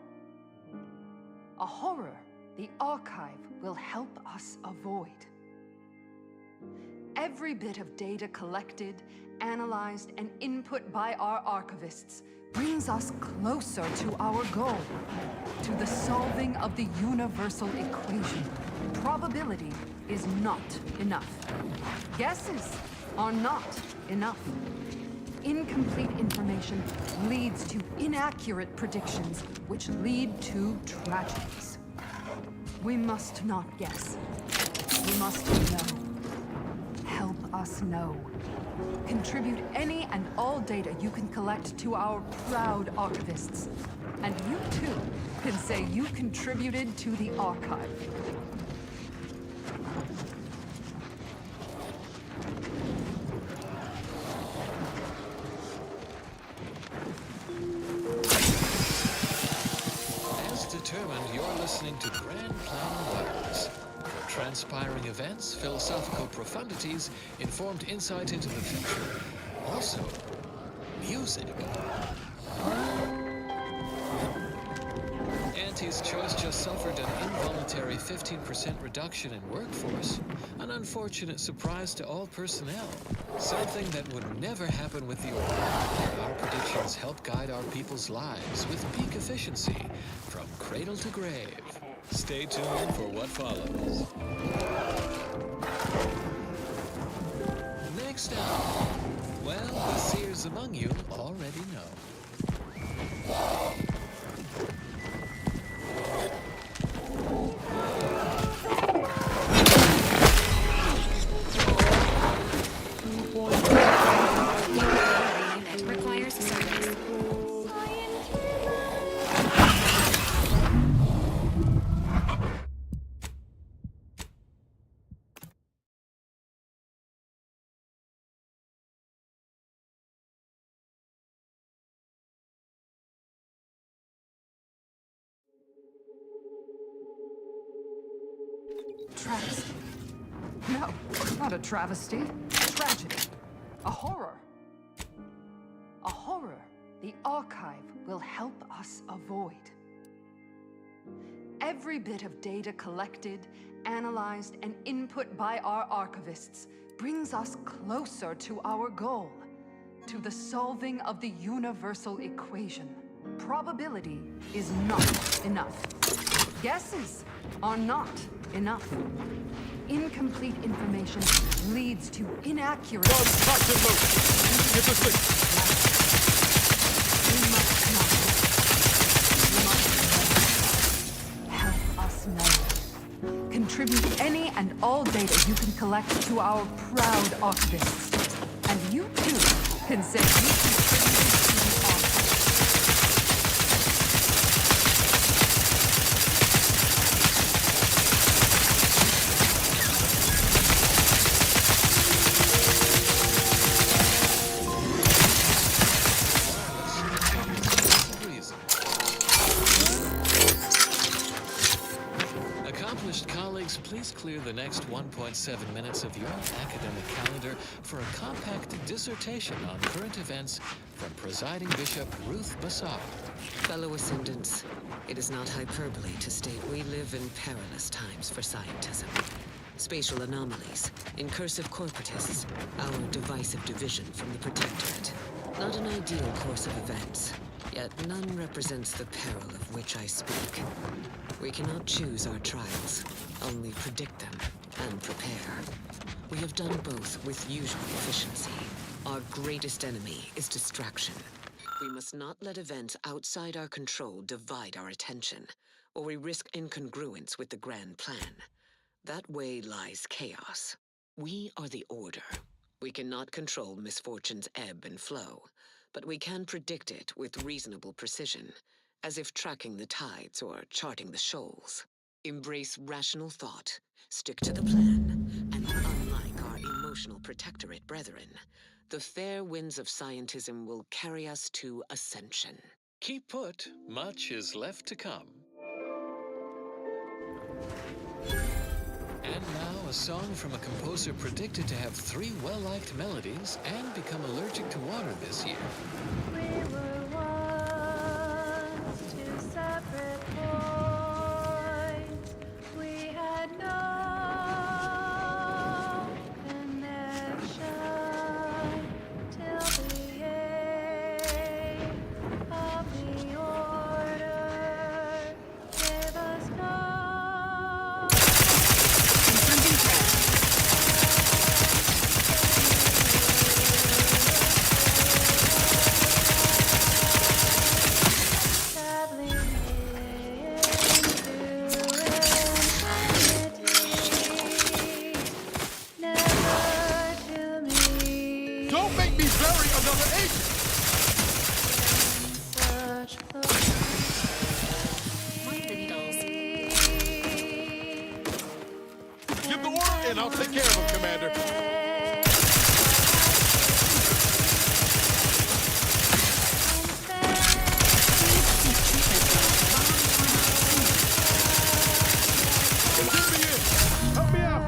A horror the archive will help us avoid. Every bit of data collected, analyzed, and input by our archivists brings us closer to our goal, to the solving of the universal equation. Probability is not enough. Guesses are not enough. Incomplete information leads to inaccurate predictions, which lead to tragedies. We must not guess. We must know. Help us know. Contribute any and all data you can collect to our proud archivists. And you too can say you contributed to the archive. As determined, you're listening to Grand Plan Wireless. For transpiring events, philosophical profundities, informed insight into the future. Also, music. Auntie's Choice just suffered an involuntary 15% reduction in workforce. An unfortunate surprise to all personnel. Something that would never happen with the Order. Our predictions help guide our people's lives with peak efficiency, from cradle to grave. Stay tuned for what follows. Next up, well, the seers among you already know. Requires service. travesty. No, not a travesty. A tragedy. A horror. A horror the archive will help us avoid. Every bit of data collected, analyzed, and input by our archivists brings us closer to our goal, to the solving of the universal equation. Probability is not enough. Guesses are not enough. Incomplete information leads to inaccurate... Toxin load! Get this thing! We must not. Help us know. Contribute any and all data you can collect to our proud archivists. And you too can say you contributed to the archive. Accomplished colleagues, please clear the next 1.7 minutes of your academic calendar for a compact dissertation on current events from Presiding Bishop Ruth Bassar. Fellow Ascendants, it is not hyperbole to state we live in perilous times for scientism. Spatial anomalies, incursive corporatists, our divisive division from the Protectorate. Not an ideal course of events, yet none represents the peril of which I speak. We cannot choose our trials, only predict them and prepare. We have done both with usual efficiency. Our greatest enemy is distraction. We must not let events outside our control divide our attention, or we risk incongruence with the grand plan. That way lies chaos. We are the order. We cannot control misfortune's ebb and flow, but we can predict it with reasonable precision, as if tracking the tides or charting the shoals. Embrace rational thought, stick to the plan, and unlike our emotional Protectorate brethren, the fair winds of scientism will carry us to ascension. Keep put, much is left to come. And now, a song from a composer predicted to have 3 well-liked melodies and become allergic to water this year. We were once two separate points. We had no connection till the aim of the order gave us no. Don't make me bury another agent! Give the order and I'll take care of him, Commander. Help me out!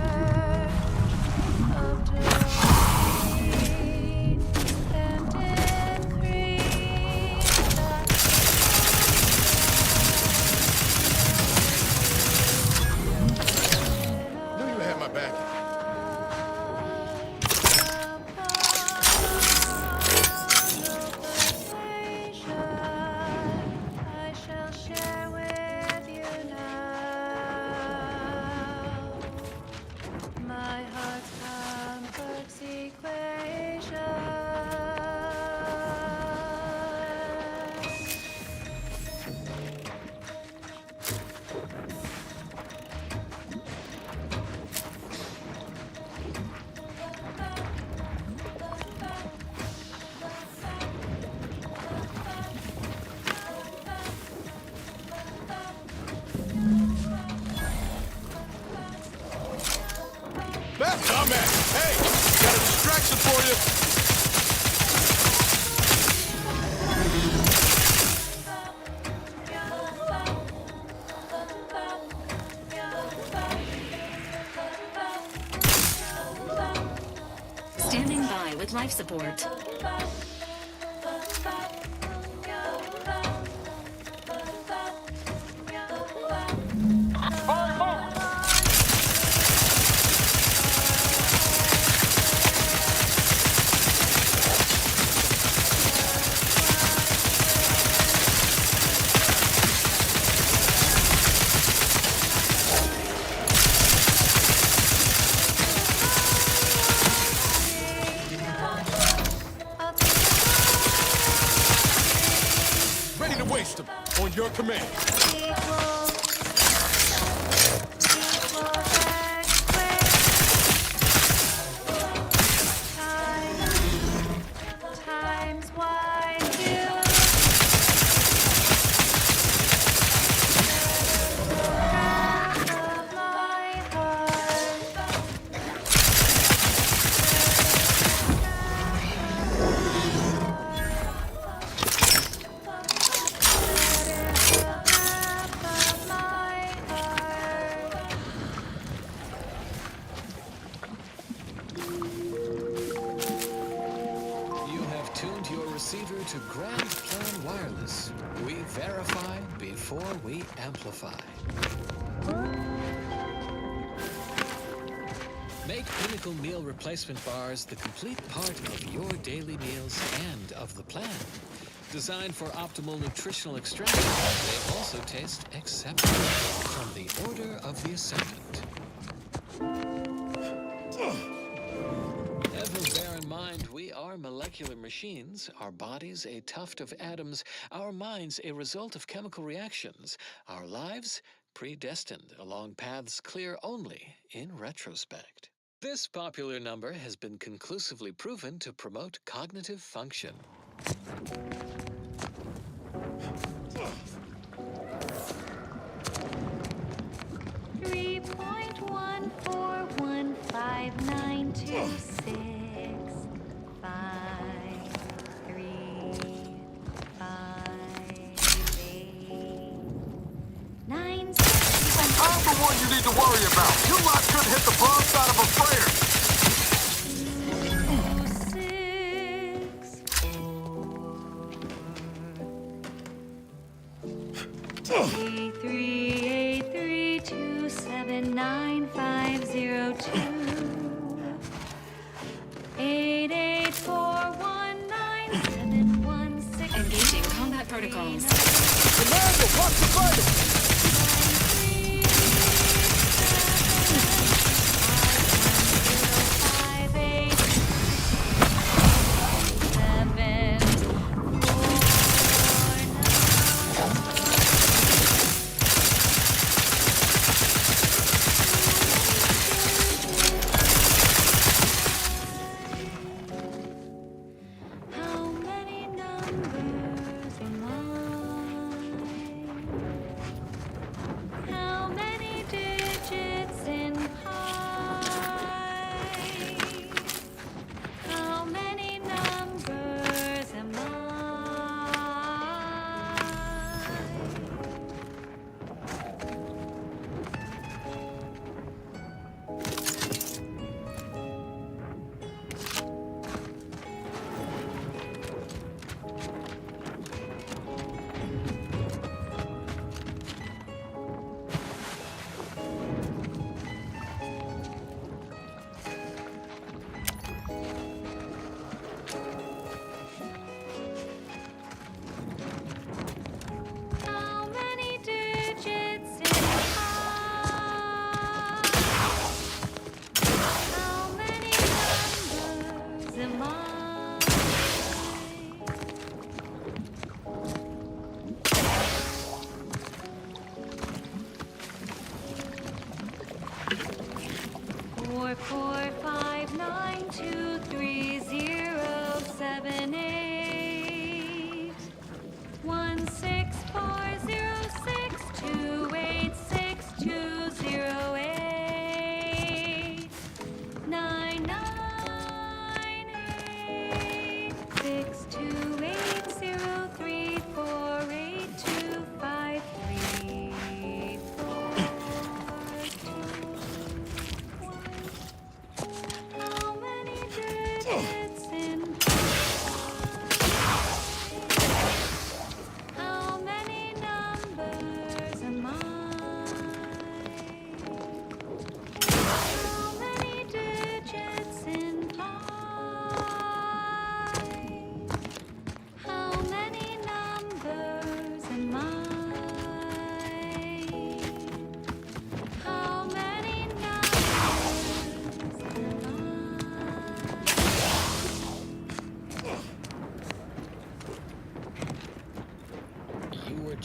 Knew you had my back. I shall share with you now my heart's complex equation. That's dumbass! Hey! Got a distraction for you! with life support. Ready to waste them. On your command. Times wide view. Of my heart. Of my heart. You have tuned your receiver to Grand Plan Wireless. We verify before we amplify. Make Pinnacle Meal Replacement Bars the complete part of your daily meals and of the plan. Designed for optimal nutritional extraction, they also taste exceptional. From the Order of the Ascendant. Ever bear in mind, we are molecular machines, our bodies a tuft of atoms, our minds a result of chemical reactions, our lives predestined along paths clear only in retrospect. This popular number has been conclusively proven to promote cognitive function. Three point 1415926 5 3 5 8 9 I'm the one you need to worry about. You lot could hit the broadside of a freighter. 88419716. Engaging combat protocols. Commander, watch the fighter! How many numbers am I?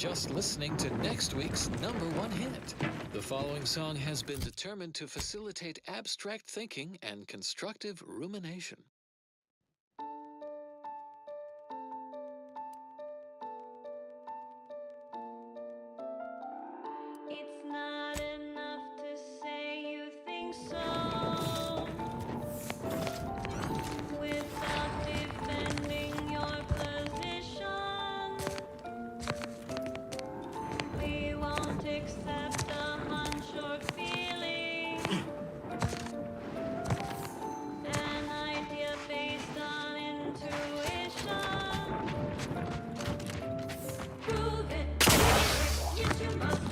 just listening to next week's #1 hit. The following song has been determined to facilitate abstract thinking and constructive rumination. It's not enough to say you think so without defending your position. We won't accept a hunch or feeling, an idea based on intuition. Prove it, yes you must.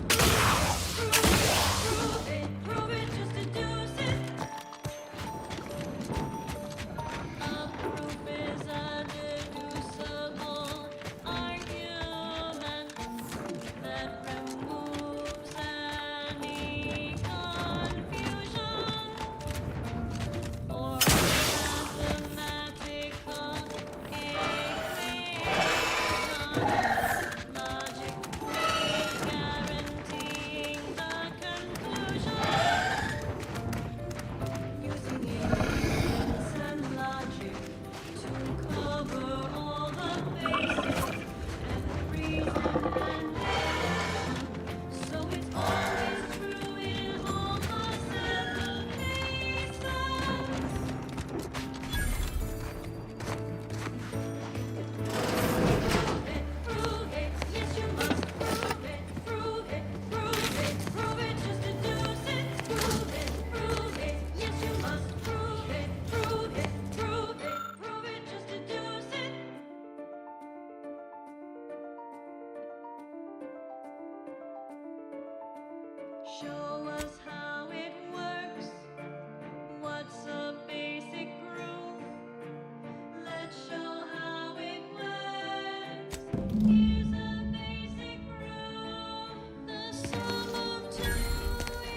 Prove it, just deduce it. A proof is a deducible argument that removes any confusion or mathematical equation. Logically guaranteeing the conclusion. Using evidence and logic to cover all the bases and reason and reason. So it's always true in all possible cases. Prove it, yes you must prove it. Prove it, just deduce it. Prove it, yes you must prove it. Prove it, just deduce it. Show us how it works. What's a basic proof? Let's show how it works. Here's a basic proof. The sum of two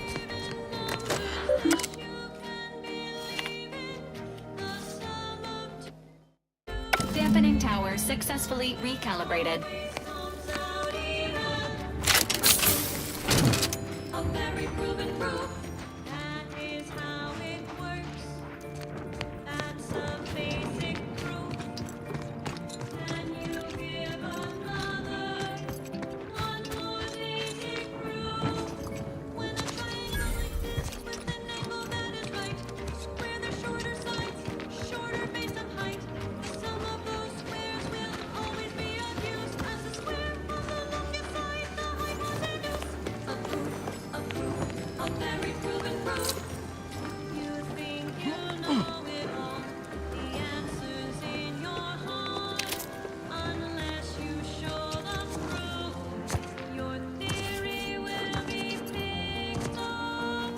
even numbers that you can believe in. The sum of two Dampening tower successfully recalibrated. comes out even. A very proven proof. That is how it works. That's a basic proof. Can you give another one more basic proof? When a triangle exists with an angle that is right, square their shorter sides, shorter base of height. The sum of those squares will always be of use as the square of the longest side, the hypotenuse. A very proven proof. You think you know it all, the answer's in your heart. Unless you show the proof, your theory will be picked apart.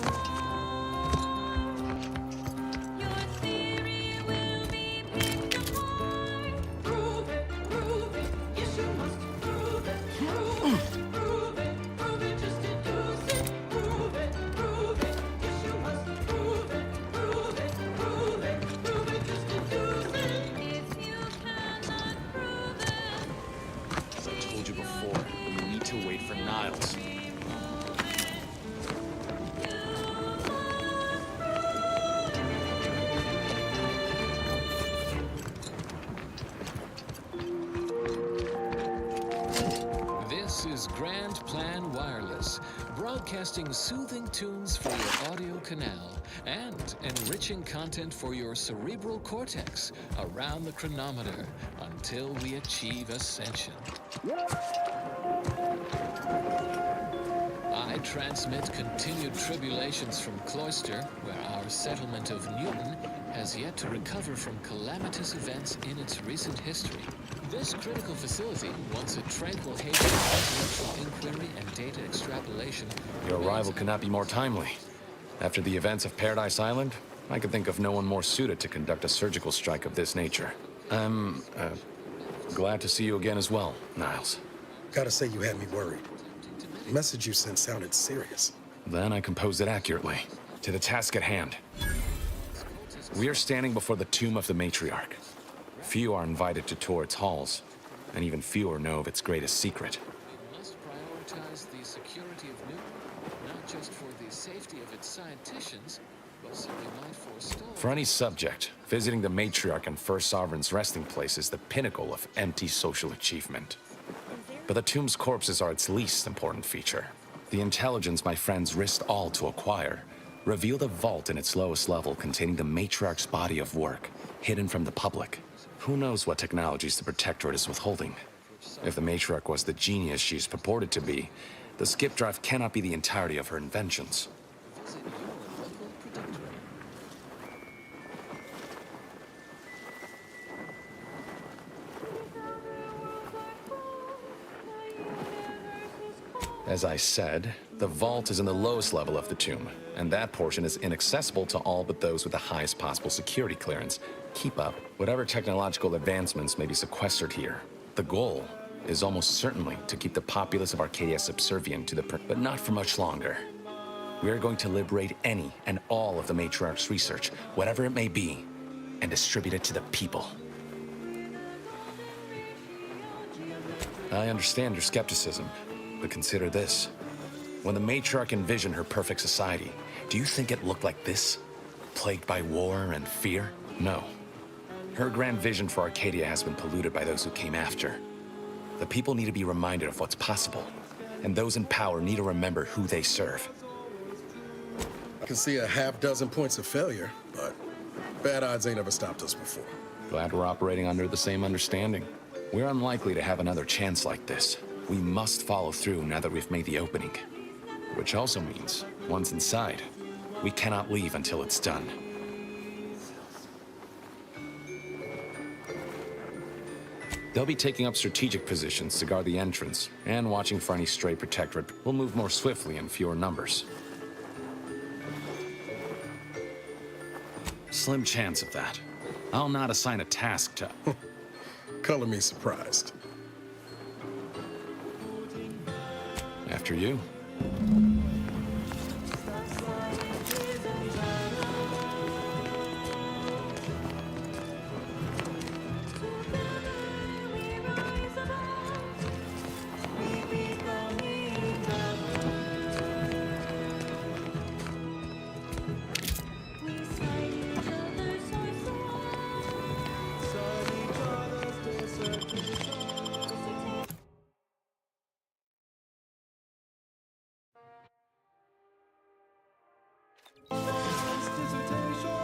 Your theory will be picked apart. Prove it, yes you must prove it. Prove it, just deduce it. Prove it, yes you must prove it. Prove it, just deduce it. If you cannot prove it, As I told you before, we need to wait for Niles. This is Grand Plan Wireless, broadcasting soothing tunes for your audio canal and enriching content for your cerebral cortex around the chronometer until we achieve ascension. I transmit continued tribulations from Cloister, where our settlement of Newton has yet to recover from calamitous events in its recent history. This critical facility, once a tranquil haven of intellectual inquiry and data extrapolation... Your arrival could not be more timely. After the events of Paradise Island, I could think of no one more suited to conduct a surgical strike of this nature. I'm, glad to see you again as well, Niles. Gotta say you had me worried. The message you sent sounded serious. Then I composed it accurately. To the task at hand. We are standing before the tomb of the matriarch. Few are invited to tour its halls, and even fewer know of its greatest secret. prioritize the security of Newton, not just for the safety of its scienticians, but so they might forestall... For any subject, visiting the matriarch and First Sovereign's resting place is the pinnacle of empty social achievement. But the tomb's corpses are its least important feature. The intelligence my friends risked all to acquire revealed a vault in its lowest level containing the matriarch's body of work, hidden from the public. Who knows what technologies the Protectorate is withholding? If the matriarch was the genius she's purported to be, the skip drive cannot be the entirety of her inventions. Visit your local Protectorate. As I said, the vault is in the lowest level of the tomb, and that portion is inaccessible to all but those with the highest possible security clearance. Keep up. Whatever technological advancements may be sequestered here, the goal is almost certainly to keep the populace of Arcadia subservient to the but not for much longer. We are going to liberate any and all of the matriarch's research, whatever it may be, and distribute it to the people. I understand your skepticism, but consider this. When the matriarch envisioned her perfect society, do you think it looked like this? Plagued by war and fear? No. Her grand vision for Arcadia has been polluted by those who came after. The people need to be reminded of what's possible, and those in power need to remember who they serve. I can see a half-dozen points of failure, but bad odds ain't ever stopped us before. Glad we're operating under the same understanding. We're unlikely to have another chance like this. We must follow through now that we've made the opening. Which also means, once inside, we cannot leave until it's done. They'll be taking up strategic positions to guard the entrance, and watching for any stray Protectorate will move more swiftly in fewer numbers. Slim chance of that. I'll not assign a task to... Color me surprised. After you.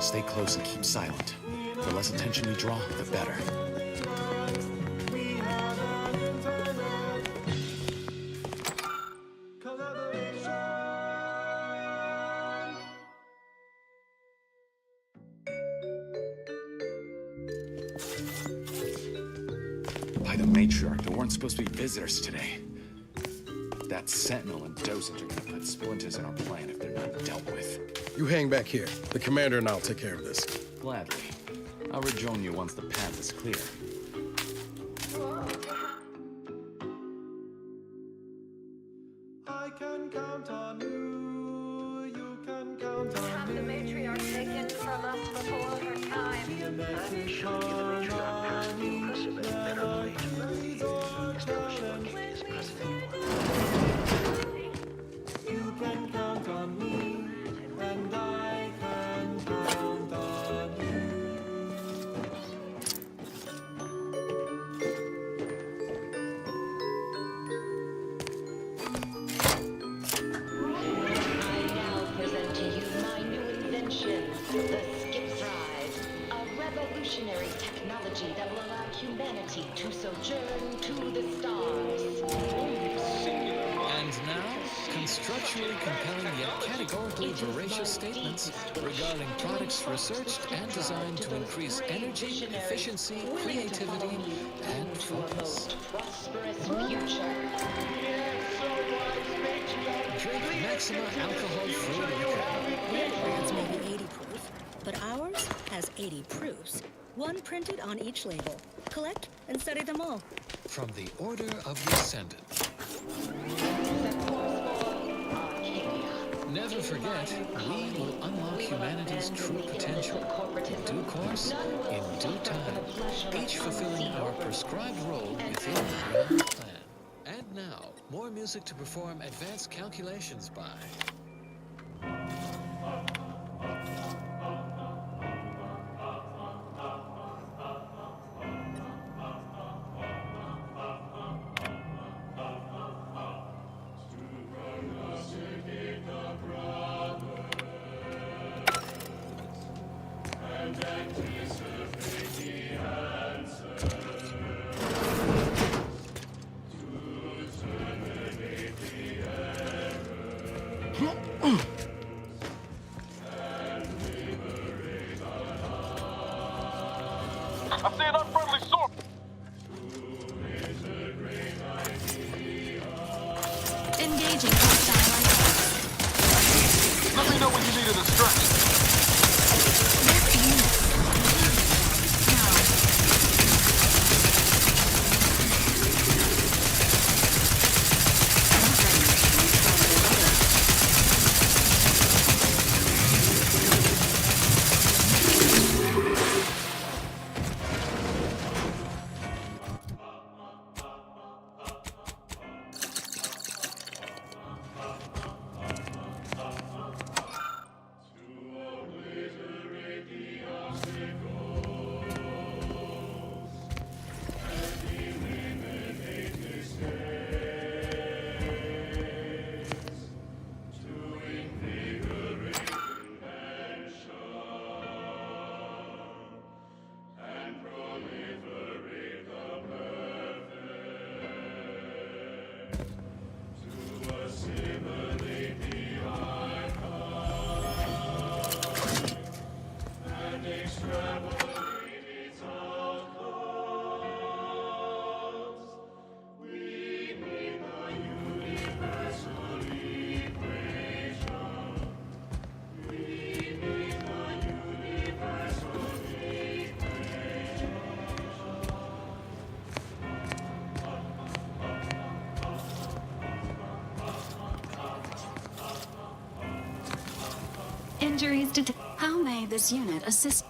Stay close and keep silent. The less attention you draw, the better. By the matriarch, there weren't supposed to be visitors today. That sentinel and dosage are gonna put splinters in our plan if they're not dealt with. You hang back here. The commander and I'll take care of this. Gladly. I'll rejoin you once the path is clear. I can count on you, you can count on Have the matriarch taken from us before her time? I'm sure the matriarch has the impressive and better way to manage this portion of his president. You can count on me, and I can count on you. I now present to you my new invention, the Skip Drive, a revolutionary technology that will allow humanity to sojourn to the stars. And now, constructually compelling yet categorically voracious statements regarding products researched and designed to increase energy, efficiency, creativity, and focus. Prosperous future. Drink Maxima alcohol-free liquor. Their brand's maybe 80 proof, but ours has 80 proofs. One printed on each label. Collect and study them all. From the Order of the Ascendant. Never forget, we will unlock humanity's true potential. In due course, in due time, each fulfilling our prescribed role within the grand plan. And now, more music. music to perform advanced calculations by. I see an unfriendly source. Engaging hostile items. Let me know when you need a distraction. Injuries detected. How may this unit assist?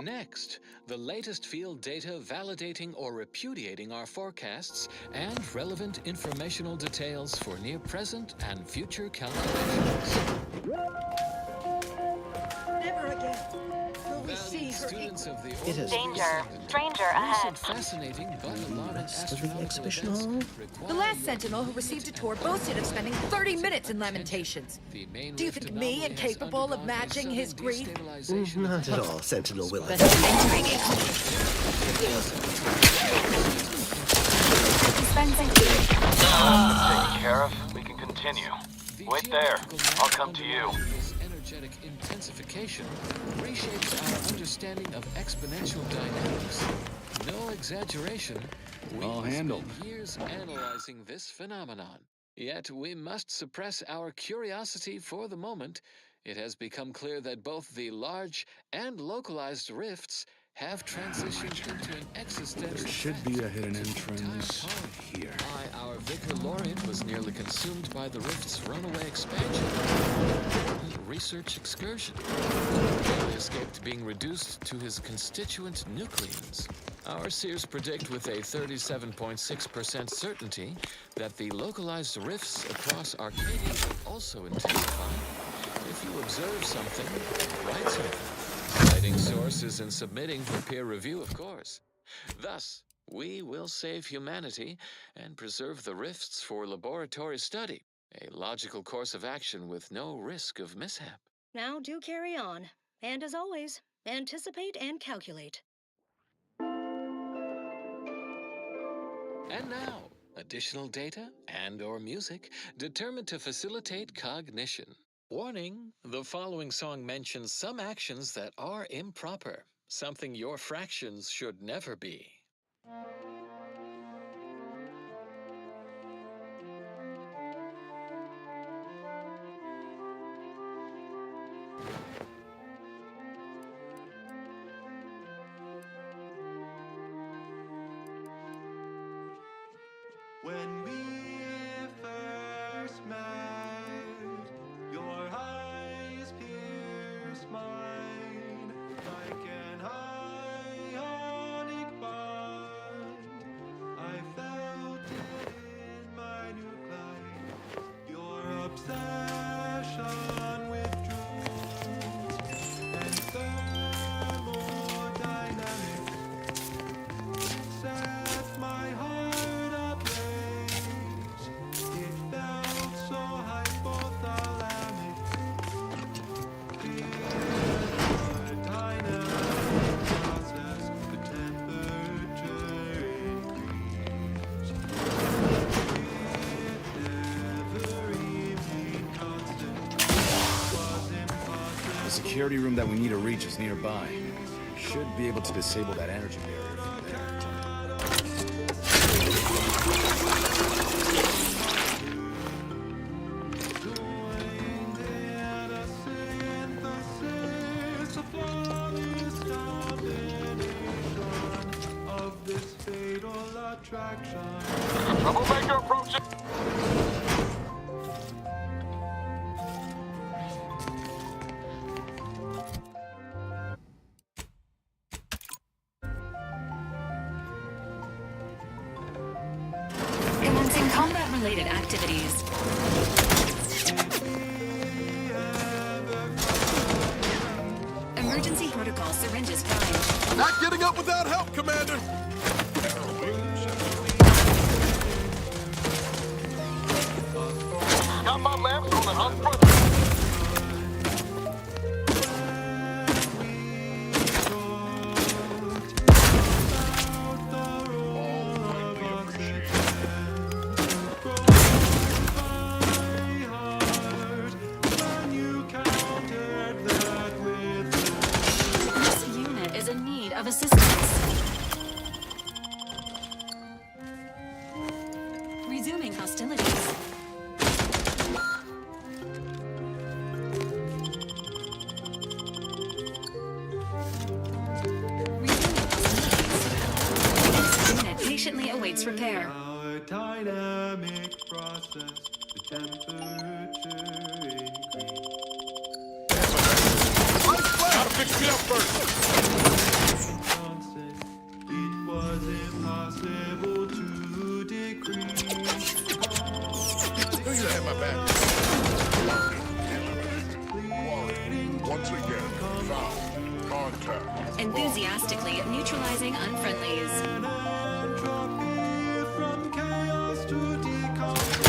Next, the latest field data validating or repudiating our forecasts and relevant informational details for near present and future calculations. Never again will we see Valued her students of the It Order Danger. Stranger ahead. recent fascinating but alarming astronomical events The last Sentinel who received a tour boasted of spending 30 minutes in Lamentations. Do you think me incapable of matching his grief? Not at all, Sentinel Willis. Taken care of. We can continue. Wait there. I'll come to you. This energetic intensification reshapes our understanding of exponential dynamics. No exaggeration. Well We've handled. spent years analyzing this phenomenon. Yet we must suppress our curiosity for the moment. It has become clear that both the large and localized rifts have transitioned into an existential There should be a hidden entrance here. Our Vicar Lorient was nearly consumed by the rift's runaway expansion. Research excursion. He escaped being reduced to his constituent nucleons. Our seers predict with a 37.6% certainty that the localized rifts across Arcadia will also intensify. If you observe something, write something. Citing sources and submitting for peer review, of course. Thus, we will save humanity and preserve the rifts for laboratory study. A logical course of action with no risk of mishap. Now do carry on. And as always, anticipate and calculate. And now, additional data and/or music determined to facilitate cognition. Warning, the following song mentions some actions that are improper, something your fractions should never be. When we first met, your eyes pierced mine like an ionic bond. I felt it in my nuclei, your obsession with truth and thermodynamics set my heart ablaze. It felt so hypothalamic. Our dynamic process, the temperature increased. It never remained constant. Was impossible. The security room that we need to reach is nearby. Should be able to disable that energy barrier from there. Troublemaker approaching. Commencing combat-related activities. Emergency protocol syringes prime. Not getting up without help, Commander. Got my lamps on and unfriendly. This unit is in need of assistance. Resuming hostilities. This unit patiently awaits repair. Our dynamic process, the temperature increased. Gotta fix me up first. Constant, it was impossible to decrease. You should have my back. Once again, found. Contact. Enthusiastically neutralizing unfriendlies. Entropy from chaos to decomposition.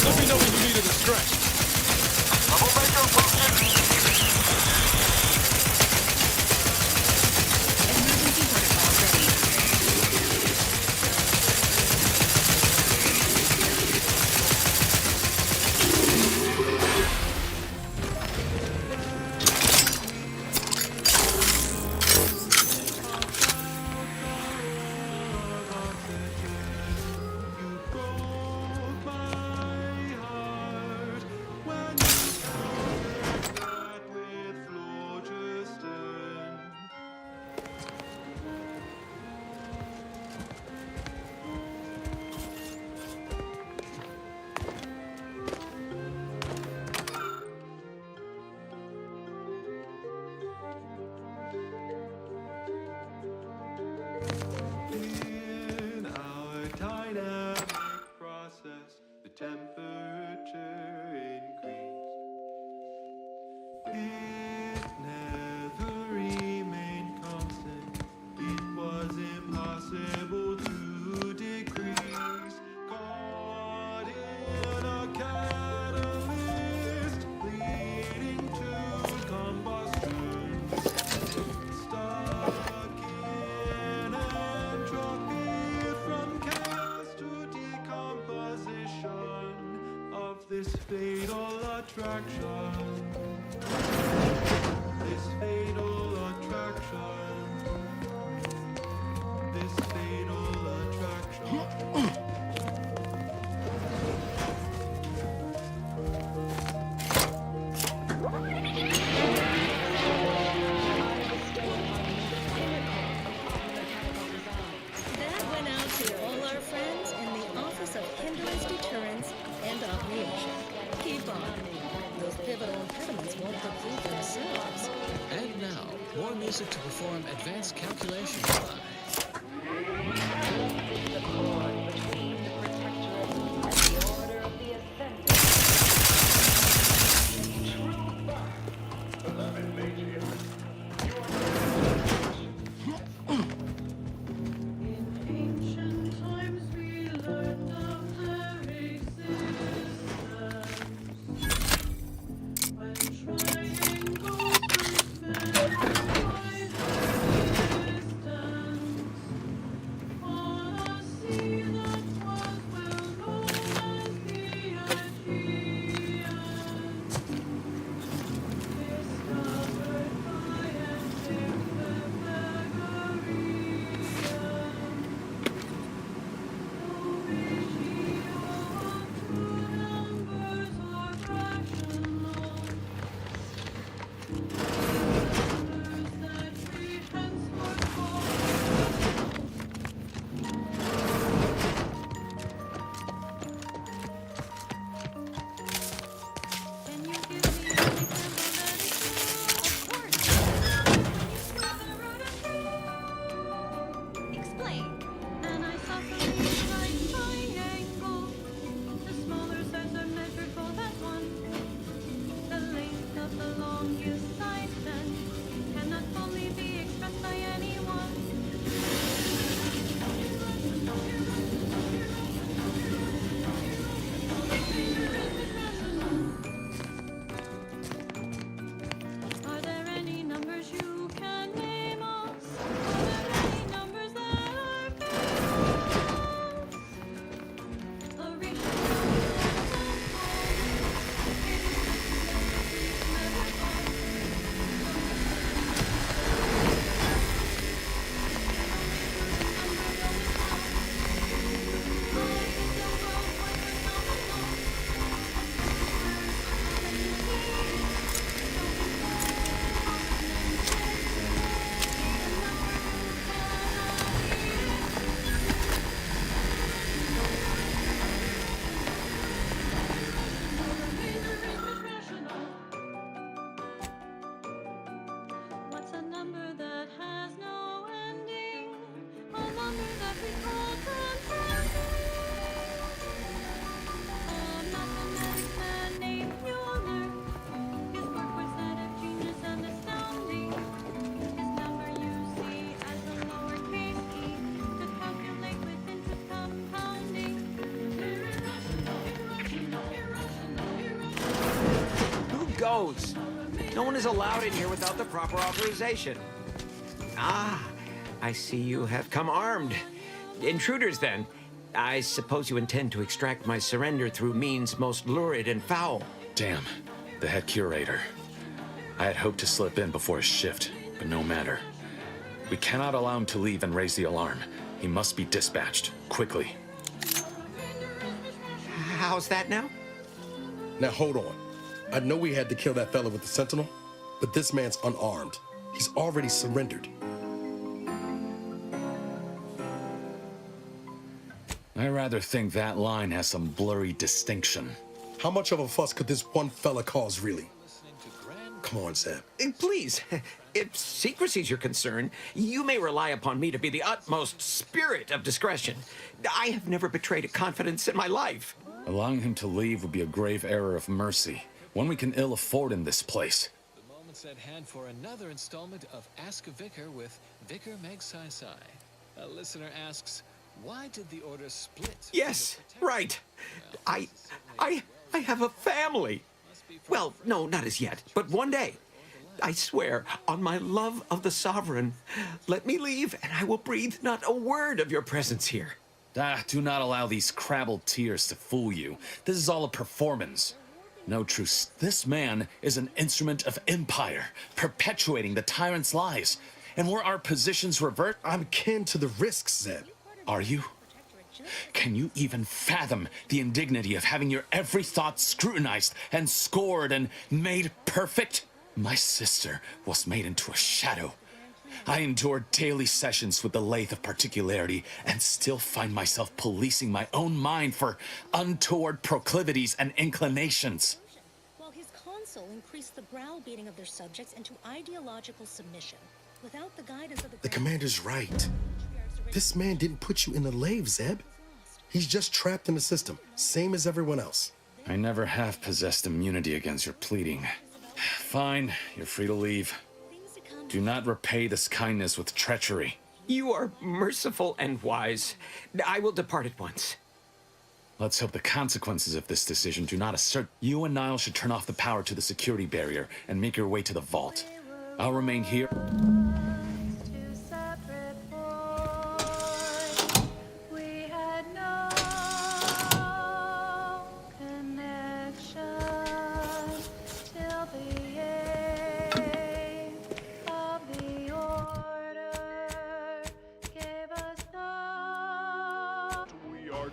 Let me know when you need a stretch. Troublemaker approaching. Emergency protocols ready. this fatal attraction. This fatal attraction. This fatal attraction. That went out to all our friends in the Office of Hindrance Deterrence and Obviation. Keep on. Those pivotal impediments won't deplete themselves. And now, more music to perform advanced calculations by. Goes. No one is allowed in here without the proper authorization. Ah, I see you have come armed. Intruders, then. I suppose you intend to extract my surrender through means most lurid and foul. Damn, the head curator. I had hoped to slip in before his shift, but no matter. We cannot allow him to leave and raise the alarm. He must be dispatched, quickly. How's that now? Now hold on. I know we had to kill that fella with the Sentinel, but this man's unarmed. He's already surrendered. I rather think that line has some blurry distinction. How much of a fuss could this one fella cause, really? Come on, Sam. Please, if secrecy's your concern, you may rely upon me to be the utmost spirit of discretion. I have never betrayed a confidence in my life. Allowing him to leave would be a grave error of mercy, one we can ill afford in this place. The moment's at hand for another installment of Ask a Vicar with Vicar Meg Sai Sai. A listener asks, why did the order split? Yes, right. I have a family. Well, no, not as yet, but one day. I swear, on my love of the Sovereign, let me leave and I will breathe not a word of your presence here. Do not allow these crabbled tears to fool you. This is all a performance. No truce. This man is an instrument of empire, perpetuating the tyrant's lies. And were our positions revert, I'm kin to the risks, Zeb. Are you? Can you even fathom the indignity of having your every thought scrutinized and scored and made perfect? My sister was made into a shadow. I endured daily sessions with the lathe of particularity and still find myself policing my own mind for untoward proclivities and inclinations. While his console increased the browbeating of their subjects into ideological submission, without the guidance of The commander's right. This man didn't put you in the lathe, Zeb. He's just trapped in the system, same as everyone else. I never have possessed immunity against your pleading. Fine, you're free to leave. Do not repay this kindness with treachery. You are merciful and wise. I will depart at once. Let's hope the consequences of this decision do not assert. You and Niall should turn off the power to the security barrier and make your way to the vault. I'll remain here.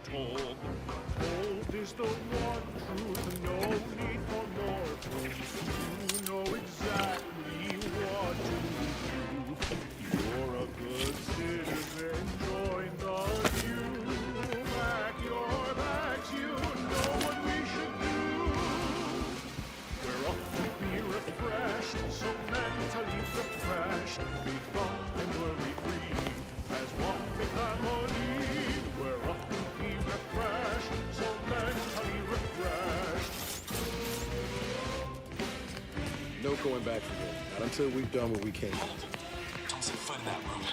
Told is the one truth, no need for more proof. You know exactly what to do. You're a good citizen, join the queue. Pack your bags, you know what we should do. We're off to be refreshed, so mentally refreshed. Be thought and worry-free, as one big family. We're off to be refreshed, so mentally refreshed. No going back from here. Not until we've done what we came. Don't set foot in that room.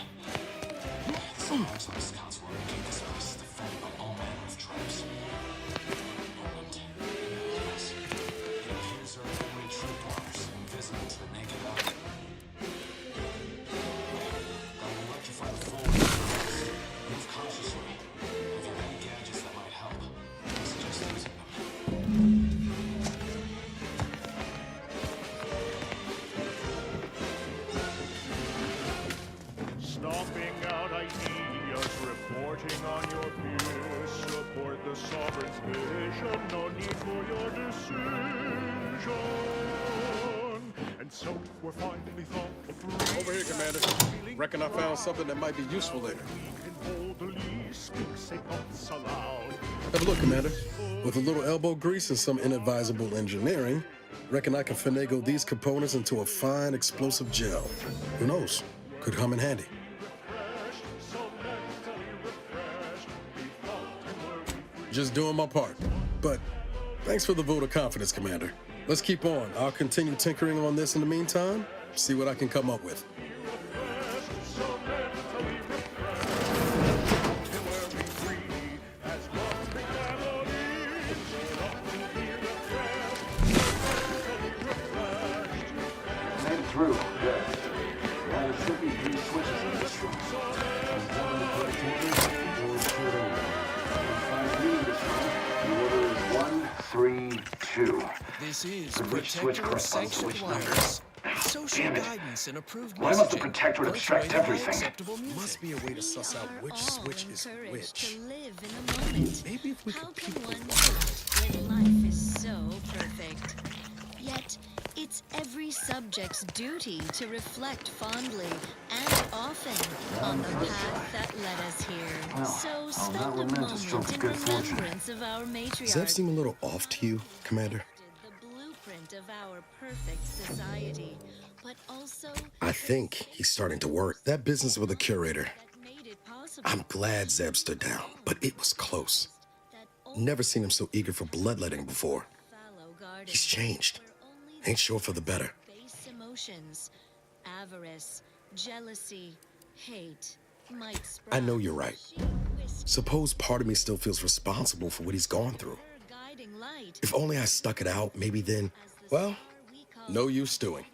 The arms on the scouts will indicate this place is defended by all manner of troops. And, yes, it appears there are enemy troop arms invisible to the naked eye. I will electrify the full room. Move cautiously. If you have any gadgets that might help, I suggest using them. Stomping out ideas, reporting on your peers. Support the sovereign's vision, no need for your decision. And so we're finally thought free. Over here, Commander. Reckon I found something that might be useful later. We can boldly speak, say thoughts aloud. Have a look, Commander. With a little elbow grease and some inadvisable engineering, reckon I can finagle these components into a fine explosive gel. Who knows? Could come in handy. Just doing my part. But thanks for the vote of confidence, Commander. Let's keep on. I'll continue tinkering on this in the meantime, see what I can come up with. Made it through. Good. Now there should be 3 switches in this room. One in the productivity, or 2 of them. Find me in this room. The order is 1, 3, 2. This is The bridge switch Protector corresponds to Sanctioned which number? Wireless. Social Damn it. guidance and approved Why must the messaging. Protector abstract Virtually everything? acceptable music. Must be a way to suss out which switch is which. To live in the moment. Maybe if we How could can peek one the know when life is so perfect? Yet, it's every subject's duty to reflect fondly and often on the path that led us here. Well, So all that spend we're a meant to stroke moment in good fortune. remembrance of our matriarch. Does that seem a little off to you, Commander? The blueprint of our perfect society, but also I think he's starting to work. That business with the curator. that made it possible. I'm glad Zeb stood down, but it was close. Never seen him so eager for bloodletting before. Fallow garden, He's changed. where only Ain't sure for the better. base emotions, avarice, jealousy, hate, might sprout. I know you're right. Suppose part of me still feels responsible for what he's gone through. Guiding light, If only I stuck it out, maybe then, well, no use stewing.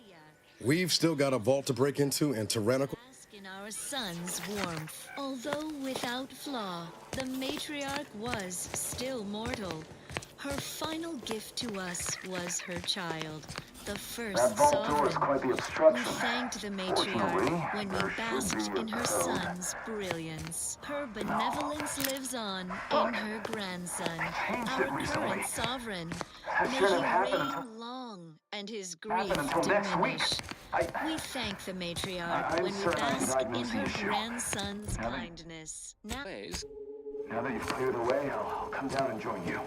We've still got a vault to break into and tyrannical. bask in in our sun's warmth. Although without flaw, the matriarch was still mortal. Her final gift to us was her child, the first That vault door sovereign. is quite the We obstruction. thanked the Fortunately, matriarch when we there should basked be in her son's brilliance. Her benevolence lives on in her grandson, our current sovereign. That May shouldn't he have happened reign until- long and his grief until next week. diminish. We thank the matriarch I'm when we certain bask diagnosed in the her issue. grandson's Now that- kindness. Now, Now that you've cleared the way, I'll come down and join you.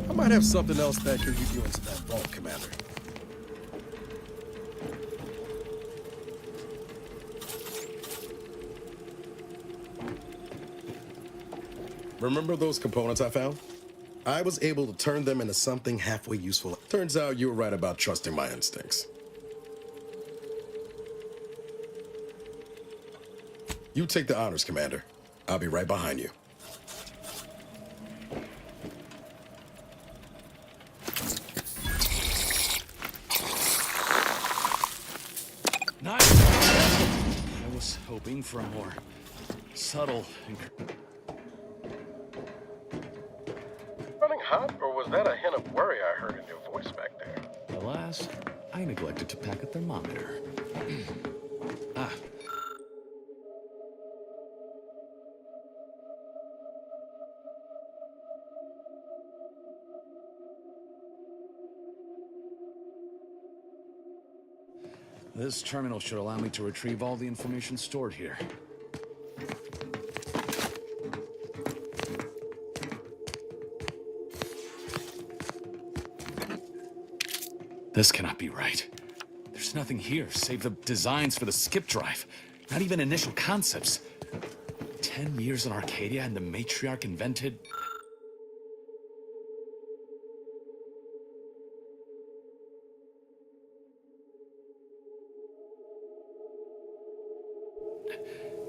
I might have something else that could get you into that vault, Commander. Remember those components I found? I was able to turn them into something halfway useful. Turns out you were right about trusting my instincts. You take the honors, Commander. I'll be right behind you. Nice! I was hoping for a more subtle and... Running hot, or was that a hint of worry I heard in your voice back there? Alas, I neglected to pack a thermometer. Ah. This terminal should allow me to retrieve all the information stored here. This cannot be right. There's nothing here save the designs for the skip drive. Not even initial concepts. 10 years in Arcadia and the matriarch invented...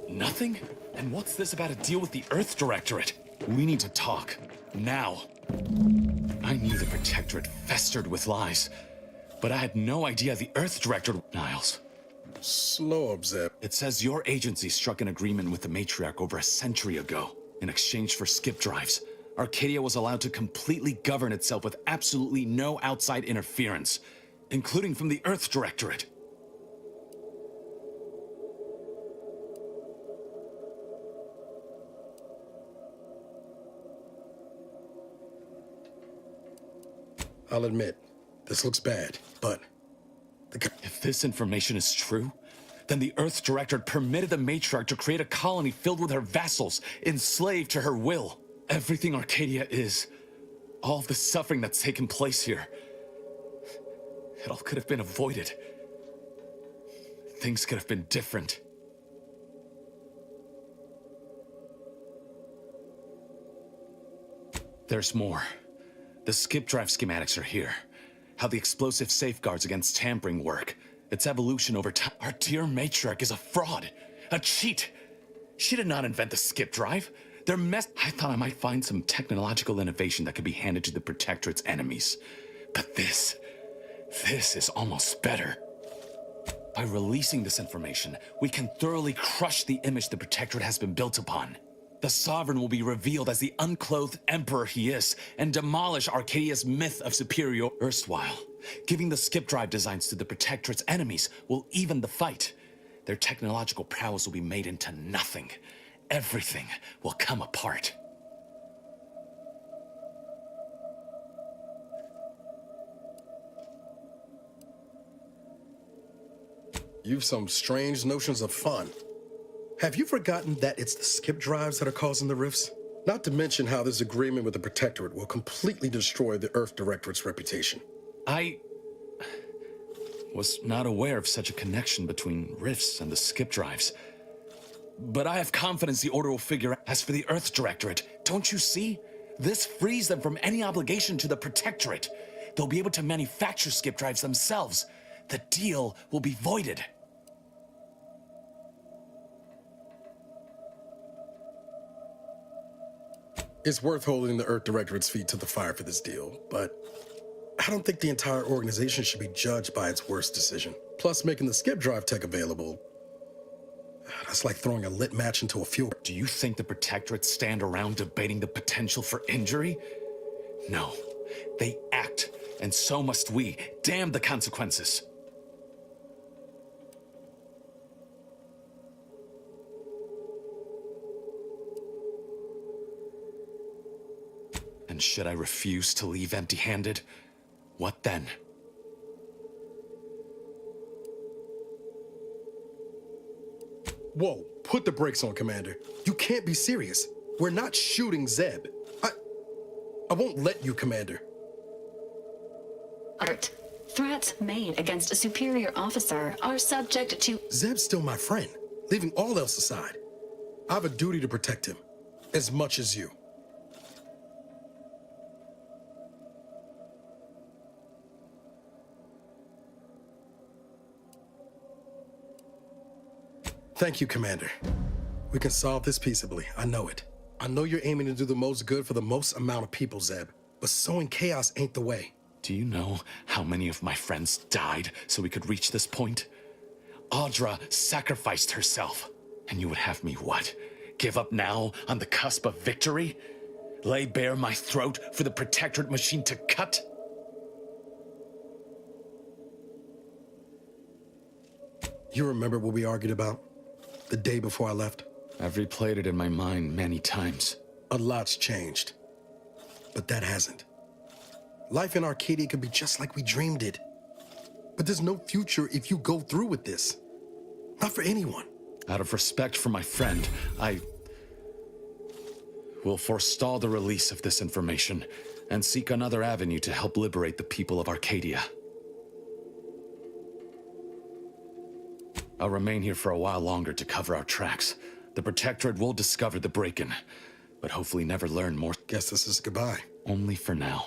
Nothing? And what's this about a deal with the Earth Directorate? We need to talk. Now. I knew the Protectorate festered with lies, but I had no idea the Earth Directorate... Niles. Slow up, Zeb. It says your agency struck an agreement with the Matriarch over a century ago. In exchange for skip drives, Arcadia was allowed to completely govern itself with absolutely no outside interference, including from the Earth Directorate. I'll admit, this looks bad, but... If this information is true, then the Earth Directorate permitted the Matriarch to create a colony filled with her vassals, enslaved to her will. Everything Arcadia is, all of the suffering that's taken place here, it all could have been avoided. Things could have been different. There's more. The skip drive schematics are here. How the explosive safeguards against tampering work. Its evolution over time. Our dear matriarch is a fraud. A cheat. She did not invent the skip drive. I thought I might find some technological innovation that could be handed to the Protectorate's enemies. But this is almost better. By releasing this information, we can thoroughly crush the image the Protectorate has been built upon. The Sovereign will be revealed as the unclothed emperor he is, and demolish Arcadia's myth of superior erstwhile. Giving the skip drive designs to the Protectorate's enemies will even the fight. Their technological prowess will be made into nothing. Everything will come apart. You've some strange notions of fun. Have you forgotten that it's the skip drives that are causing the rifts? Not to mention how this agreement with the Protectorate will completely destroy the Earth Directorate's reputation. I was not aware of such a connection between rifts and the skip drives. But I have confidence the Order will figure out. As for the Earth Directorate, don't you see? This frees them from any obligation to the Protectorate. They'll be able to manufacture skip drives themselves. The deal will be voided. It's worth holding the Earth Directorate's feet to the fire for this deal, but I don't think the entire organization should be judged by its worst decision. Plus, making the skip drive tech available, that's like throwing a lit match into a fuel. Do you think the Protectorate stand around debating the potential for injury? No. They act, and so must we. Damn the consequences. And should I refuse to leave empty-handed? What then? Whoa, put the brakes on, Commander. You can't be serious. We're not shooting Zeb. I won't let you, Commander. Art. Threats made against a superior officer are subject to... Zeb's still my friend, leaving all else aside. I have a duty to protect him, as much as you. Thank you, Commander. We can solve this peaceably, I know it. I know you're aiming to do the most good for the most amount of people, Zeb, but sowing chaos ain't the way. Do you know how many of my friends died so we could reach this point? Audra sacrificed herself. And you would have me what? Give up now on the cusp of victory? Lay bare my throat for the Protectorate machine to cut? You remember what we argued about the day before I left? I've replayed it in my mind many times. A lot's changed, but that hasn't. Life in Arcadia could be just like we dreamed it. But there's no future if you go through with this. Not for anyone. Out of respect for my friend, I will forestall the release of this information and seek another avenue to help liberate the people of Arcadia. I'll remain here for a while longer to cover our tracks. The Protectorate will discover the break-in, but hopefully never learn more. Guess this is goodbye. Only for now.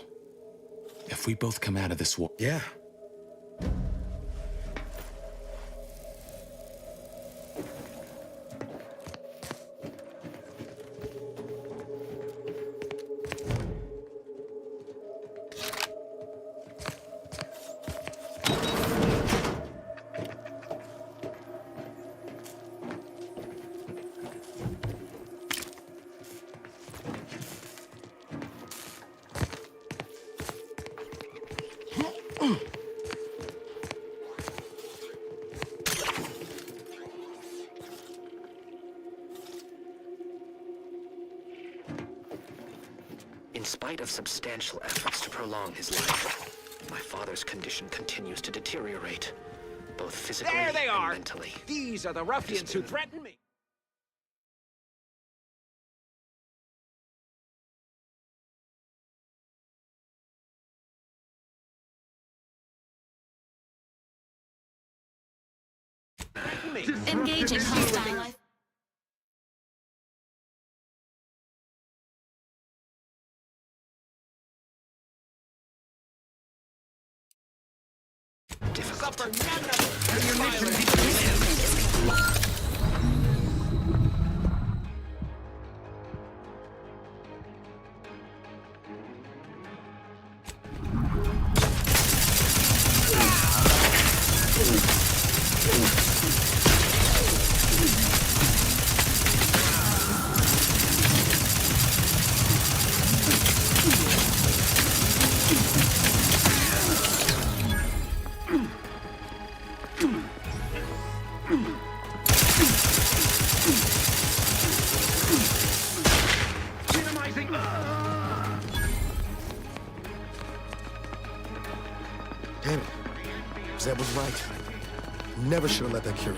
If we both come out of this war... Yeah. In spite of substantial efforts to prolong his life, my father's condition continues to deteriorate, both physically There they are! and mentally. These are the ruffians who threatened me. Engaging hostile life. Damn it. Zeb was right. Never should have let that cure.